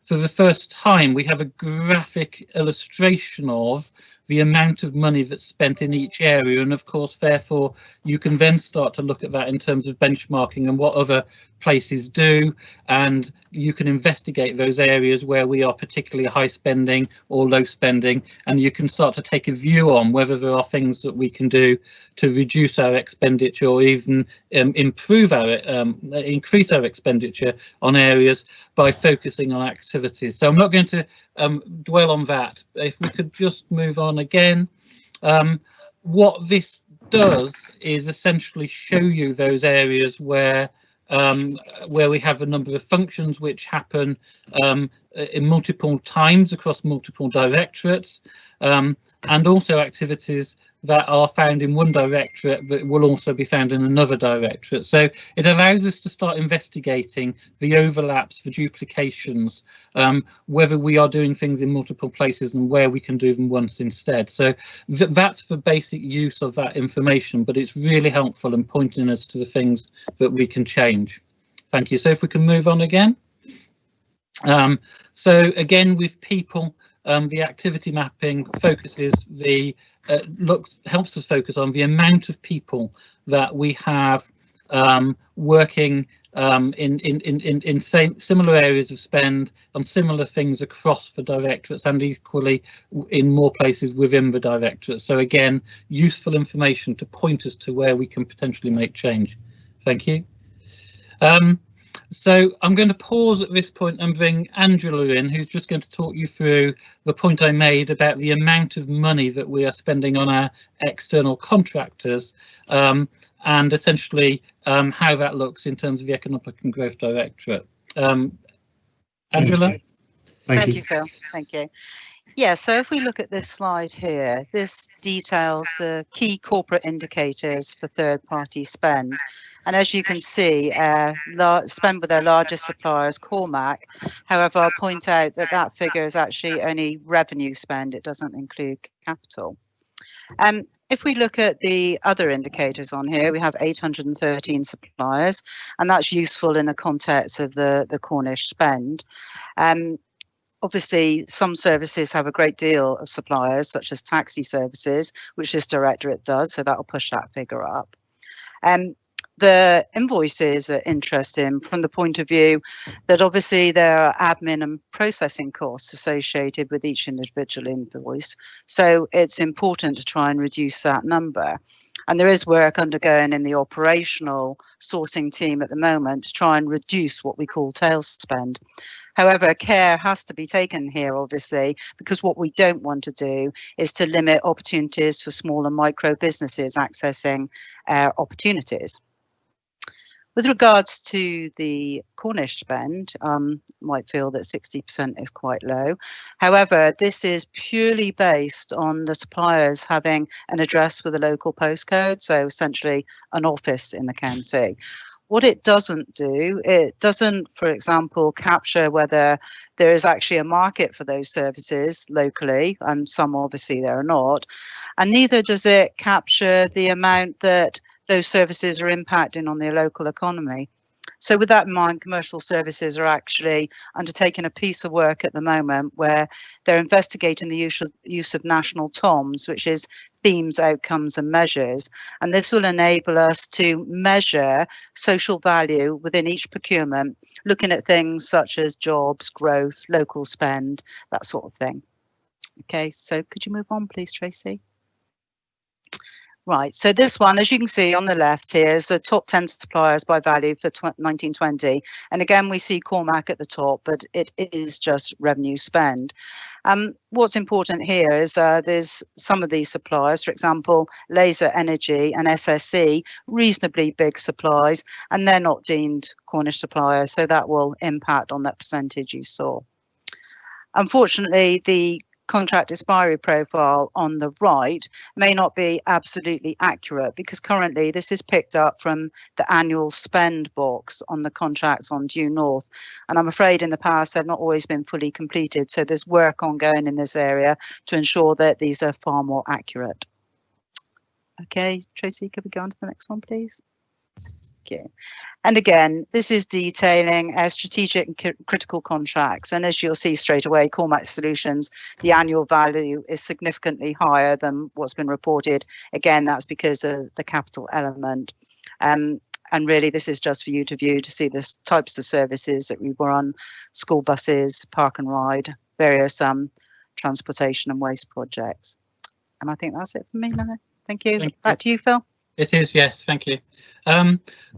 for the first time we have a graphic illustration of the amount of money that's spent in each area, and of course therefore you can then start to look at that in terms of benchmarking and what other places do, and you can investigate those areas where we are particularly high spending or low spending, and you can start to take a view on whether there are things that we can do to reduce our expenditure or even improve our increase our expenditure on areas by focusing on activities. So I'm not going to dwell on that. If we could just move on again. What this does is essentially show you those areas where we have a number of functions which happen in multiple times across multiple directorates, and also activities that are found in one directorate that will also be found in another directorate. So it allows us to start investigating the overlaps, the duplications, whether we are doing things in multiple places and where we can do them once instead. So that's the basic use of that information, but it's really helpful in pointing us to the things that we can change. Thank you. So if we can move on again. So again, with people, the activity mapping focuses helps us focus on the amount of people that we have working in similar areas of spend on similar things across the directorates, and equally in more places within the directorate. So again, useful information to point us to where we can potentially make change. Thank you. So I'm going to pause at this point and bring Angela in, who's just going to talk you through the point I made about the amount of money that we are spending on our external contractors, and essentially how that looks in terms of the Economic and Growth Directorate. Angela? Thank you, Phil. Thank you. Yeah, so if we look at this slide here, this details the key corporate indicators for third-party spend. And as you can see, spend with our largest suppliers, Cormac. However, I'll point out that that figure is actually only revenue spend. It doesn't include capital. If we look at the other indicators on here, we have 813 suppliers, and that's useful in the context of the Cornish spend. Obviously, some services have a great deal of suppliers, such as taxi services, which this directorate does, so that will push that figure up. The invoices are interesting from the point of view that obviously there are admin and processing costs associated with each individual invoice. So it's important to try and reduce that number. And there is work undergoing in the operational sourcing team at the moment to try and reduce what we call tail spend. However, care has to be taken here, obviously, because what we don't want to do is to limit opportunities for small and micro businesses accessing opportunities. With regards to the Cornish spend, might feel that 60% is quite low. However, this is purely based on the suppliers having an address with a local postcode, so essentially an office in the county. What it doesn't do, it doesn't, for example, capture whether there is actually a market for those services locally, and some obviously there are not, and neither does it capture the amount that those services are impacting on their local economy. So with that in mind, commercial services are actually undertaking a piece of work at the moment where they're investigating the use of national TOMs, which is themes, outcomes and measures. And this will enable us to measure social value within each procurement, looking at things such as jobs, growth, local spend, that sort of thing. Okay, so could you move on, please, Tracy? Right, so this one, as you can see on the left here, is the top 10 suppliers by value for 1920. And again, we see Cormac at the top, but it is just revenue spend. What's important here is there's some of these suppliers, for example, Laser Energy and SSE, reasonably big supplies, and they're not deemed Cornish suppliers, so that will impact on that percentage you saw. Unfortunately, the contract expiry profile on the right may not be absolutely accurate because currently this is picked up from the annual spend box on the contracts on Due North, and I'm afraid in the past they've not always been fully completed, so there's work ongoing in this area to ensure that these are far more accurate. Okay, Tracy, could we go on to the next one, please? Okay. And again, this is detailing our strategic and critical contracts. And as you'll see straight away, Cormac Solutions, the annual value is significantly higher than what's been reported. Again, that's because of the capital element. And really, this is just for you to view to see the types of services that we were on: school buses, park and ride, various transportation and waste projects. And I think that's it for me now. Thank you. Back to you, Phil. It is, yes, thank you.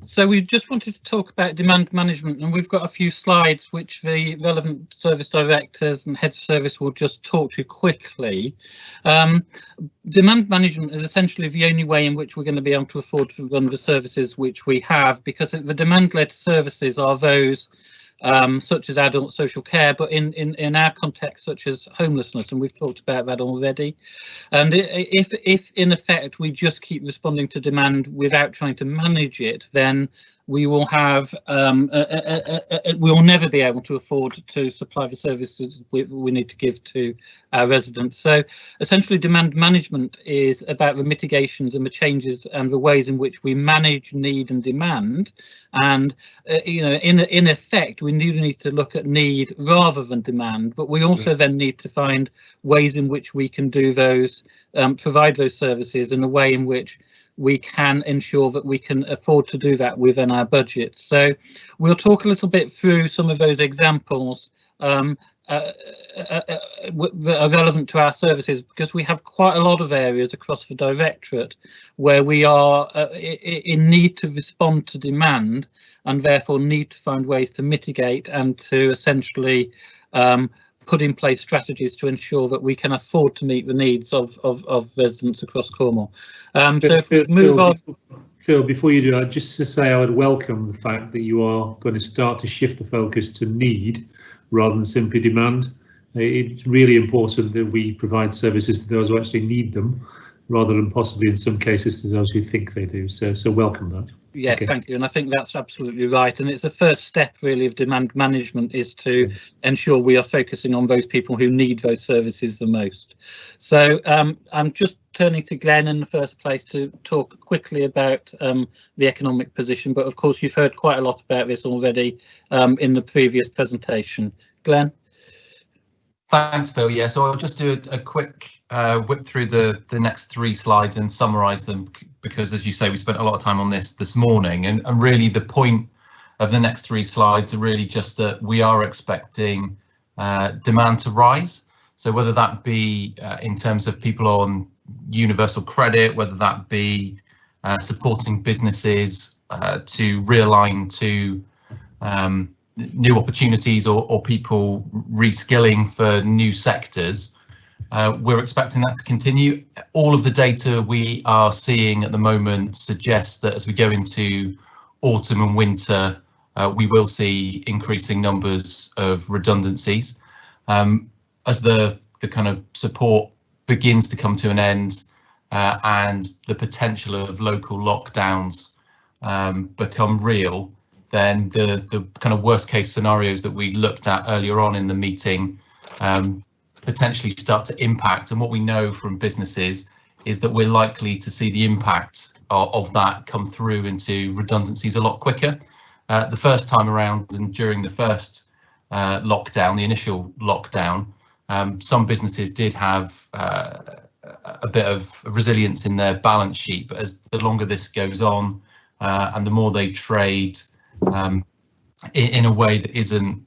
So we just wanted to talk about demand management, and we've got a few slides which the relevant service directors and heads of service will just talk to quickly. Demand management is essentially the only way in which we're going to be able to afford to run the services which we have, because the demand-led services are those such as adult social care, but in our context, such as homelessness, and we've talked about that already. And if in effect we just keep responding to demand without trying to manage it, then we will have we will never be able to afford to supply the services we need to give to our residents. So essentially demand management is about the mitigations and the changes and the ways in which we manage need and demand. And you know, in effect, we need to look at need rather than demand, but we also then need to find ways in which we can do those, provide those services in a way in which we can ensure that we can afford to do that within our budget. So we'll talk a little bit through some of those examples that are relevant to our services, because we have quite a lot of areas across the directorate where we are in need to respond to demand and therefore need to find ways to mitigate and to essentially put in place strategies to ensure that we can afford to meet the needs of residents across Cornwall. So if we move on. Phil, before you do that, just to say I would welcome the fact that you are going to start to shift the focus to need rather than simply demand. It's really important that we provide services to those who actually need them, rather than possibly in some cases to those who think they do. So welcome that. Yes, okay. Thank you. And I think that's absolutely right. And it's the first step really of demand management, is to ensure we are focusing on those people who need those services the most. So I'm just turning to Glenn in the first place to talk quickly about the economic position. But of course, you've heard quite a lot about this already in the previous presentation. Glenn? Thanks, Phil. Yeah, so I'll just do a quick whip through the next 3 slides and summarise them, because, as you say, we spent a lot of time on this morning, and really the point of the next 3 slides are really just that we are expecting demand to rise. So whether that be in terms of people on universal credit, whether that be supporting businesses to realign to new opportunities, or people reskilling for new sectors, we're expecting that to continue. All of the data we are seeing at the moment suggests that as we go into autumn and winter, we will see increasing numbers of redundancies. As the kind of support begins to come to an end, and the potential of local lockdowns become real, then the kind of worst case scenarios that we looked at earlier on in the meeting potentially start to impact. And what we know from businesses is that we're likely to see the impact of that come through into redundancies a lot quicker. The first time around, and during the first lockdown, the initial lockdown, some businesses did have a bit of resilience in their balance sheet, but as the longer this goes on, and the more they trade in a way that isn't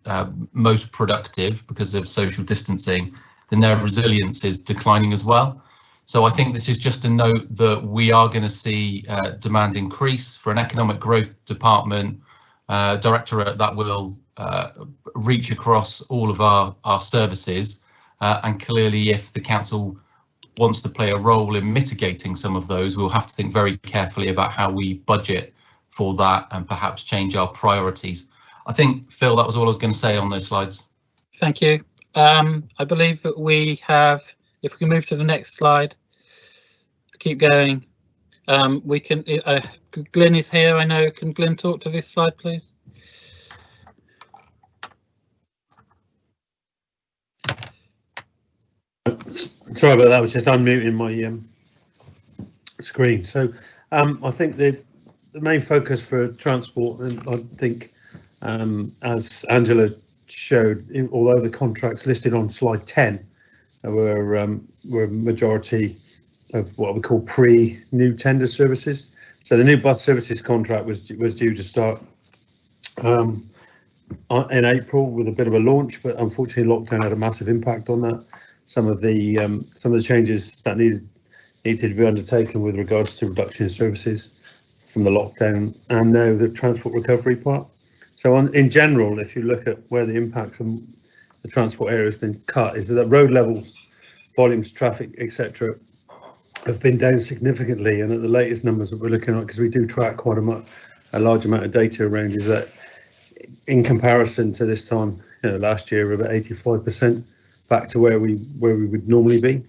most productive because of social distancing, then their resilience is declining as well. So I think this is just a note that we are going to see demand increase for an economic growth department directorate that will reach across all of our services, and clearly if the council wants to play a role in mitigating some of those, we'll have to think very carefully about how we budget for that and perhaps change our priorities. I think, Phil, that was all I was going to say on those slides. Thank you. I believe that we have, if we can move to the next slide, keep going. We can, Glyn is here, I know. Can Glyn talk to this slide, please? Sorry about that, I was just unmuting my screen. So I think the main focus for transport, and I think as Angela showed, although the contracts listed on slide 10 were majority of what we call pre-new tender services. So the new bus services contract was due to start in April with a bit of a launch, but unfortunately lockdown had a massive impact on that. Some of the changes that needed to be undertaken with regards to reduction in services from the lockdown, and now the transport recovery part. So in general, if you look at where the impacts on the transport area has been cut, is that road levels, volumes, traffic, etc., have been down significantly. And at the latest numbers that we're looking at, because we do track quite a large amount of data around, is that in comparison to this time, last year, we're about 85% back to where we would normally be.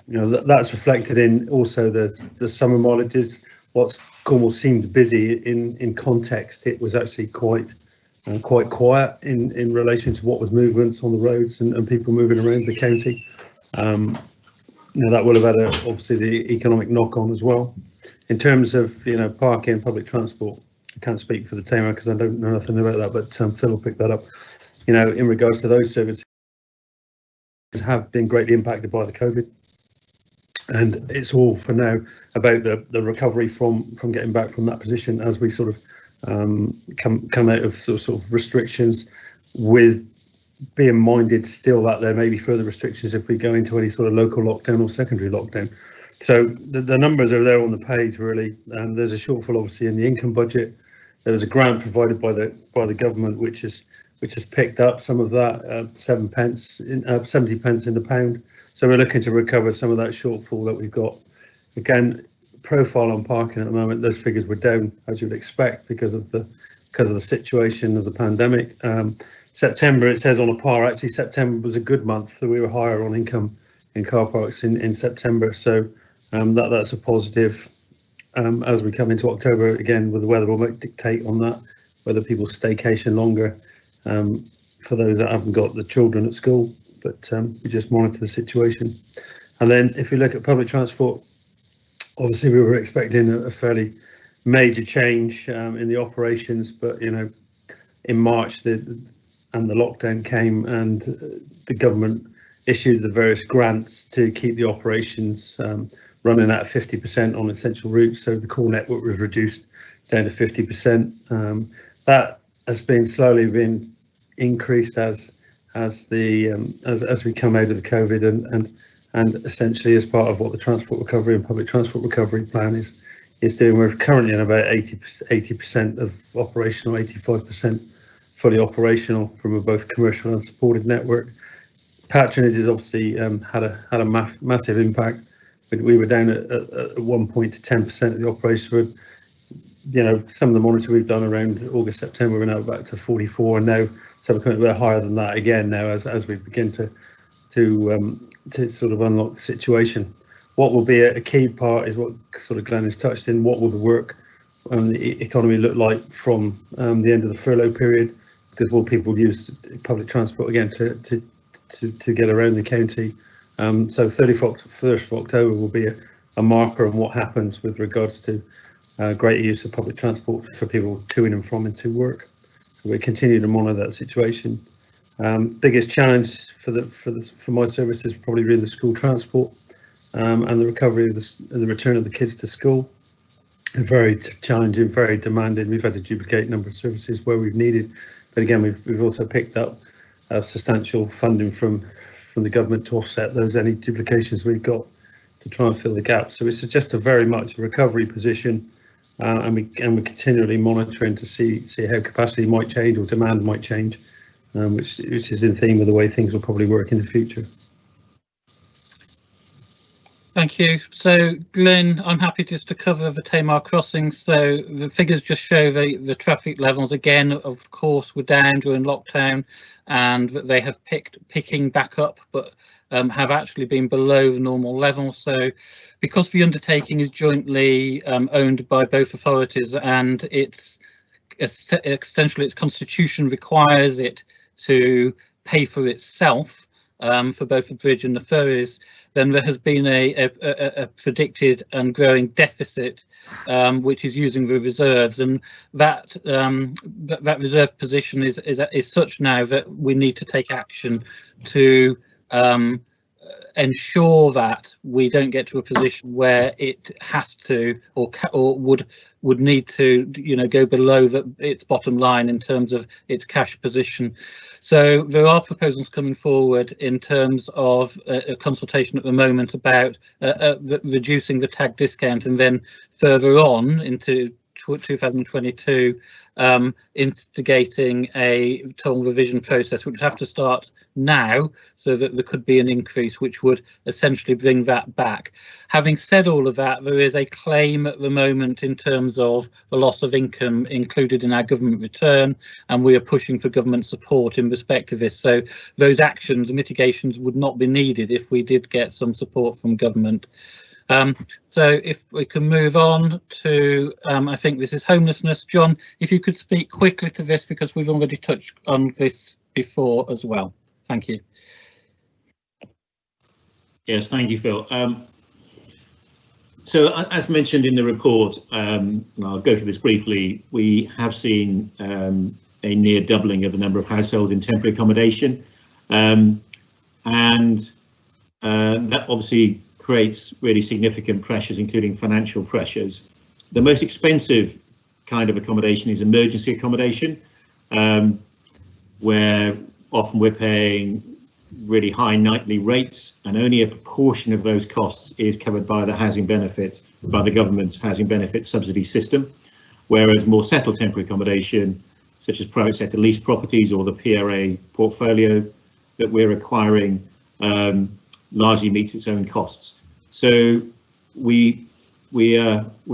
That's reflected in also the summer mileages. What's Cornwall seemed busy in context, it was actually quite quiet in relation to what was movements on the roads and people moving around the county. That will have had obviously the economic knock on as well. In terms of parking and public transport, I can't speak for the team because I don't know nothing about that, but Phil will pick that up. In regards to those services, have been greatly impacted by the COVID, and it's all for now about the recovery from getting back from that position as we sort of come out of sort of restrictions, with being minded still that there may be further restrictions if we go into any sort of local lockdown or secondary lockdown. So the numbers are there on the page really. There's a shortfall obviously in the income budget. There was a grant provided by the government which has picked up some of that, 70 pence in the pound. So we're looking to recover some of that shortfall that we've got. Again, profile on parking at the moment, those figures were down as you'd expect because of the situation of the pandemic. September, it says on a par, actually September was a good month, so we were higher on income in car parks in September. So that's a positive. As we come into October, again, with the weather will dictate on that, whether people staycation longer, for those that haven't got the children at school, but we just monitor the situation. And then if you look at public transport, obviously we were expecting a fairly major change in the operations, but in March the lockdown came, and the government issued the various grants to keep the operations running at 50% on essential routes. So the core network was reduced down to 50%. That has been slowly been increased as we come out of the COVID, and essentially as part of what the transport recovery and public transport recovery plan is doing. We're currently in about 80% of operational, 85% fully operational from a both commercial and supported network. Patronage has obviously had a massive impact. We were down at one point to 10% of the operation. But, you know, some of the monitoring we've done around August, September, we're now back to 44, and now so we're kind of higher than that again now as we begin to sort of unlock the situation. What will be a key part is what sort of Glenn has touched in. What will the work and the economy look like from the end of the furlough period? Because will people use public transport again to get around the county? So 1st of October will be a marker on what happens with regards to greater use of public transport for people to and from and to work. So we continue to monitor that situation. Biggest challenge for my service is probably really the school transport and the recovery of the return of the kids to school. Very challenging, very demanding. We've had to duplicate a number of services where we've needed, but again we've also picked up substantial funding from the government to offset any duplications we've got to try and fill the gaps. So it's just a very much a recovery position, and we're continually monitoring to see how capacity might change or demand might change, which is in theme with the way things will probably work in the future. Thank you. So Glenn, I'm happy just to cover the Tamar crossings. So the figures just show the traffic levels again, of course, were down during lockdown, and they have picking back up, but have actually been below the normal level. So because the undertaking is jointly owned by both authorities, and it's essentially its constitution requires it to pay for itself for both the bridge and the ferries, then there has been a predicted and growing deficit, which is using the reserves, and that reserve position is such now that we need to take action to ensure that we don't get to a position where it has to or would need to, you know, go below its bottom line in terms of its cash position. So there are proposals coming forward in terms of a consultation at the moment about reducing the tag discount, and then further on into 2022 instigating a toll revision process, which would have to start now, so that there could be an increase which would essentially bring that back. Having said all of that, there is a claim at the moment in terms of the loss of income included in our government return, and we are pushing for government support in respect of this. So those actions, mitigations, would not be needed if we did get some support from government. So if we can move on to, I think this is homelessness. John, if you could speak quickly to this, because we've already touched on this before as well. Thank you. Yes, thank you, Phil. So as mentioned in the report, and I'll go through this briefly, we have seen a near doubling of the number of households in temporary accommodation, and that obviously creates really significant pressures, including financial pressures. The most expensive kind of accommodation is emergency accommodation, where often we're paying really high nightly rates, and only a proportion of those costs is covered by the housing benefit, by the government's housing benefit subsidy system, whereas more settled temporary accommodation, such as private sector lease properties or the PRA portfolio that we're acquiring, largely meets its own costs. So we're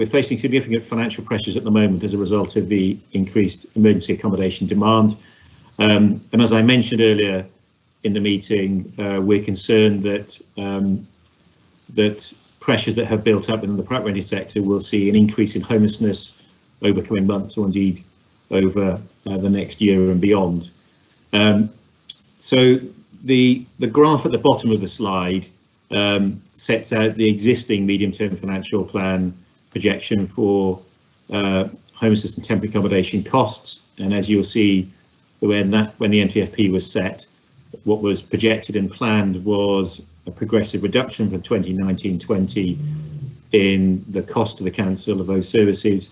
facing significant financial pressures at the moment as a result of the increased emergency accommodation demand. And as I mentioned earlier in the meeting, we're concerned that that pressures that have built up in the private rented sector will see an increase in homelessness over coming months, or indeed over the next year and beyond. So the graph at the bottom of the slide sets out the existing medium-term financial plan projection for homelessness and temporary accommodation costs, and as you'll see, when the NTFP was set, what was projected and planned was a progressive reduction from 2019-20 in the cost of the council of those services.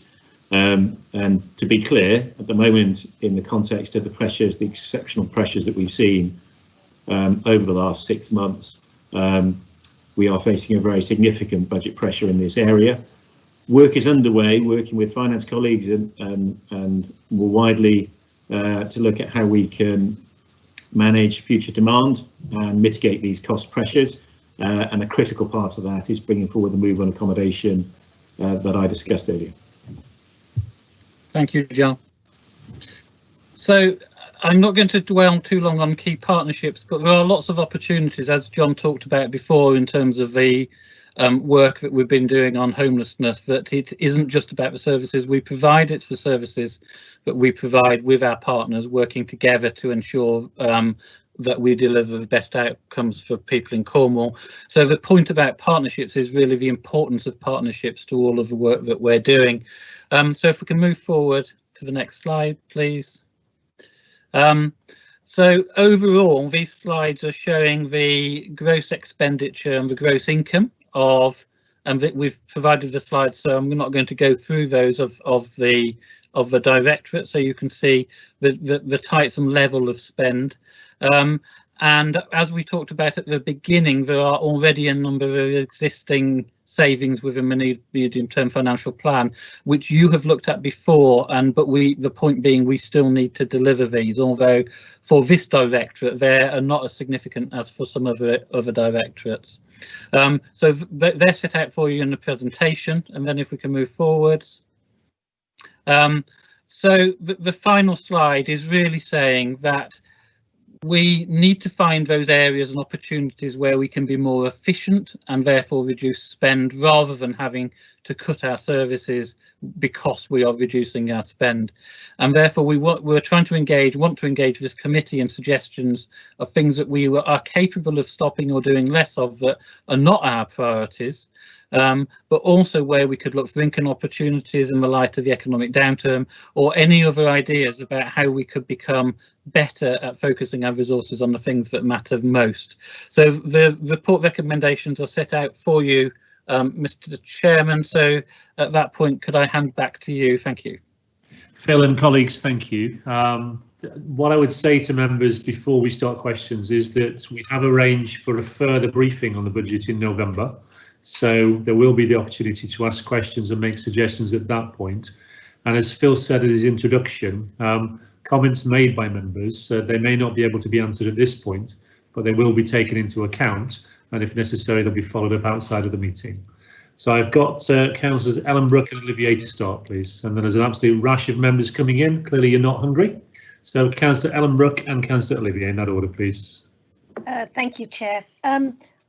And to be clear, at the moment, in the context of the pressures, the exceptional pressures that we've seen over the last 6 months, we are facing a very significant budget pressure in this area. Work is underway, working with finance colleagues and more widely to look at how we can manage future demand and mitigate these cost pressures. And a critical part of that is bringing forward the move on accommodation that I discussed earlier. Thank you, John. So I'm not going to dwell too long on key partnerships, but there are lots of opportunities, as John talked about before, in terms of the work that we've been doing on homelessness, that it isn't just about the services we provide, it's the services that we provide with our partners, working together to ensure that we deliver the best outcomes for people in Cornwall. So the point about partnerships is really the importance of partnerships to all of the work that we're doing. So if we can move forward to the next slide, please. So overall, these slides are showing the gross expenditure and the gross income of, and we've provided the slides, so I'm not going to go through those of the directorate, so you can see the types and level of spend. And as we talked about at the beginning, there are already a number of existing savings within the medium-term financial plan, which you have looked at before, but the point being we still need to deliver these, although for this directorate they are not as significant as for some other directorates. So they're set out for you in the presentation, and then if we can move forwards. So the final slide is really saying that we need to find those areas and opportunities where we can be more efficient and therefore reduce spend, rather than having to cut our services because we are reducing our spend. And therefore we're trying to want to engage this committee in suggestions of things that we are capable of stopping or doing less of that are not our priorities, but also where we could look for income opportunities in the light of the economic downturn, or any other ideas about how we could become better at focusing our resources on the things that matter most. So the report recommendations are set out for you, Mr. Chairman. So at that point, could I hand back to you? Thank you. Phil and colleagues, thank you. What I would say to members before we start questions is that we have arranged for a further briefing on the budget in November. So there will be the opportunity to ask questions and make suggestions at that point. And as Phil said in his introduction, comments made by members, they may not be able to be answered at this point, but they will be taken into account, and if necessary they'll be followed up outside of the meeting. So I've got councillors Ellenbrook and Olivier to start, please, and then there's an absolute rush of members coming in. Clearly you're not hungry. So councillor Ellenbrook and councillor Olivier, in that order, please. Thank you, Chair.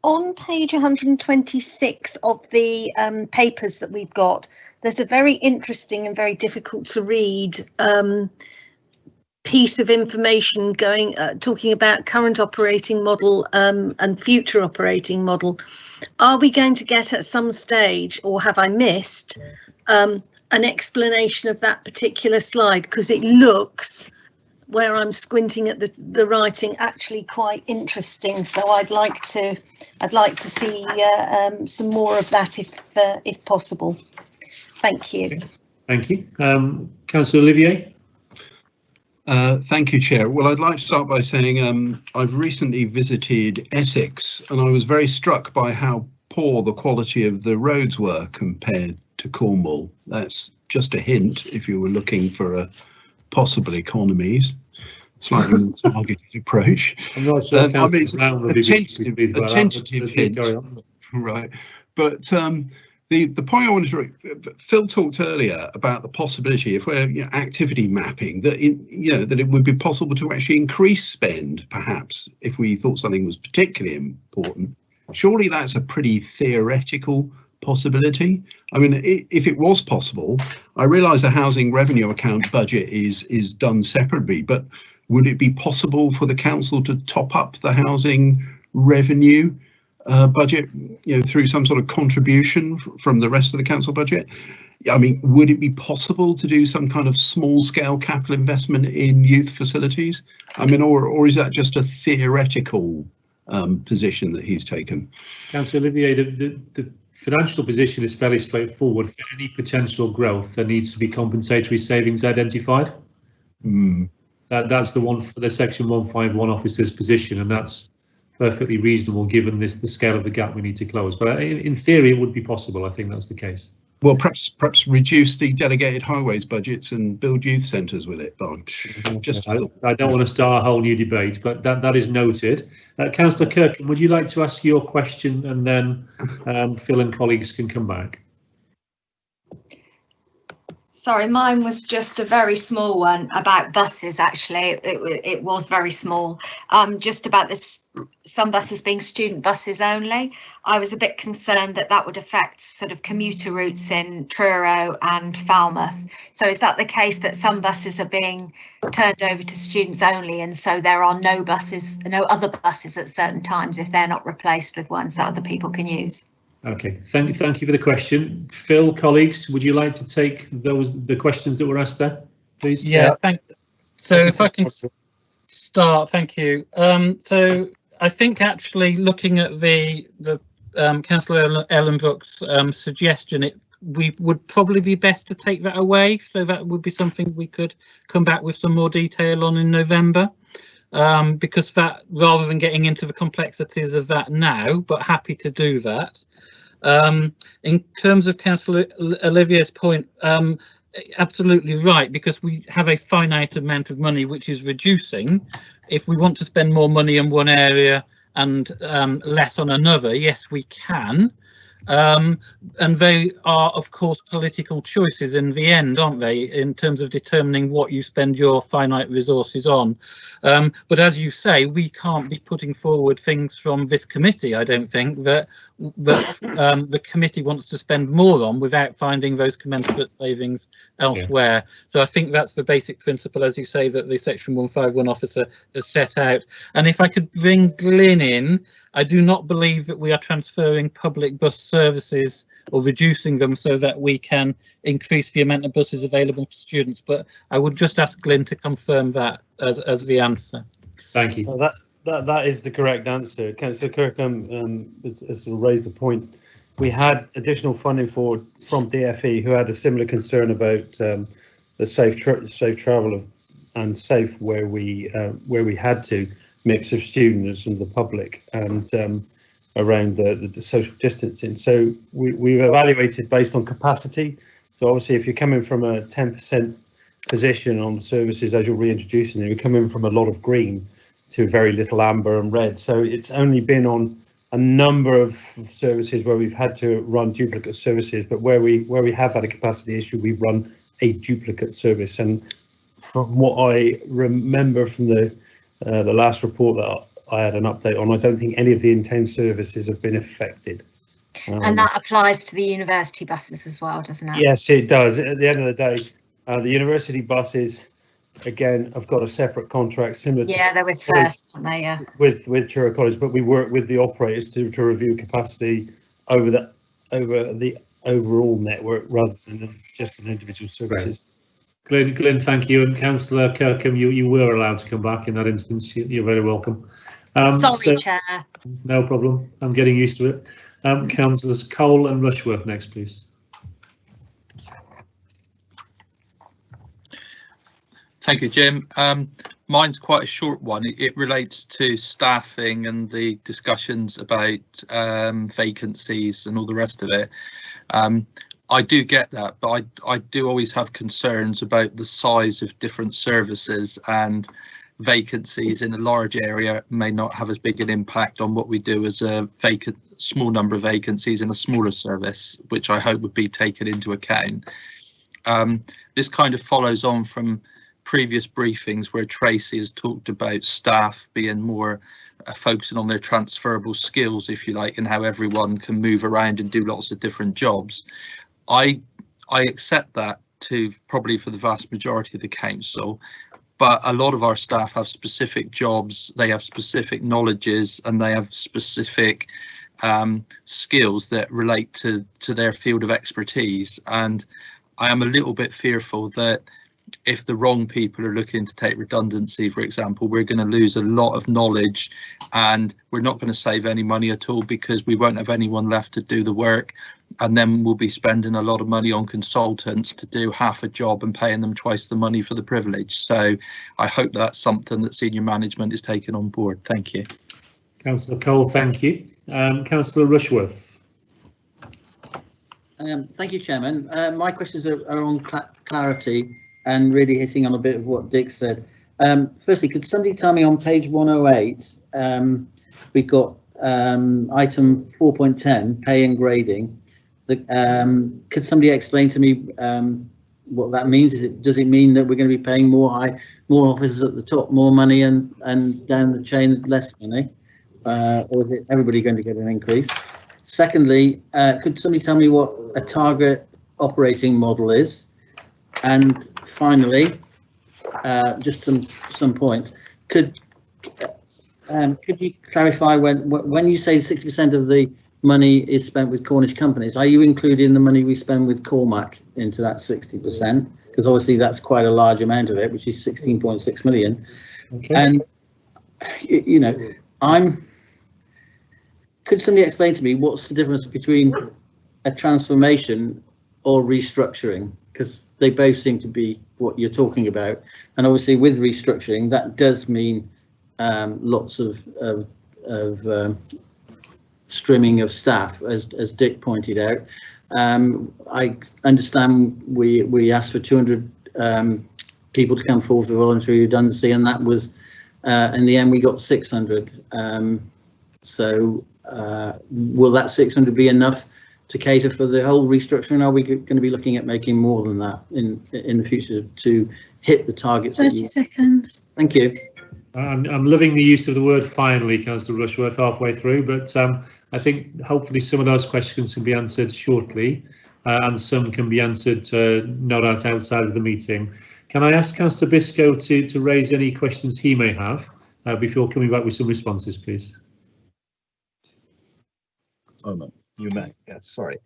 On page 126 of the papers that we've got, there's a very interesting and very difficult to read piece of information talking about current operating model and future operating model. Are we going to get at some stage, or have I missed an explanation of that particular slide? Because it looks, where I'm squinting at the writing, actually quite interesting. So I'd like to see some more of that if possible. Thank you. Thank you. Councillor Olivier. Thank you, Chair. Well, I'd like to start by saying I've recently visited Essex, and I was very struck by how poor the quality of the roads were compared to Cornwall. That's just a hint if you were looking for a possible economies, slightly more targeted approach. I'm not sure. I mean, it's a tentative hint, right? But the point I wanted to, Phil talked earlier about the possibility, if we're activity mapping, that that it would be possible to actually increase spend, perhaps, if we thought something was particularly important. Surely that's a pretty theoretical possibility. I mean, if it was possible, I realise the housing revenue account budget is done separately, but would it be possible for the council to top up the housing revenue budget, through some sort of contribution from the rest of the council budget? I mean, would it be possible to do some kind of small scale capital investment in youth facilities? I mean, or is that just a theoretical position that he's taken? Councillor Olivier, the financial position is fairly straightforward. For any potential growth, there needs to be compensatory savings identified. That's the one for the Section 151 officer's position, and that's perfectly reasonable given the scale of the gap we need to close. But in theory, it would be possible. I think that's the case. Well, perhaps reduce the delegated highways budgets and build youth centres with it. Just I don't want to start a whole new debate, but that is noted. Councillor Kirkham, would you like to ask your question, and then Phil and colleagues can come back? Sorry, mine was just a very small one about buses. Actually, it was very small. Just about this, some buses being student buses only. I was a bit concerned that that would affect sort of commuter routes in Truro and Falmouth. So is that the case, that some buses are being turned over to students only, and so there are no other buses at certain times if they're not replaced with ones that other people can use? Okay, thank you for the question. Phil, colleagues, would you like to take the questions that were asked there, please? Yeah, thanks. So if I can start, thank you. So I think actually looking at the Councillor Ellenbrook's suggestion, we would probably be best to take that away. So that would be something we could come back with some more detail on in November. Because that, rather than getting into the complexities of that now, but happy to do that. In terms of Councillor Olivier's point, absolutely right, because we have a finite amount of money which is reducing. If we want to spend more money in one area and less on another, yes, we can. And they are, of course, political choices in the end, aren't they, in terms of determining what you spend your finite resources on. But as you say, we can't be putting forward things from this committee, I don't think, that the committee wants to spend more on without finding those commensurate savings elsewhere. Yeah. So I think that's the basic principle, as you say, that the Section 151 officer has set out. And if I could bring Glyn in, I do not believe that we are transferring public bus services or reducing them so that we can increase the amount of buses available to students, but I would just ask Glyn to confirm that as the answer. Thank you. Well, that is the correct answer. Councillor Kirkham has raised the point. We had additional funding from DFE, who had a similar concern about the safe travel and safe where we had to mix of students and the public, and around the social distancing. So we've evaluated based on capacity. So obviously, if you're coming from a 10% position on services as you're reintroducing them, you're coming from a lot of green to very little amber and red. So it's only been on a number of services where we've had to run duplicate services, but where we have had a capacity issue, we've run a duplicate service. And from what I remember from the last report that I had an update on, I don't think any of the intense services have been affected. And that applies to the university buses as well, doesn't it? Yes, it does. At the end of the day, the university buses, again, have got a separate contract similar to... Yeah, they're with First, aren't they? Yeah. With Truro College, but we work with the operators to review capacity over the overall network rather than just an individual services. Glyn, thank you. And Councillor Kirkham, you were allowed to come back in that instance. You're very welcome. Sorry, Chair. No problem. I'm getting used to it. Councillors Cole and Rushworth next, please. Thank you, Jim. Mine's quite a short one. It relates to staffing and the discussions about vacancies and all the rest of it. I do get that, but I do always have concerns about the size of different services, and vacancies in a large area may not have as big an impact on what we do as a small number of vacancies in a smaller service, which I hope would be taken into account. This kind of follows on from previous briefings where Tracy has talked about staff being more focusing on their transferable skills, if you like, and how everyone can move around and do lots of different jobs. I accept that probably for the vast majority of the council, but a lot of our staff have specific jobs, they have specific knowledges, and they have specific skills that relate to their field of expertise. And I am a little bit fearful that if the wrong people are looking to take redundancy, for example, we're going to lose a lot of knowledge, and we're not going to save any money at all, because we won't have anyone left to do the work, and then we'll be spending a lot of money on consultants to do half a job and paying them twice the money for the privilege. So I hope that's something that senior management is taking on board. Thank you. Councillor Cole, thank you. Councillor Rushworth. Thank you, Chairman. My questions are on clarity and really hitting on a bit of what Dick said. Firstly, could somebody tell me on page 108, we've got item 4.10, pay and grading. Could somebody explain to me what that means? Does it mean that we're going to be paying more officers at the top more money, and down the chain less money, or is it everybody going to get an increase? Secondly, could somebody tell me what a target operating model is? And finally, just some points. Could you clarify when you say 60% of the money is spent with Cornish companies, are you including the money we spend with Cormac into that 60%? Because obviously that's quite a large amount of it, which is 16.6 million. Okay. And you know, could somebody explain to me what's the difference between a transformation or restructuring? Because they both seem to be what you're talking about, and obviously with restructuring that does mean lots of strimming of staff, as Dick pointed out. I understand we asked for 200 people to come forward for voluntary redundancy, and that was in the end we got 600. So will that 600 be enough to cater for the whole restructuring? Are we going to be looking at making more than that in the future to hit the targets? 30 seconds. Thank you. I'm loving the use of the word finally, Councillor Rushworth, halfway through, but I think hopefully some of those questions can be answered shortly, and some can be answered no doubt outside of the meeting. Can I ask Councillor Biscoe to raise any questions he may have before coming back with some responses, please? Oh no, you may. Yeah, sorry.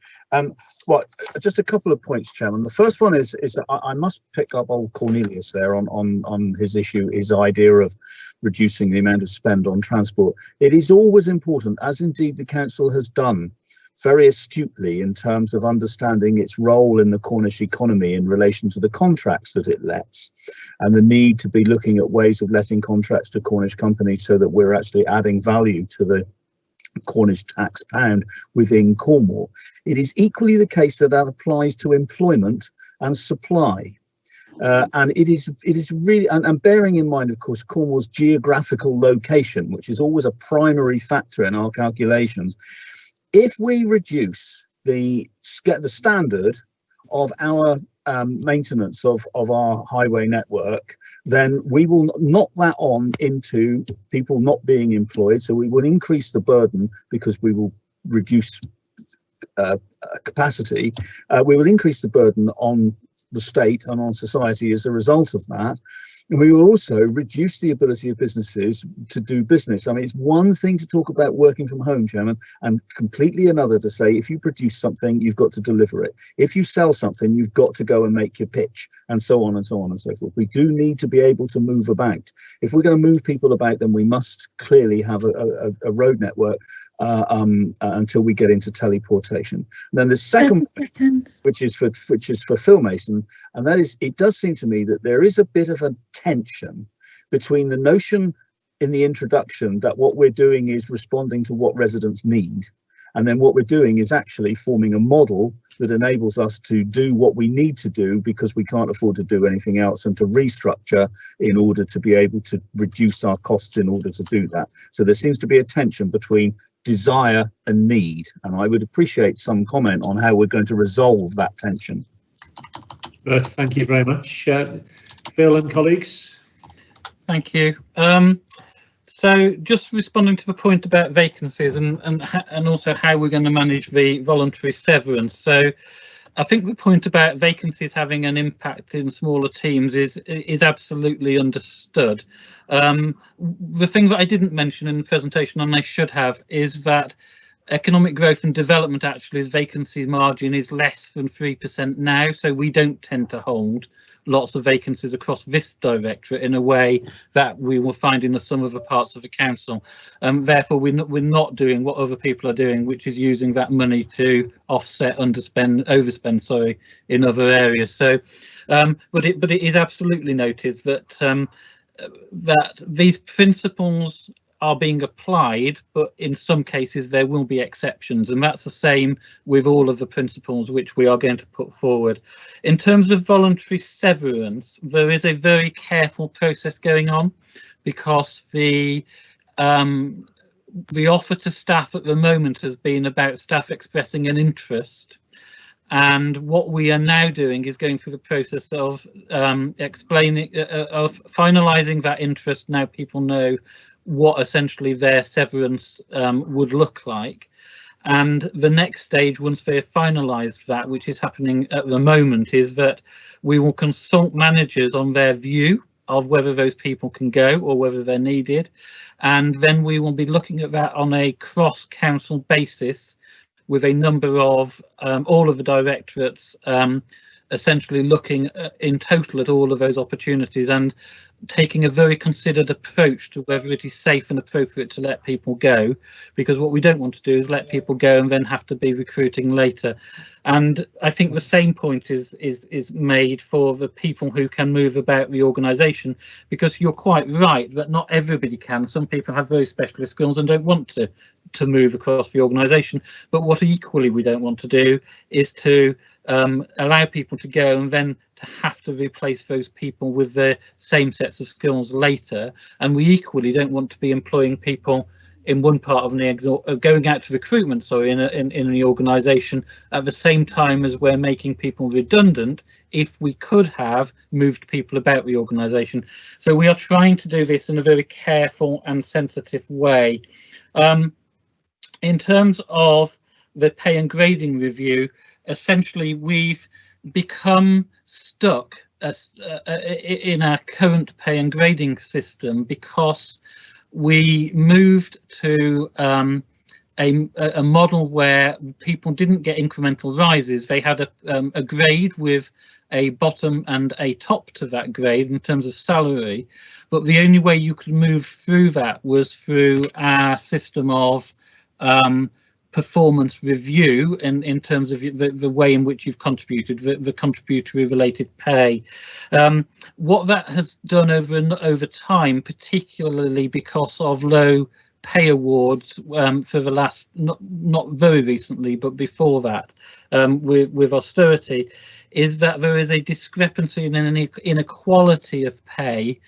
Well, just a couple of points, Chairman. The first one is that I must pick up old Cornelius there on his issue, his idea of reducing the amount of spend on transport. It is always important, as indeed the council has done very astutely in terms of understanding its role in the Cornish economy in relation to the contracts that it lets, and the need to be looking at ways of letting contracts to Cornish companies so that we're actually adding value to the Cornish tax pound within Cornwall. It is equally the case that applies to employment and supply. And it is really, and bearing in mind, of course, Cornwall's geographical location, which is always a primary factor in our calculations. If we reduce the standard of our maintenance of our highway network, then we will knock that on into people not being employed. So we will increase the burden because we will reduce capacity. We will increase the burden on the state and on society as a result of that. And we will also reduce the ability of businesses to do business. I mean, it's one thing to talk about working from home, Chairman, and completely another to say if you produce something, you've got to deliver it. If you sell something, you've got to go and make your pitch, and so on and so on and so forth. We do need to be able to move about. If we're going to move people about, then we must clearly have a road network until we get into teleportation. And then the second point, which is for Phil Mason, and that is, it does seem to me that there is a bit of a tension between the notion in the introduction that what we're doing is responding to what residents need, and then what we're doing is actually forming a model that enables us to do what we need to do because we can't afford to do anything else, and to restructure in order to be able to reduce our costs in order to do that. So there seems to be a tension between desire and need, and I would appreciate some comment on how we're going to resolve that tension. Thank you very much. Phil and colleagues. Thank you. So just responding to the point about vacancies and also how we're going to manage the voluntary severance. So I think the point about vacancies having an impact in smaller teams is absolutely understood. The thing that I didn't mention in the presentation, and I should have, is that economic growth and development actually's vacancies margin is less than 3% now, so we don't tend to hold lots of vacancies across this directorate in a way that we will find in some other parts of the council. Therefore, we're not doing what other people are doing, which is using that money to offset overspend, sorry, in other areas. So, but it is absolutely noted that that these principles are being applied, but in some cases there will be exceptions, and that's the same with all of the principles which we are going to put forward. In terms of voluntary severance, there is a very careful process going on, because the offer to staff at the moment has been about staff expressing an interest, and what we are now doing is going through the process of finalising that interest. Now people know what essentially their severance would look like, and the next stage, once they have finalised that, which is happening at the moment, is that we will consult managers on their view of whether those people can go or whether they're needed, and then we will be looking at that on a cross-council basis with a number of all of the directorates, essentially looking in total at all of those opportunities and taking a very considered approach to whether it is safe and appropriate to let people go, because what we don't want to do is let people go and then have to be recruiting later. And I think the same point is made for the people who can move about the organisation, because you're quite right that not everybody can. Some people have very specialist skills and don't want to move across the organisation, but what equally we don't want to do is to allow people to go and then to have to replace those people with the same sets of skills later. And we equally don't want to be employing people in one part of going out to recruitment, sorry, in the organisation at the same time as we're making people redundant, if we could have moved people about the organisation. So we are trying to do this in a very careful and sensitive way. In terms of the pay and grading review, essentially we've become stuck in our current pay and grading system because we moved to a model where people didn't get incremental rises. They had a grade with a bottom and a top to that grade in terms of salary, but the only way you could move through that was through our system of performance review in terms of the way in which you've contributed, the contributory related pay. What that has done over time, particularly because of low pay awards for the last, not very recently, but before that, with austerity, is that there is a discrepancy and an inequality of pay,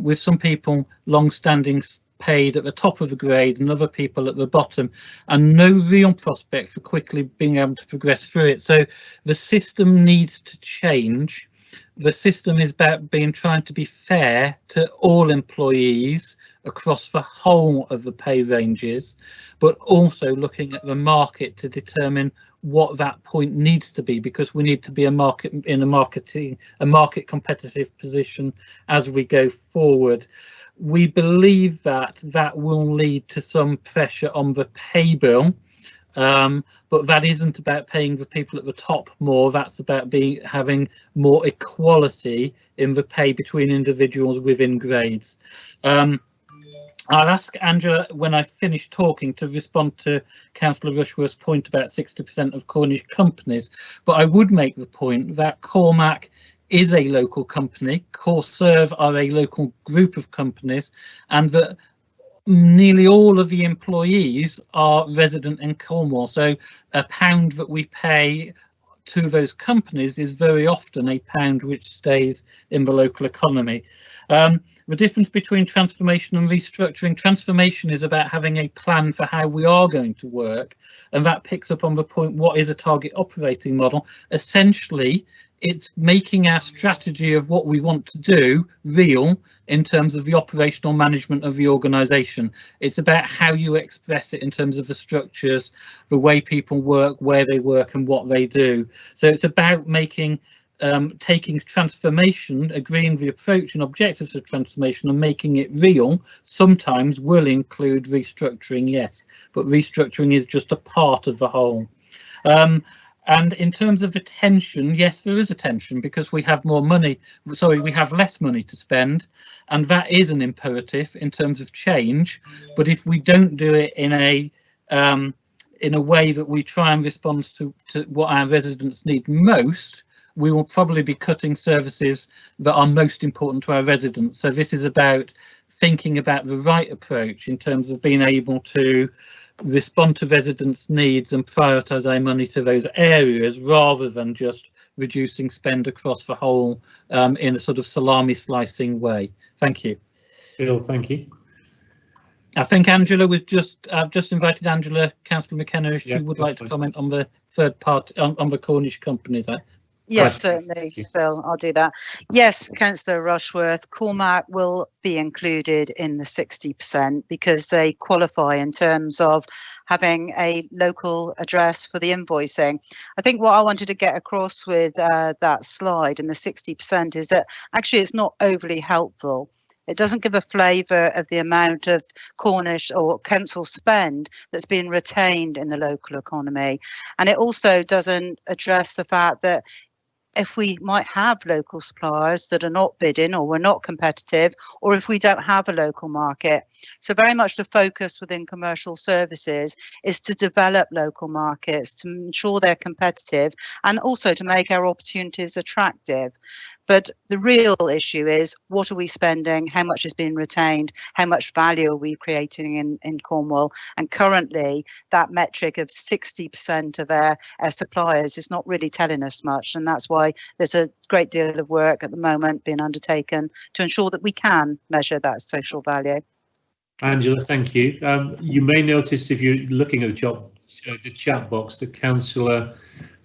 with some people long-standing paid at the top of the grade and other people at the bottom, and no real prospect for quickly being able to progress through it. So the system needs to change. The system is about trying to be fair to all employees across the whole of the pay ranges, but also looking at the market to determine what that point needs to be, because we need to be a market competitive position as we go forward. We believe that will lead to some pressure on the pay bill, but that isn't about paying the people at the top more. That's about having more equality in the pay between individuals within grades. I'll ask Angela, when I finish talking, to respond to Councillor Rushworth's point about 60% of Cornish companies, but I would make the point that Cormac is a local company, Corserve are a local group of companies, and that nearly all of the employees are resident in Cornwall. So a pound that we pay to those companies is very often a pound which stays in the local economy. The difference between transformation and restructuring: transformation is about having a plan for how we are going to work, and that picks up on the point, what is a target operating model? Essentially, it's making our strategy of what we want to do real in terms of the operational management of the organisation. It's about how you express it in terms of the structures, the way people work, where they work and what they do. So it's about making taking transformation, agreeing the approach and objectives of transformation and making it real sometimes will include restructuring, yes, but restructuring is just a part of the whole. And in terms of attention, yes, there is attention because we have more money, sorry, we have less money to spend, and that is an imperative in terms of change. But if we don't do it in a way that we try and respond to what our residents need most, we will probably be cutting services that are most important to our residents. So this is about thinking about the right approach in terms of being able to respond to residents' needs and prioritise our money to those areas rather than just reducing spend across the whole in a sort of salami slicing way. Thank you. Bill, thank you. I think Angela was I've just invited Angela, Councillor McKenna, if she would like to comment on the third part on the Cornish companies. Yes, certainly, Phil, I'll do that. Yes, Councillor Rushworth, Cormac will be included in the 60% because they qualify in terms of having a local address for the invoicing. I think what I wanted to get across with that slide and the 60% is that actually it's not overly helpful. It doesn't give a flavour of the amount of Cornish or council spend that's been retained in the local economy. And it also doesn't address the fact that if we might have local suppliers that are not bidding or we're not competitive, or if we don't have a local market. So very much the focus within commercial services is to develop local markets, to ensure they're competitive and also to make our opportunities attractive. But the real issue is, what are we spending? How much is being retained? How much value are we creating in Cornwall? And currently, that metric of 60% of our suppliers is not really telling us much. And that's why there's a great deal of work at the moment being undertaken to ensure that we can measure that social value. Angela, thank you. You may notice if you're looking at the chat box that Councillor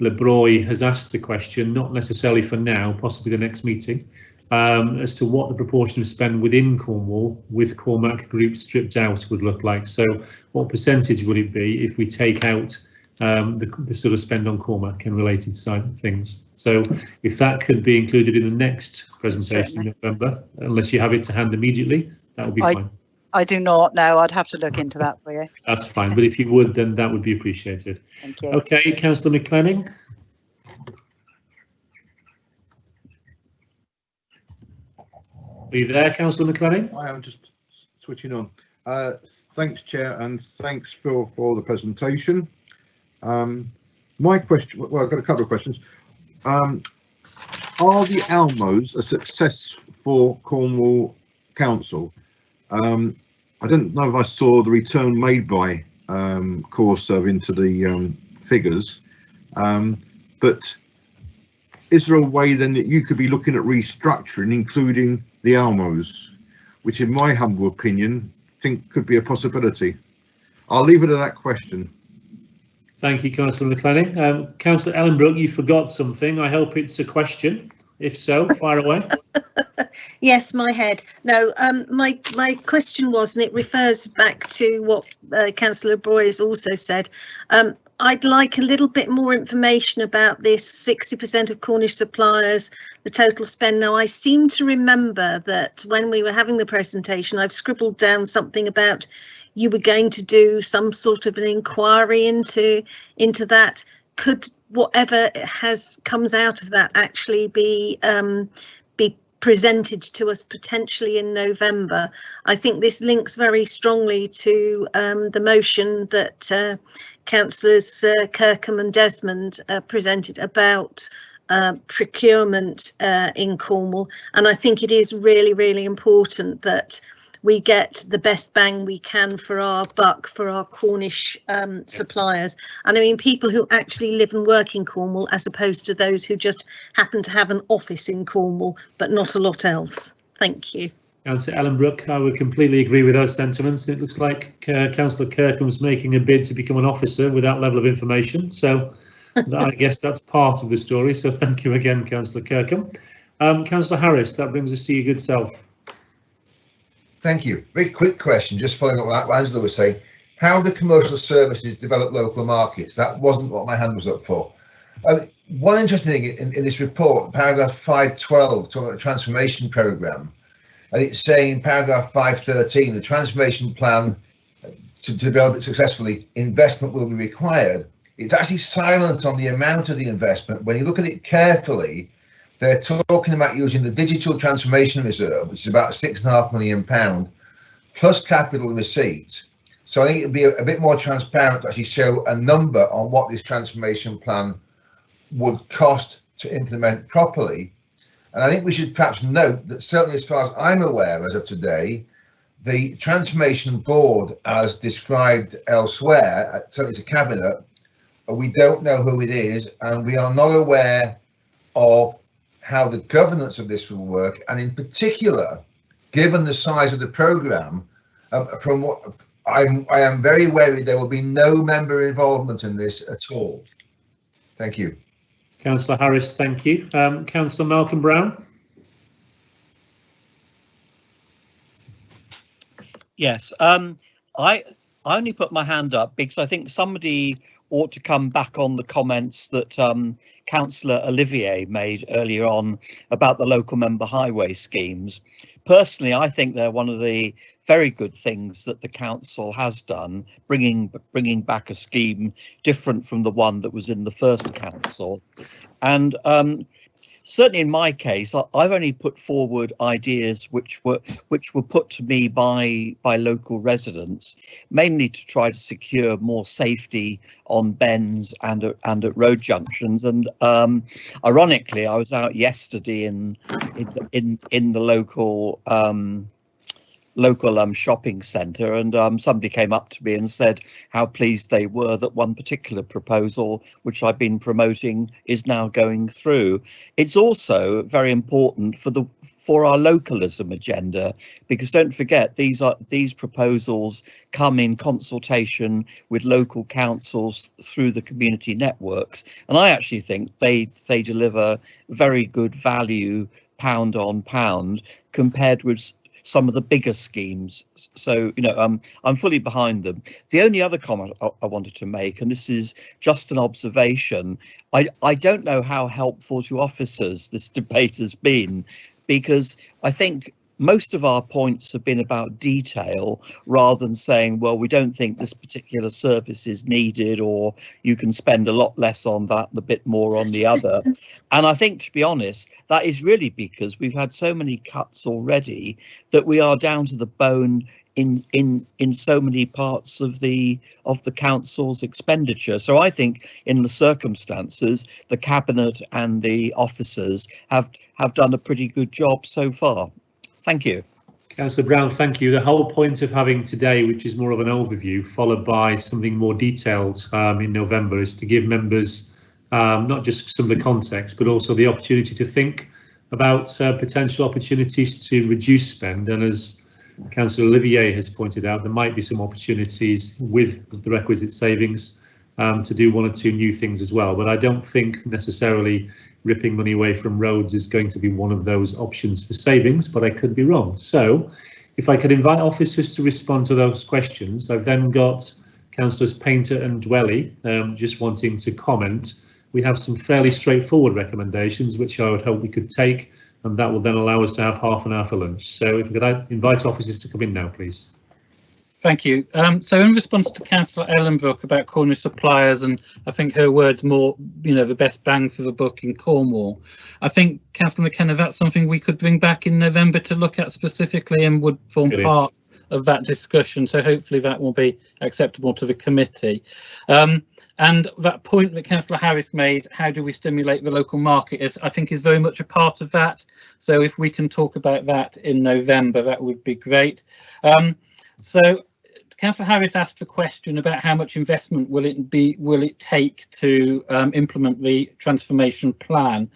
LeBroy has asked the question, not necessarily for now, possibly the next meeting, as to what the proportion of spend within Cornwall with Cormac Group stripped out would look like. So what percentage would it be if we take out the sort of spend on Cormac and related side of things? So if that could be included in the next presentation in November, unless you have it to hand immediately, that would be fine. I do not know. I'd have to look into that for you. That's fine, but if you would, then that would be appreciated. Thank you. Okay, Councillor McLennan. Are you there, Councillor McLennan? I am just switching on. Thanks, Chair, and thanks, Phil, for the presentation. My question, well, I've got a couple of questions. Are the Almos a success for Cornwall Council? I don't know if I saw the return made by Corso into the figures, but is there a way then that you could be looking at restructuring, including the Almos, which in my humble opinion, think could be a possibility? I'll leave it at that question. Thank you, Councillor McLennan. Councillor Ellenbrook, you forgot something. I hope it's a question. If so, fire away. Yes, my head. No, my question was, and it refers back to what Councillor Broy has also said. I'd like a little bit more information about this 60% of Cornish suppliers, the total spend. Now, I seem to remember that when we were having the presentation, I've scribbled down something about you were going to do some sort of an inquiry into that. Could whatever comes out of that actually be presented to us potentially in November? I think this links very strongly to the motion that Councillors Kirkham and Desmond presented about procurement in Cornwall, and I think it is really, really important that we get the best bang we can for our buck for our Cornish suppliers. And I mean people who actually live and work in Cornwall, as opposed to those who just happen to have an office in Cornwall but not a lot else. Thank you. Councillor Ellenbrook, I would completely agree with those sentiments. It looks like Councillor Kirkham's making a bid to become an officer with that level of information. So I guess that's part of the story. So thank you again, Councillor Kirkham. Councillor Harris, that brings us to your good self. Thank you. Very quick question, just following up what Angela was saying. How do commercial services develop local markets? That wasn't what my hand was up for. One interesting thing in this report, paragraph 512, talking about the transformation programme, and it's saying in paragraph 513, the transformation plan to develop it successfully, investment will be required. It's actually silent on the amount of the investment. When you look at it carefully, they're talking about using the digital transformation reserve, which is about £6.5 million, plus capital receipts. So I think it'd be a bit more transparent to actually show a number on what this transformation plan would cost to implement properly. And I think we should perhaps note that certainly as far as I'm aware as of today, the transformation board as described elsewhere, certainly to cabinet, we don't know who it is, and we are not aware of how the governance of this will work. And in particular, given the size of the programme, from what I am very worried there will be no member involvement in this at all. Thank you. Councillor Harris, thank you. Councillor Malcolm Brown. Yes, I only put my hand up because I think somebody ought to come back on the comments that Councillor Olivier made earlier on about the local member highway schemes. Personally, I think they're one of the very good things that the council has done, bringing back a scheme different from the one that was in the first council. And certainly in my case, I've only put forward ideas which were put to me by local residents, mainly to try to secure more safety on bends and at road junctions. And ironically, I was out yesterday in the local shopping centre, and somebody came up to me and said how pleased they were that one particular proposal which I've been promoting is now going through. It's also very important for our localism agenda, because don't forget these proposals come in consultation with local councils through the community networks, and I actually think they deliver very good value pound on pound compared with some of the bigger schemes. So, you know, I'm fully behind them. The only other comment I wanted to make, and this is just an observation, I don't know how helpful to officers this debate has been, because I think most of our points have been about detail rather than saying, well, we don't think this particular service is needed, or you can spend a lot less on that and a bit more on the other. And I think, to be honest, that is really because we've had so many cuts already that we are down to the bone in so many parts of the council's expenditure. So I think in the circumstances, the cabinet and the officers have done a pretty good job so far. Thank you. Councillor Brown, thank you. The whole point of having today, which is more of an overview, followed by something more detailed in November, is to give members not just some of the context, but also the opportunity to think about potential opportunities to reduce spend. And as Councillor Olivier has pointed out, there might be some opportunities with the requisite savings to do one or two new things as well. But I don't think necessarily ripping money away from roads is going to be one of those options for savings, but I could be wrong. So if I could invite officers to respond to those questions. I've then got Councillors Painter and Dwelly just wanting to comment. We have some fairly straightforward recommendations which I would hope we could take, and that will then allow us to have half an hour for lunch. So if we could invite officers to come in now, please. Thank you. So in response to Councillor Ellenbrook about Cornish suppliers, and I think her words more, you know, the best bang for the buck in Cornwall, I think, Councillor McKenna, that's something we could bring back in November to look at specifically and would form part of that discussion. So hopefully that will be acceptable to the committee. And that point that Councillor Harris made, how do we stimulate the local market, I think is very much a part of that. So if we can talk about that in November, that would be great. So Councillor Harris asked a question about how much investment will it take to implement the transformation plan,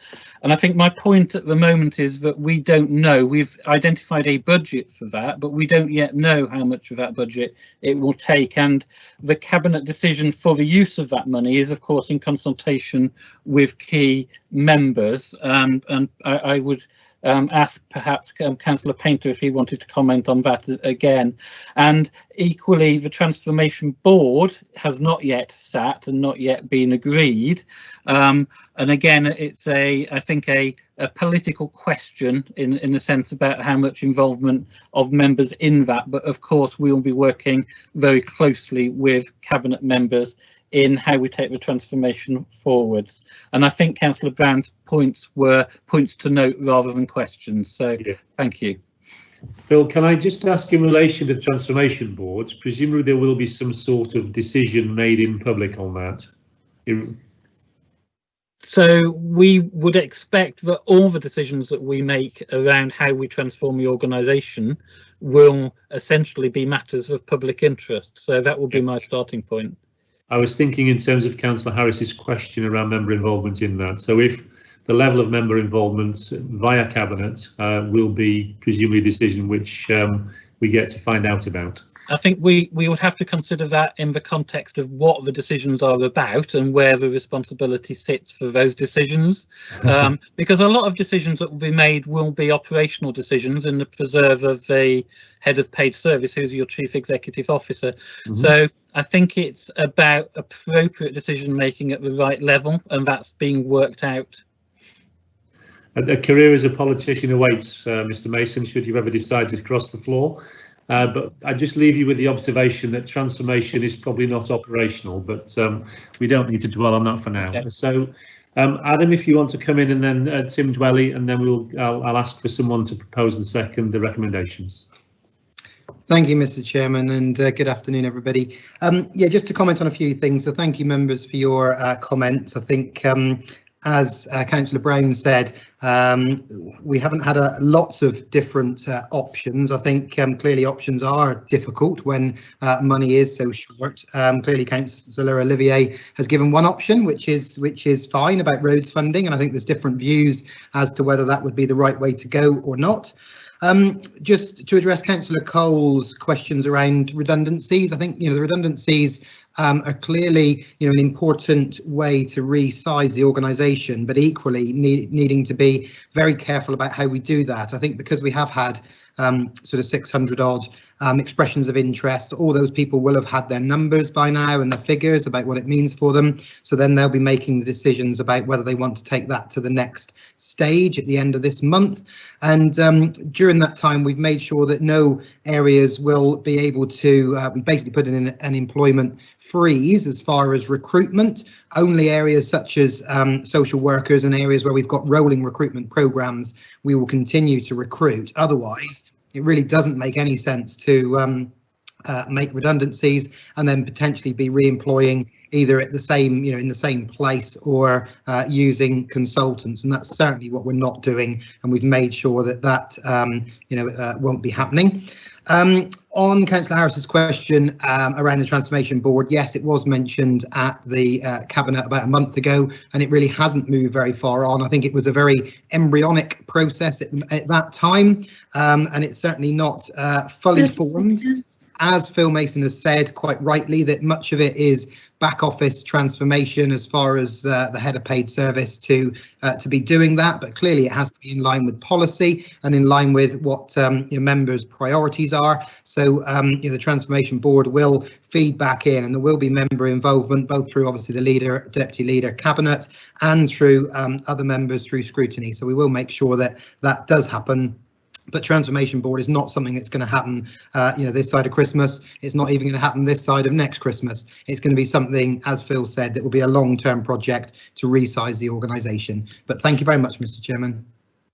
and I think my point at the moment is that we don't know. We've identified a budget for that, but we don't yet know how much of that budget it will take, and the cabinet decision for the use of that money is of course in consultation with key members, and I would ask perhaps Councillor Painter if he wanted to comment on that again. And equally, the Transformation Board has not yet sat and not yet been agreed. And again, it's I think a political question in the sense about how much involvement of members in that. But of course, we will be working very closely with Cabinet members in how we take the transformation forwards. And I think Councillor Brown's points were points to note rather than questions. So yeah. Thank you. Phil, can I just ask in relation to transformation boards, presumably there will be some sort of decision made in public on that? So we would expect that all the decisions that we make around how we transform the organisation will essentially be matters of public interest. So that will be my starting point. I was thinking in terms of Councillor Harris's question around member involvement in that. So if the level of member involvement via Cabinet will be presumably a decision which we get to find out about. I think we would have to consider that in the context of what the decisions are about and where the responsibility sits for those decisions, because a lot of decisions that will be made will be operational decisions in the preserve of the head of paid service, who's your chief executive officer. So I think it's about appropriate decision making at the right level, and that's being worked out. A career as a politician awaits, Mr. Mason, should you ever decide to cross the floor. But I just leave you with the observation that transformation is probably not operational, but we don't need to dwell on that for now. Okay. So, Adam, if you want to come in, and then Tim Dwelly, and then I'll ask for someone to propose and second the recommendations. Thank you, Mr. Chairman, and good afternoon, everybody. Yeah, just to comment on a few things. So thank you, members, for your comments. I think, as Councillor Brown said, we haven't had lots of different options. I think clearly options are difficult when money is so short. Clearly Councillor Olivier has given one option, which is fine, about roads funding, and I think there's different views as to whether that would be the right way to go or not. Just to address Councillor Cole's questions around redundancies, I think the redundancies are clearly an important way to resize the organisation, but equally needing to be very careful about how we do that. I think because we have had sort of 600 odd expressions of interest, all those people will have had their numbers by now and the figures about what it means for them. So then they'll be making the decisions about whether they want to take that to the next stage at the end of this month. And during that time, we've made sure that no areas will be able to, we basically put in an employment freeze as far as recruitment. Only areas such as social workers and areas where we've got rolling recruitment programs, we will continue to recruit. Otherwise, it really doesn't make any sense to make redundancies and then potentially be re-employing either at the same, in the same place, or using consultants, and that's certainly what we're not doing, and we've made sure that that won't be happening. On Councillor Harris's question around the Transformation Board, yes, it was mentioned at the Cabinet about a month ago, and it really hasn't moved very far on. I think it was a very embryonic process at that time, and it's certainly not fully formed. As Phil Mason has said quite rightly, that much of it is back office transformation as far as the head of paid service to be doing that, but clearly it has to be in line with policy and in line with what your members' priorities are. So the Transformation Board will feed back in, and there will be member involvement both through obviously the leader, deputy leader, cabinet, and through other members through scrutiny. So we will make sure that that does happen. But Transformation Board is not something that's going to happen, this side of Christmas. It's not even going to happen this side of next Christmas. It's going to be something, as Phil said, that will be a long-term project to resize the organisation. But thank you very much, Mr. Chairman.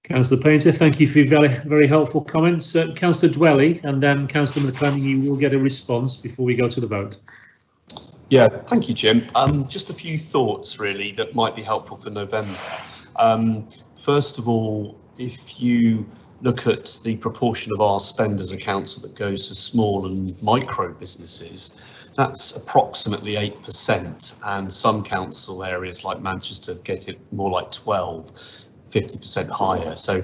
Councillor Painter, thank you for your very, very helpful comments. Councillor Dwelly, and then Councillor McClellan, you will get a response before we go to the vote. Yeah, thank you, Jim. Just a few thoughts, really, that might be helpful for November. First of all, if you look at the proportion of our spend as a council that goes to small and micro businesses, that's approximately 8%, and some council areas like Manchester get it more like 12%. 50% higher. So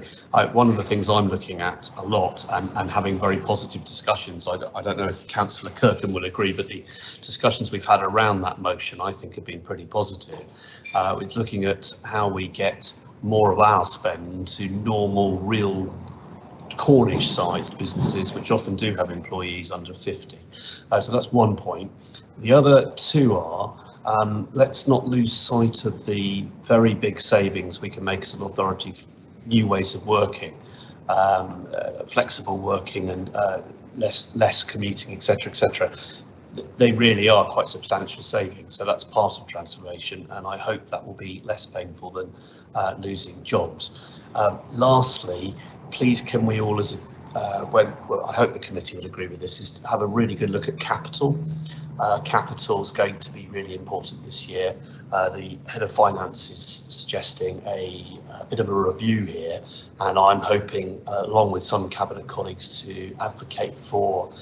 one of the things I'm looking at a lot and having very positive discussions, I don't know if Councillor Kirkham will agree, but the discussions we've had around that motion I think have been pretty positive. We're looking at how we get more of our spend to normal, real Cornish sized businesses, which often do have employees under 50. So that's one point. The other two are, let's not lose sight of the very big savings we can make as an authority through new ways of working, flexible working and less commuting, etc., etc. They really are quite substantial savings, so that's part of transformation, and I hope that will be less painful than losing jobs. Lastly, please can we all, as well, I hope the committee would agree with this, is to have a really good look at capital. Capital is going to be really important this year. The head of finance is suggesting a bit of a review here, and I'm hoping, along with some cabinet colleagues, to advocate for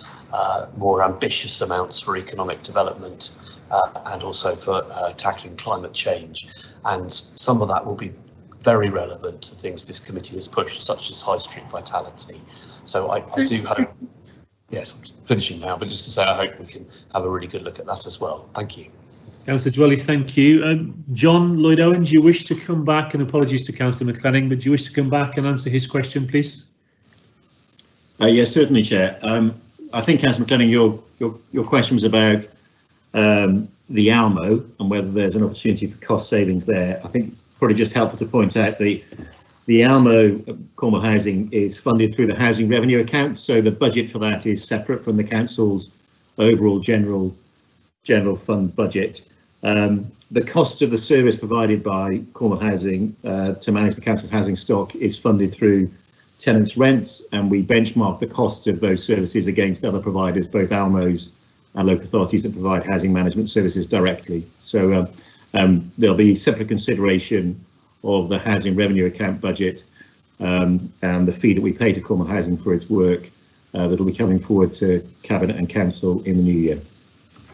more ambitious amounts for economic development and also for tackling climate change. And some of that will be very relevant to things this committee has pushed, such as high street vitality. So I do hope, yes, I'm finishing now, but just to say I hope we can have a really good look at that as well. Thank you. Councillor Dwelly, thank you. John Lloyd-Owen, do you wish to come back, and apologies to Councillor McLennan, but do you wish to come back and answer his question, please? Yes, certainly, Chair. I think, Councillor McLennan, your question was about the Almo and whether there's an opportunity for cost savings there. I think probably just helpful to point out the Almo Cornwall Housing is funded through the housing revenue account, so the budget for that is separate from the council's overall general fund budget. The cost of the service provided by Cornwall Housing to manage the council's housing stock is funded through tenants' rents, and we benchmark the cost of those services against other providers, both Almos and local authorities that provide housing management services directly. So there'll be separate consideration of the housing revenue account budget and the fee that we pay to Cornwall Housing for its work that'll be coming forward to Cabinet and Council in the new year.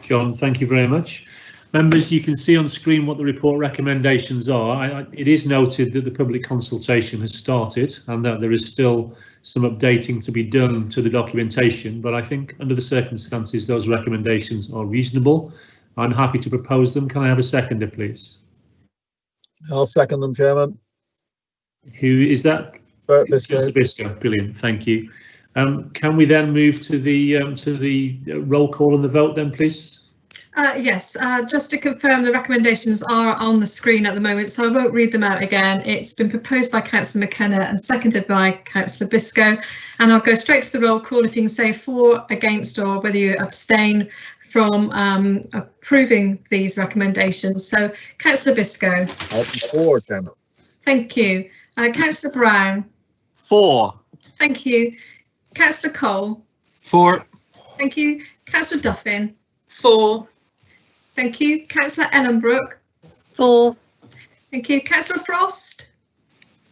John, thank you very much. Members, you can see on screen what the report recommendations are. It is noted that the public consultation has started and that there is still some updating to be done to the documentation, but I think under the circumstances those recommendations are reasonable. I'm happy to propose them. Can I have a seconder, please? I'll second them, Chairman. Who is that? Biscoe. Brilliant, thank you. Can we then move to the roll call and the vote then, please? Yes, just to confirm, the recommendations are on the screen at the moment, so I won't read them out again. It's been proposed by Councillor McKenna and seconded by Councillor Biscoe, and I'll go straight to the roll call if you can say for, against, or whether you abstain from approving these recommendations. So, Councillor Biscoe. For, Chairman. Thank you. Councillor Brown. For. Thank you. Councillor Cole. For. Thank you. Councillor Duffin. For. Thank you. Councillor Ellenbrook. For. Thank you. Councillor Frost.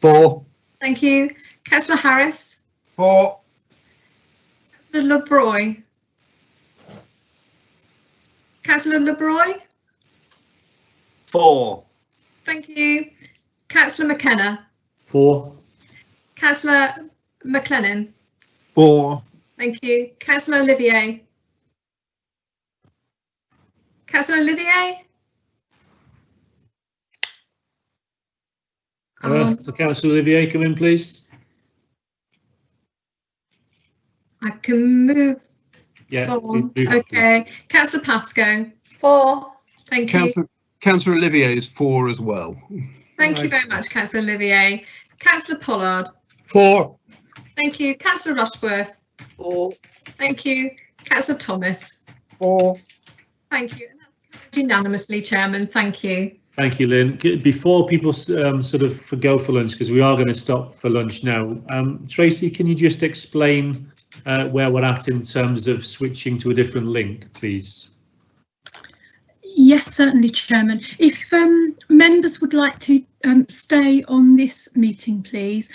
For. Thank you. Councillor Harris. For. Councillor LeBroy. Councillor LeBroy. For. Thank you. Councillor McKenna. For. Councillor McLennan. For. Thank you. Councillor Olivier. Councillor Olivier. So Councillor Olivier, come in, please. I can move. Yeah. On. Okay. Councillor Pascoe. For. Thank you. Councillor Olivier is for as well. Thank you very much, Councillor Olivier. Councillor Pollard. For. Thank you. Councillor Rushworth. For. Thank you. Councillor Thomas. For. Thank you. And that's carried unanimously, Chairman. Thank you. Thank you, Lynn. Before people sort of go for lunch, because we are going to stop for lunch now, Tracy, can you just explain where we're at in terms of switching to a different link, please? Yes, certainly, Chairman. If members would like to stay on this meeting, please,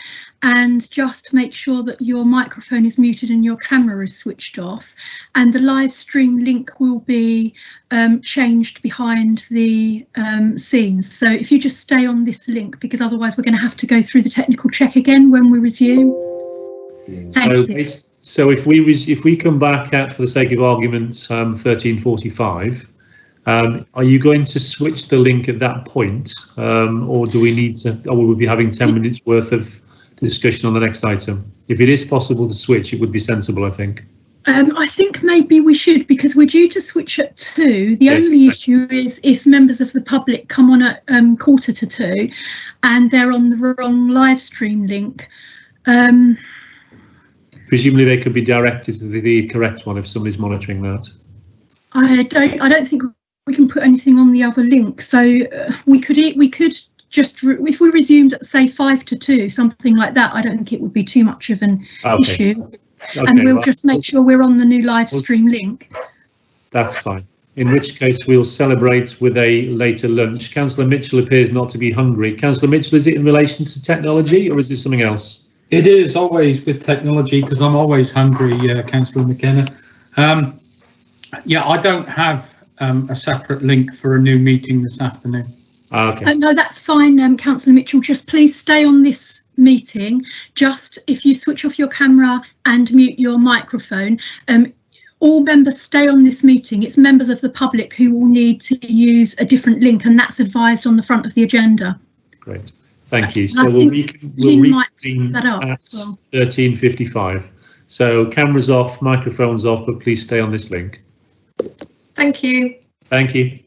and just make sure that your microphone is muted and your camera is switched off, and the live stream link will be changed behind the scenes. So if you just stay on this link, because otherwise we're going to have to go through the technical check again when we resume. Thank you. So if we come back at, for the sake of argument, 13:45, are you going to switch the link at that point, or do we need to, or will we be having 10 minutes worth of discussion on the next item? If it is possible to switch, it would be sensible, I think. I think maybe we should, because we're due to switch at 2. The only issue is if members of the public come on at 1:45 and they're on the wrong live stream link. Presumably they could be directed to the correct one if somebody's monitoring that. I don't think we can put anything on the other link, so we could just, if we resumed at say 1:55, something like that, I don't think it would be too much of an issue. And we'll just make sure we're on the new live stream link. That's fine. In which case we'll celebrate with a later lunch. Councillor Mitchell appears not to be hungry. Councillor Mitchell, is it in relation to technology or is it something else? It is always with technology, because I'm always hungry, Councillor McKenna. Yeah, I don't have a separate link for a new meeting this afternoon. Okay. No, that's fine, Councillor Mitchell. Just please stay on this meeting. Just if you switch off your camera and mute your microphone, all members stay on this meeting. It's members of the public who will need to use a different link, and that's advised on the front of the agenda. Great. Thank you. So we'll reconvene at 13:55. So cameras off, microphones off, but please stay on this link. Thank you. Thank you.